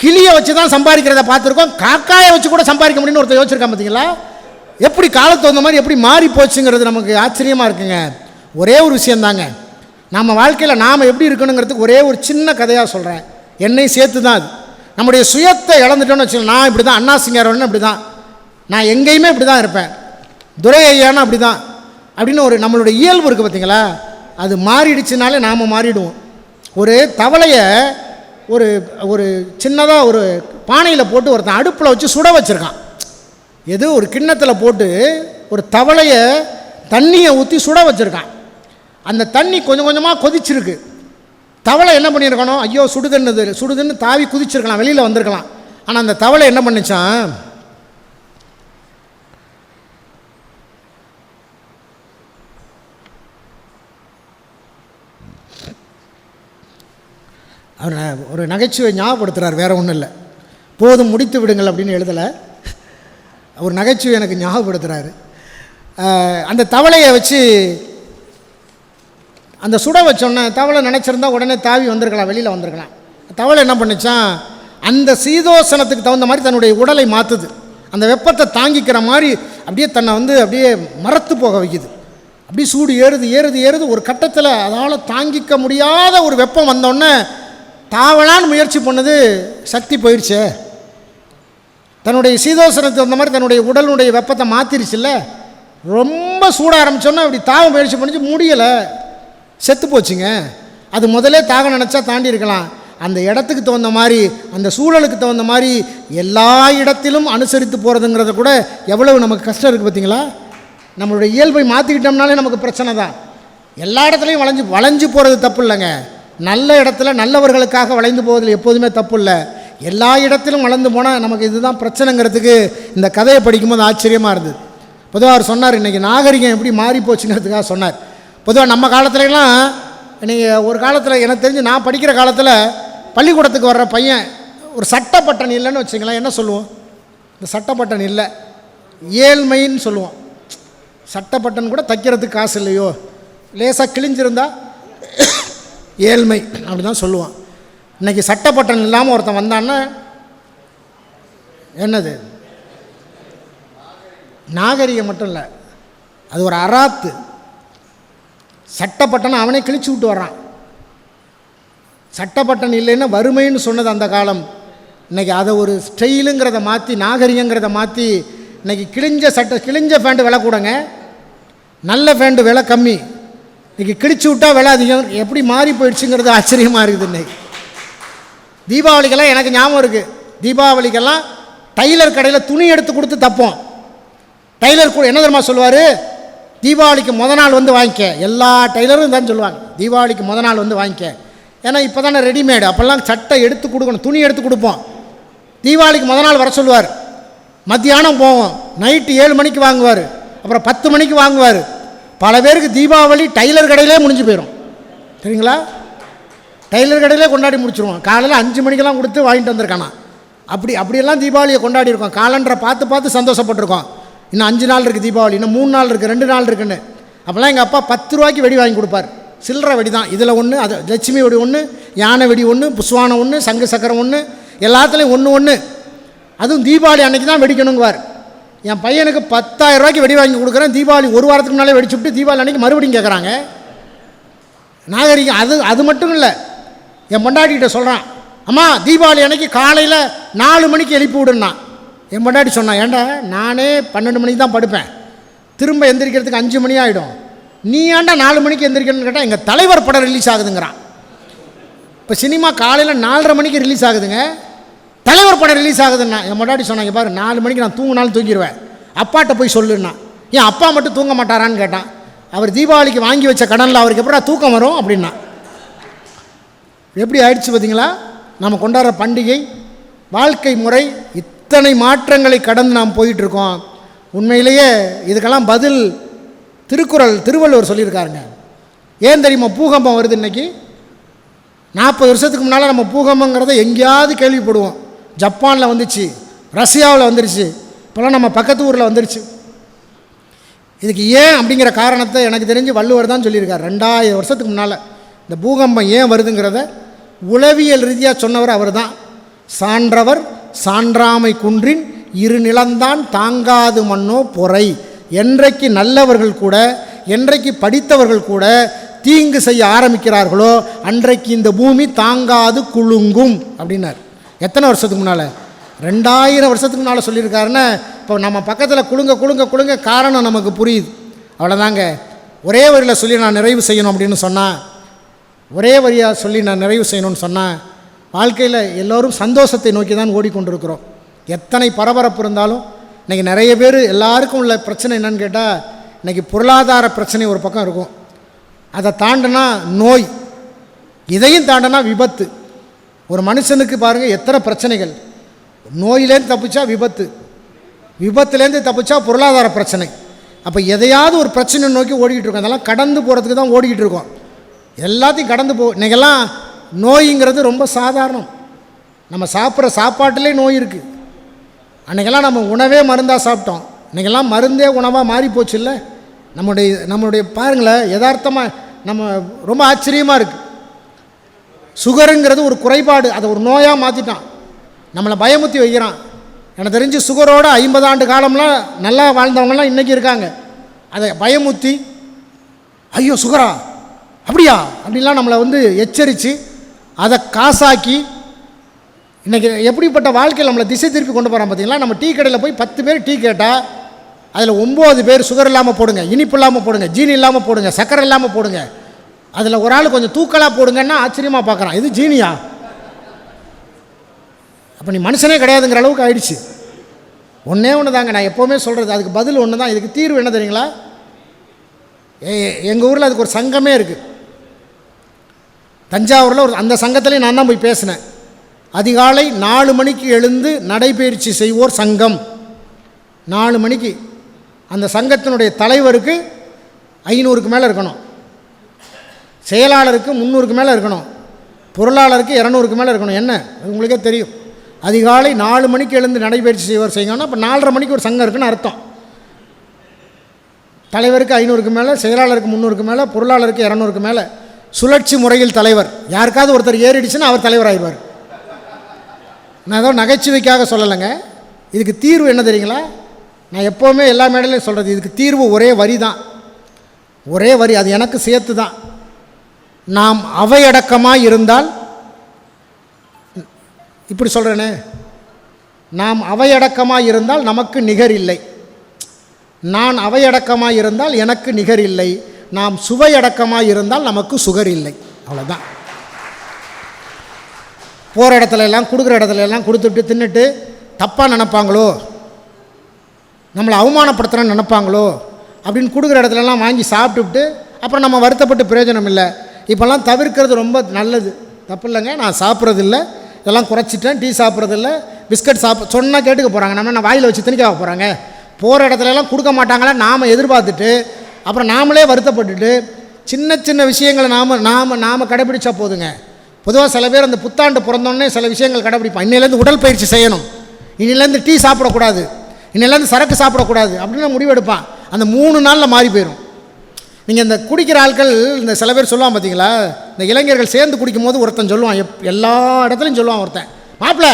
S8: கிளியை வச்சு தான் சம்பாதிக்கிறத பார்த்துருக்கோம், காக்காயை வச்சு கூட சம்பாதிக்க முடியும்னு ஒருத்தர் யோசிச்சிருக்கான். பார்த்தீங்களா எப்படி காலத்து வந்த மாதிரி எப்படி மாறி போச்சுங்கிறது நமக்கு ஆச்சரியமாக இருக்குங்க. ஒரே ஒரு விஷயந்தாங்க, நம்ம வாழ்க்கையில் நாம் எப்படி இருக்கணுங்கிறதுக்கு ஒரே ஒரு சின்ன கதையாக சொல்கிறேன், என்னை சேர்த்து தான். அது நம்முடைய சுயத்தை இழந்துட்டோன்னு வச்சுக்கோங்க. நான் இப்படி தான், அண்ணா சிங்காரவன் இப்படி தான், நான் எங்கேயுமே இப்படி தான் இருப்பேன், துரை ஐயானா அப்படி தான் அப்படின்னு ஒரு நம்மளுடைய இயல்பு இருக்குது. பார்த்தீங்களா, அது மாறிடுச்சுனாலே நாம் மாறிடுவோம். ஒரு தவளையை ஒரு ஒரு சின்னதாக ஒரு பானையில் போட்டு ஒருத்தன் அடுப்பில் வச்சு சுட வச்சுருக்கான். எது ஒரு கிண்ணத்தில் போட்டு ஒரு தவளையை தண்ணியை ஊற்றி சுட வச்சுருக்கான். அந்த தண்ணி கொஞ்சம் கொஞ்சமாக கொதிச்சிருக்கு. தவளை என்ன பண்ணியிருக்கணும், ஐயோ சுடுதுன்னு தாவி குதிச்சிருக்கலாம், வெளியில் வந்திருக்கலாம். ஆனால் அந்த தவளை என்ன பண்ணிச்சான், அவர் ஒரு நகைச்சுவை ஞாபகப்படுத்துகிறார், வேறு ஒன்றும் இல்லை. போதும் முடித்து விடுங்கள் அப்படின்னு எழுதலை, ஒரு நகைச்சுவை எனக்கு ஞாபகப்படுத்துகிறாரு. அந்த தவளையை வச்சு அந்த சுட வச்சோன்னே தவளை நினச்சிருந்தா உடனே தாவி வந்திருக்கலாம், வெளியில் வந்திருக்கலாம். தவளை என்ன பண்ணிச்சான், அந்த சீதோசனத்துக்கு தகுந்த மாதிரி தன்னுடைய உடலை மாற்றுது. அந்த வெப்பத்தை தாங்கிக்கிற மாதிரி அப்படியே தன்னை அப்படியே மரத்து போக வைக்குது. அப்படியே சூடு ஏறுது. ஒரு கட்டத்தில் அதால் தாங்கிக்க முடியாத ஒரு வெப்பம் வந்தோடனே தாவலான்னு முயற்சி பண்ணது, சக்தி போயிடுச்சே. தன்னுடைய சீதோசனத்துக்கு அந்த மாதிரி தன்னுடைய உடலுடைய வெப்பத்தை மாற்றிருச்சுல்ல. ரொம்ப சூட ஆரம்பித்தோன்னா அப்படி தாவ முயற்சி பண்ணிச்சு, முடியலை, செத்து போச்சுங்க. அது முதலே தாக நினச்சா தாண்டி இருக்கலாம். அந்த இடத்துக்கு தகுந்த மாதிரி, அந்த சூழலுக்கு தகுந்த மாதிரி எல்லா இடத்திலும் அனுசரித்து போகிறதுங்கிறத கூட எவ்வளவு நமக்கு கஷ்டம் இருக்குது. பார்த்தீங்களா, நம்மளுடைய இயல்பை மாற்றிக்கிட்டோம்னாலே நமக்கு பிரச்சனை தான். எல்லா இடத்துலையும் வளைஞ்சு போகிறது தப்பு இல்லைங்க. நல்ல இடத்துல நல்லவர்களுக்காக வளைந்து போவதில் எப்போதுமே தப்பு இல்லை. எல்லா இடத்திலும் வளர்ந்து போனால் நமக்கு இதுதான் பிரச்சனைங்கிறதுக்கு இந்த கதையை படிக்கும்போது ஆச்சரியமாக இருந்தது. பொதுவாக அவர் சொன்னார், இன்றைக்கி நாகரிகம் எப்படி மாறி போச்சுங்கிறதுக்காக சொன்னார். பொதுவாக நம்ம காலத்துலலாம், நீங்கள் ஒரு காலத்தில் எனக்கு தெரிஞ்சு நான் படிக்கிற காலத்தில் பள்ளிக்கூடத்துக்கு வர்ற பையன் ஒரு சட்டப்பட்டன் இல்லைன்னு வச்சுங்களேன், என்ன சொல்லுவோம், இந்த சட்டப்பட்டன் இல்லை ஏழ்மைன்னு சொல்லுவோம். சட்டப்பட்டன் கூட தைக்கிறதுக்கு காசு இல்லையோ, லேசாக கிழிஞ்சிருந்தா ஏழ்மை அப்படி தான் சொல்லுவான். இன்றைக்கி சட்டப்பட்டன் இல்லாமல் ஒருத்தன் வந்தான்னா என்னது, நாகரிகம் மட்டும் இல்லை, அது ஒரு அராத்து. சட்டப்பட்டனை அவனே கிழிச்சு விட்டு வர்றான். சட்டப்பட்டன் இல்லைன்னா வறுமைன்னு சொன்னது அந்த காலம். இன்றைக்கி அதை ஒரு ஸ்டைலுங்கிறத மாற்றி, நாகரிகங்கிறத மாற்றி, இன்றைக்கி கிழிஞ்ச ஃபேண்ட்டு விலை கூடங்க, நல்ல ஃபேண்ட்டு விலை கம்மி. இன்றைக்கி கிழிச்சு விட்டால் விலை அதிகம். எப்படி மாறி போயிடுச்சுங்கிறது ஆச்சரியமாக இருக்குது. இன்றைக்கி தீபாவளிக்கெல்லாம் எனக்கு ஞாபகம் இருக்குது, தீபாவளிக்கெல்லாம் டைலர் கடையில் துணி எடுத்து கொடுத்து தப்போம். டைலர் கூட என்ன தெரியுமா சொல்லுவார், தீபாவளிக்கு முத நாள் வந்து வாங்கிக்க. எல்லா டைலரும் தான் சொல்லுவாங்க, தீபாவளிக்கு முத நாள் வந்து வாங்கிக்க. ஏன்னா இப்போ தானே ரெடிமேடு, அப்போல்லாம் சட்டை எடுத்து கொடுக்கணும், துணி எடுத்து கொடுப்போம். தீபாவளிக்கு முத நாள் வர சொல்லுவார், மத்தியானம் போவோம், நைட்டு 7 மணிக்கு வாங்குவார், அப்புறம் 10 மணிக்கு வாங்குவார். பல பேருக்கு தீபாவளி டைலர் கடையிலே முடிஞ்சு போயிடும், சரிங்களா? டைலர் கடையிலே கொண்டாடி முடிச்சுருவோம். காலையில் 5 மணிக்கெல்லாம் கொடுத்து வாங்கிட்டு வந்திருக்கானா. அப்படியெல்லாம் தீபாவளியை கொண்டாடி இருக்கோம். காலண்டரை பார்த்து சந்தோஷப்பட்டிருக்கோம். இன்னும் 5 நாள் இருக்குது தீபாவளி, இன்னும் 3 நாள் இருக்குது, 2 நாள் இருக்குன்னு. அப்போல்லாம் எங்கள் அப்பா 10 ரூபாய்க்கு வெடி வாங்கி கொடுப்பார். சில்லற வெடி தான், இதில் ஒன்று, அது லட்சுமி வெடி ஒன்று, யானை வெடி ஒன்று, புஷ்வானம் ஒன்று, சங்கு சக்கரம் ஒன்று, எல்லாத்துலேயும் ஒன்று. அதுவும் தீபாவளி அன்றைக்கி தான் வெடிக்கணுங்குவார். என் பையனுக்கு 10,000 ரூபாய்க்கு வெடி வாங்கி கொடுக்குறேன். தீபாவளி ஒரு வாரத்துக்கு முன்னாலே வெடிச்சுட்டு தீபாவளி அன்றைக்கி மறுபடியும் கேட்குறாங்க. நாகரிகம் அது மட்டும் இல்லை. என் பொண்டாட்டிகிட்ட சொல்கிறான், அம்மா தீபாவளி அன்றைக்கி காலையில் 4 மணிக்கு எழுப்பி விடுன்னா. என் பொண்டாட்டி சொன்னான், ஏன்டா நானே 12 மணிக்கு தான் படுப்பேன், திரும்ப எந்திரிக்கிறதுக்கு 5 மணி ஆகிடும், நீ ஏன்டா 4 மணிக்கு எந்திரிக்கணும்னு கேட்டால், எங்கள் தலைவர் படம் ரிலீஸ் ஆகுதுங்கிறான். இப்போ சினிமா காலையில் 4:30 மணிக்கு ரிலீஸ் ஆகுதுங்க, தலைவர் படம் ரிலீஸ் ஆகுதுன்னா. என் பொண்டாட்டி சொன்னாங்க, பாரு 4 மணிக்கு நான் தூங்கினாலும் தூங்கிடுவேன், அப்பாட்ட போய் சொல்லுன்னா. ஏன் அப்பா மட்டும் தூங்க மாட்டாரான்னு கேட்டான். அவர் தீபாவளிக்கு வாங்கி வச்ச கடனில் அவருக்கு எப்படா தூக்கம் வரும் அப்படின்னா. எப்படி ஆயிடுச்சு பார்த்தீங்களா நம்ம கொண்டாடுற பண்டிகை, வாழ்க்கை முறை, இத்தனை மாற்றங்களை கடந்து நாம் போயிட்டுருக்கோம். உண்மையிலேயே இதுக்கெல்லாம் பதில் திருவள்ளுவர் சொல்லியிருக்காருங்க. ஏன் தெரியுமா பூகம்பம் வருது இன்றைக்கி? 40 வருஷத்துக்கு முன்னால் நம்ம பூகம்பங்கிறத எங்கேயாவது கேள்விப்படுவோம். ஜப்பானில் வந்துச்சு, ரஷ்யாவில் வந்துருச்சு, இப்போலாம் நம்ம பக்கத்து ஊரில் வந்துருச்சு. இதுக்கு ஏன் அப்படிங்கிற காரணத்தை எனக்கு தெரிஞ்சு வள்ளுவர் தான் சொல்லியிருக்கார். 2000 வருஷத்துக்கு முன்னால் இந்த பூகம்பம் ஏன் வருதுங்கிறத உளவியல் ரீதியாக சொன்னவர் அவர் தான். சான்றவர் சான்றாமை குன்றின் இரு நிலந்தான் தாங்காது மண்ணோ பொறை. என்றைக்கு நல்லவர்கள் கூட, என்றைக்கு படித்தவர்கள் கூட தீங்கு செய்ய ஆரம்பிக்கிறார்களோ அன்றைக்கு இந்த பூமி தாங்காது குலுங்கும் அப்படின்னார். எத்தனை வருஷத்துக்கு முன்னால்? 2000 வருஷத்துக்கு முன்னால் சொல்லியிருக்காருன்னு. இப்போ நம்ம பக்கத்தில் குலுங்க காரணம் நமக்கு புரியுது. அவ்வளோதாங்க. ஒரே வரியில் சொல்லி நான் நிறைவு செய்யணும் அப்படின்னு சொன்னால், ஒரே வரியாக சொல்லி நான் நிறைவு செய்யணும்னு சொன்னால், வாழ்க்கையில் எல்லோரும் சந்தோஷத்தை நோக்கி தான் ஓடிக்கொண்டிருக்கிறோம். எத்தனை பரபரப்பு இருந்தாலும் இன்றைக்கி நிறைய பேர் எல்லாருக்கும் உள்ள பிரச்சனை என்னன்னு கேட்டால், இன்றைக்கி பொருளாதார பிரச்சனை ஒரு பக்கம் இருக்கும், அதை தாண்டினா நோய், இதையும் தாண்டினா விபத்து. ஒரு மனுஷனுக்கு பாருங்கள் எத்தனை பிரச்சனைகள். நோயிலேருந்து தப்பிச்சா விபத்து, விபத்துலேருந்து தப்பிச்சா பொருளாதார பிரச்சனை. அப்போ எதையாவது ஒரு பிரச்சனை நோக்கி ஓடிக்கிட்டு இருக்கோம். அதெல்லாம் கடந்து போகிறதுக்கு தான் ஓடிக்கிட்டு இருக்கோம். எல்லாத்தையும் கடந்து இன்றைக்கெல்லாம் நோய்ங்கிறது ரொம்ப சாதாரணம். நம்ம சாப்பிட்ற சாப்பாட்டிலே நோய் இருக்குது. அன்றைக்கெல்லாம் நம்ம உணவே மருந்தாக சாப்பிட்டோம், இன்றைக்கெல்லாம் மருந்தே உணவாக மாறி போச்சு இல்லை. நம்மளுடைய பாருங்களேன், யதார்த்தமாக நம்ம ரொம்ப ஆச்சரியமாக இருக்குது. சுகருங்கிறது ஒரு குறைபாடு, அதை ஒரு நோயாக மாற்றிட்டான், நம்மளை பயமுத்தி வைக்கிறான். எனக்கு தெரிஞ்சு சுகரோட 50 ஆண்டு காலம்லாம் நல்லா வாழ்ந்தவங்கலாம் இன்றைக்கி இருக்காங்க. அதை பயமுத்தி, ஐயோ சுகரா அப்படியா அப்படின்லாம் நம்மளை எச்சரித்து அதை காசாக்கி இன்றைக்கி எப்படிப்பட்ட வாழ்க்கையில் நம்மளை திசை திருப்பி கொண்டு போகிறான் பார்த்தீங்களா. நம்ம டீ கடையில் போய் 10 பேர் டீ கேட்டால் அதில் 9 பேர் சுகர் இல்லாமல் போடுங்க, இனிப்பு இல்லாமல் போடுங்க, ஜீனி இல்லாமல் போடுங்க, சக்கரை இல்லாமல் போடுங்க. அதில் ஒரு ஆள் கொஞ்சம் தூக்கலாக போடுங்கன்னா ஆச்சரியமாக பார்க்குறான், இது ஜீனியா? அப்போ நீ மனுஷனே கிடையாதுங்கிற அளவுக்கு ஆயிடுச்சு. ஒன்றே ஒன்று தாங்க நான் எப்போவுமே சொல்கிறது, அதுக்கு பதில் ஒன்று தான். இதுக்கு தீர்வு என்ன தெரியுங்களா? எங்கள் ஊரில் அதுக்கு ஒரு சங்கமே இருக்குது. தஞ்சாவூரில் அந்த சங்கத்திலே நான் தான் போய் பேசினேன். அதிகாலை 4 மணிக்கு எழுந்து நடைபயிற்சி செய்வோர் சங்கம். 4 மணிக்கு அந்த சங்கத்தினுடைய தலைவருக்கு 500க்கு மேலே இருக்கணும், செயலாளருக்கு 300க்கு மேலே இருக்கணும், பொருளாளருக்கு 200க்கு மேலே இருக்கணும். என்ன அது உங்களுக்கே தெரியும். அதிகாலை 4 மணிக்கு எழுந்து நடைபயிற்சி செய்வோர் செய்யணும்னா இப்போ 4:30 மணிக்கு ஒரு சங்கம் இருக்குன்னு அர்த்தம். தலைவருக்கு 500க்கு மேலே, செயலாளருக்கு 300க்கு மேலே, பொருளாளருக்கு 200க்கு மேலே. சுழற்சி முறையில் தலைவர். யாருக்காவது ஒருத்தர் ஏறிடுச்சுன்னா அவர் தலைவர் ஆகிடுவார். நான் ஏதோ நகைச்சுவைக்காக சொல்லலைங்க. இதுக்கு தீர்வு என்ன தெரியுங்களா? நான் எப்போவுமே எல்லா மேடையிலையும் சொல்கிறது, இதுக்கு தீர்வு ஒரே வரி தான், ஒரே வரி. அது எனக்கு சேர்த்து தான். நாம் அவையடக்கமாக இருந்தால், இப்படி சொல்கிறேனே, நாம் அவையடக்கமாக இருந்தால் நமக்கு நிகர் இல்லை, நான் அவையடக்கமாக இருந்தால் எனக்கு நிகர் இல்லை, நாம் சுவையடக்கமாக இருந்தால் நமக்கு சுகர் இல்லை. அவ்வளோதான். போகிற இடத்துல எல்லாம் கொடுக்குற இடத்துல எல்லாம் கொடுத்துட்டு தின்னுட்டு தப்பாக நினப்பாங்களோ, நம்மளை அவமானப்படுத்துகிறேன்னு நினப்பாங்களோ அப்படின்னு கொடுக்குற இடத்துலலாம் வாங்கி சாப்பிட்டுவிட்டு அப்புறம் நம்ம வருத்தப்பட்டு பிரயோஜனம் இல்லை. இப்போல்லாம் தவிர்க்கிறது ரொம்ப நல்லது. தப்பு இல்லைங்க, நான் சாப்பிட்றதில்ல, இதெல்லாம் குறைச்சிட்டேன், டீ சாப்பிட்றதில்ல, பிஸ்கட் சொன்னால் கேட்டுக்க போகிறாங்க, நம்ம என்ன வாயில் வச்சு திணிக்க போகிறாங்க? போகிற இடத்துலலாம் கொடுக்க மாட்டாங்களா நாம் எதிர்பார்த்துட்டு அப்புறம் நாமளே வருத்தப்பட்டுட்டு சின்ன சின்ன விஷயங்களை நாம் கடைபிடிச்சா போதுங்க. பொதுவாக சில பேர் அந்த புத்தாண்டு பிறந்தோடனே சில விஷயங்கள் கடைபிடிப்பான். இன்னிலேருந்து உடற்பயிற்சி செய்யணும், இன்னிலேருந்து டீ சாப்பிடக்கூடாது, இன்னிலேருந்து சரக்கு சாப்பிடக்கூடாது அப்படின்னு முடிவெடுப்பான். அந்த 3 நாளில் மாறி போயிடும். நீங்கள் இந்த குடிக்கிற ஆட்கள், இந்த சில பேர் சொல்லுவான் பார்த்தீங்களா, இந்த இளைஞர்கள் சேர்ந்து குடிக்கும் போது ஒருத்தன் சொல்லுவான், எல்லா இடத்துலையும் சொல்லுவான் ஒருத்தன், மாப்பிள்ளை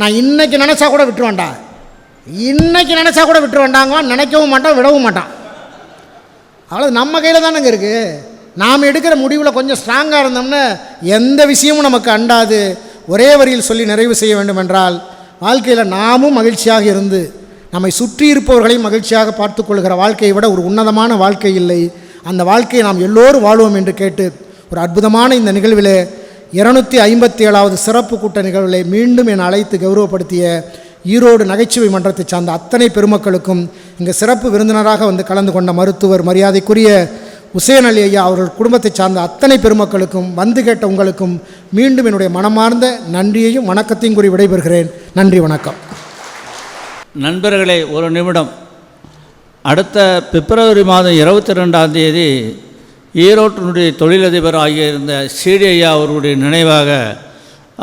S8: நான் இன்றைக்கி நினச்சா கூட விட்டுருவேன்டா, இன்றைக்கி நினச்சா கூட விட்டுருவேன்டாங்க, நினைக்கவும் மாட்டான், விடவும் மாட்டான். அவ்வளோ நம்ம கையில் தானேங்க இருக்குது. நாம் எடுக்கிற முடிவில் கொஞ்சம் ஸ்ட்ராங்காக இருந்தோம்னா எந்த விஷயமும் நமக்கு அண்டாது. ஒரே வரியில் சொல்லி நிறைவு செய்ய வேண்டும் என்றால், வாழ்க்கையில் நாமும் மகிழ்ச்சியாக இருந்து நம்மை சுற்றி இருப்பவர்களையும் மகிழ்ச்சியாக பார்த்து கொள்கிற வாழ்க்கையை விட ஒரு உன்னதமான வாழ்க்கை இல்லை. அந்த வாழ்க்கையை நாம் எல்லோரும் வாழ்வோம் என்று கேட்டு ஒரு அற்புதமான இந்த நிகழ்விலே 257வது சிறப்பு கூட்ட நிகழ்விலே மீண்டும் என்னை அழைத்து கௌரவப்படுத்திய ஈரோடு நகைச்சுவை மன்றத்தை சார்ந்த அத்தனை பெருமக்களுக்கும், இங்கே சிறப்பு விருந்தினராக வந்து கலந்து கொண்ட மருத்துவர் மரியாதைக்குரிய உசேன் அலி ஐயா அவர்கள் குடும்பத்தை சார்ந்த அத்தனை பெருமக்களுக்கும், வந்து கேட்ட உங்களுக்கும் மீண்டும் என்னுடைய மனமார்ந்த நன்றியையும் வணக்கத்தையும் கூறி விடைபெறுகிறேன். நன்றி, வணக்கம்.
S5: நண்பர்களே, ஒரு நிமிடம். அடுத்த பிப்ரவரி மாதம் 22ஆம் தேதி ஈரோட்டினுடைய தொழிலதிபர் ஆகிய இருந்த சிடி ஐயா அவர்களுடைய நினைவாக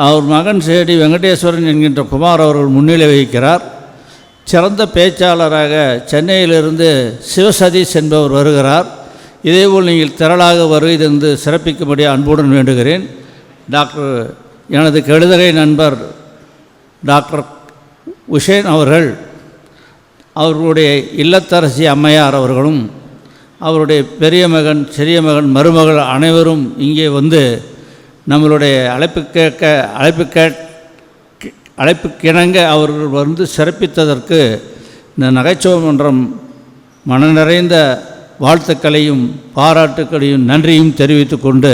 S5: அவர் மகன் சேடி வெங்கடேஸ்வரன் என்கின்ற குமார் அவர்கள் முன்னிலை வகிக்கிறார். சிறந்த பேச்சாளராக சென்னையிலிருந்து சிவசதீஷ் என்பவர் வருகிறார். இதேபோல் நீங்கள் திரளாக வருகை தந்து சிறப்பிக்கும்படி அன்புடன் வேண்டுகிறேன். டாக்டர் எனது கெடுதலை நண்பர் டாக்டர் உசேன் அவர்கள், அவர்களுடைய இல்லத்தரசி அம்மையார் அவர்களும், அவருடைய பெரிய மகன், சிறிய மகன், மருமகள் அனைவரும் இங்கே வந்து நம்மளுடைய அழைப்புக்கிணங்க அவர்கள் வந்து சிறப்பித்ததற்கு இந்த நகைச்சுவை மன்றம் மன நிறைந்த வாழ்த்துக்களையும் பாராட்டுக்களையும் நன்றியும் தெரிவித்து கொண்டு,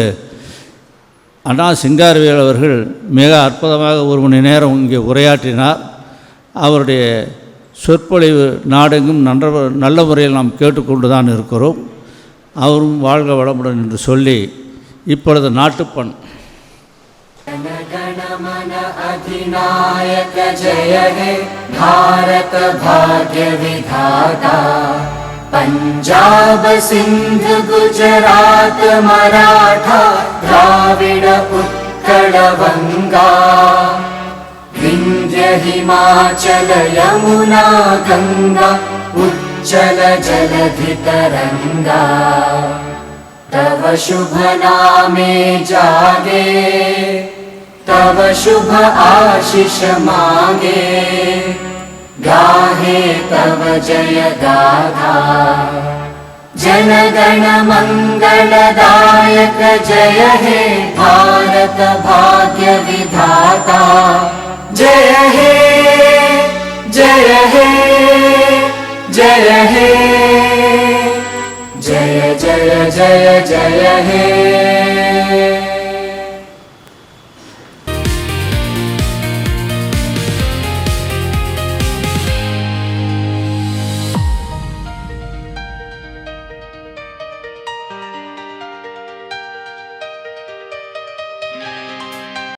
S5: அண்ணா சிங்காரவேல் அவர்கள் மிக அற்புதமாக 1 மணி நேரம் இங்கே உரையாற்றினார். அவருடைய சொற்பொழிவு நாடெங்கும் நல்ல முறையில் நாம் கேட்டுக்கொண்டு தான் இருக்கிறோம். அவரும் வாழ்க வளமுடன் என்று சொல்லி இப்பொழுது நாட்டுப்பண்.
S4: जनगणमन अधिनायक जय हे भारत भाग्य विधाता, पंजाब सिंध गुजरात मराठा द्राविड उत्कल बंगा, विंध्य हिमाचल यमुना गंगा उच्चल जलधि तरंगा, तव शुभ नामे जागे, तव शुभ आशीष मांगे, गाहे तव जय गाथा। जनगण मंगलदायक जय हे भारत भाग्य विधाता, जय हे जय हे जय हे, जय जय जय जय हे।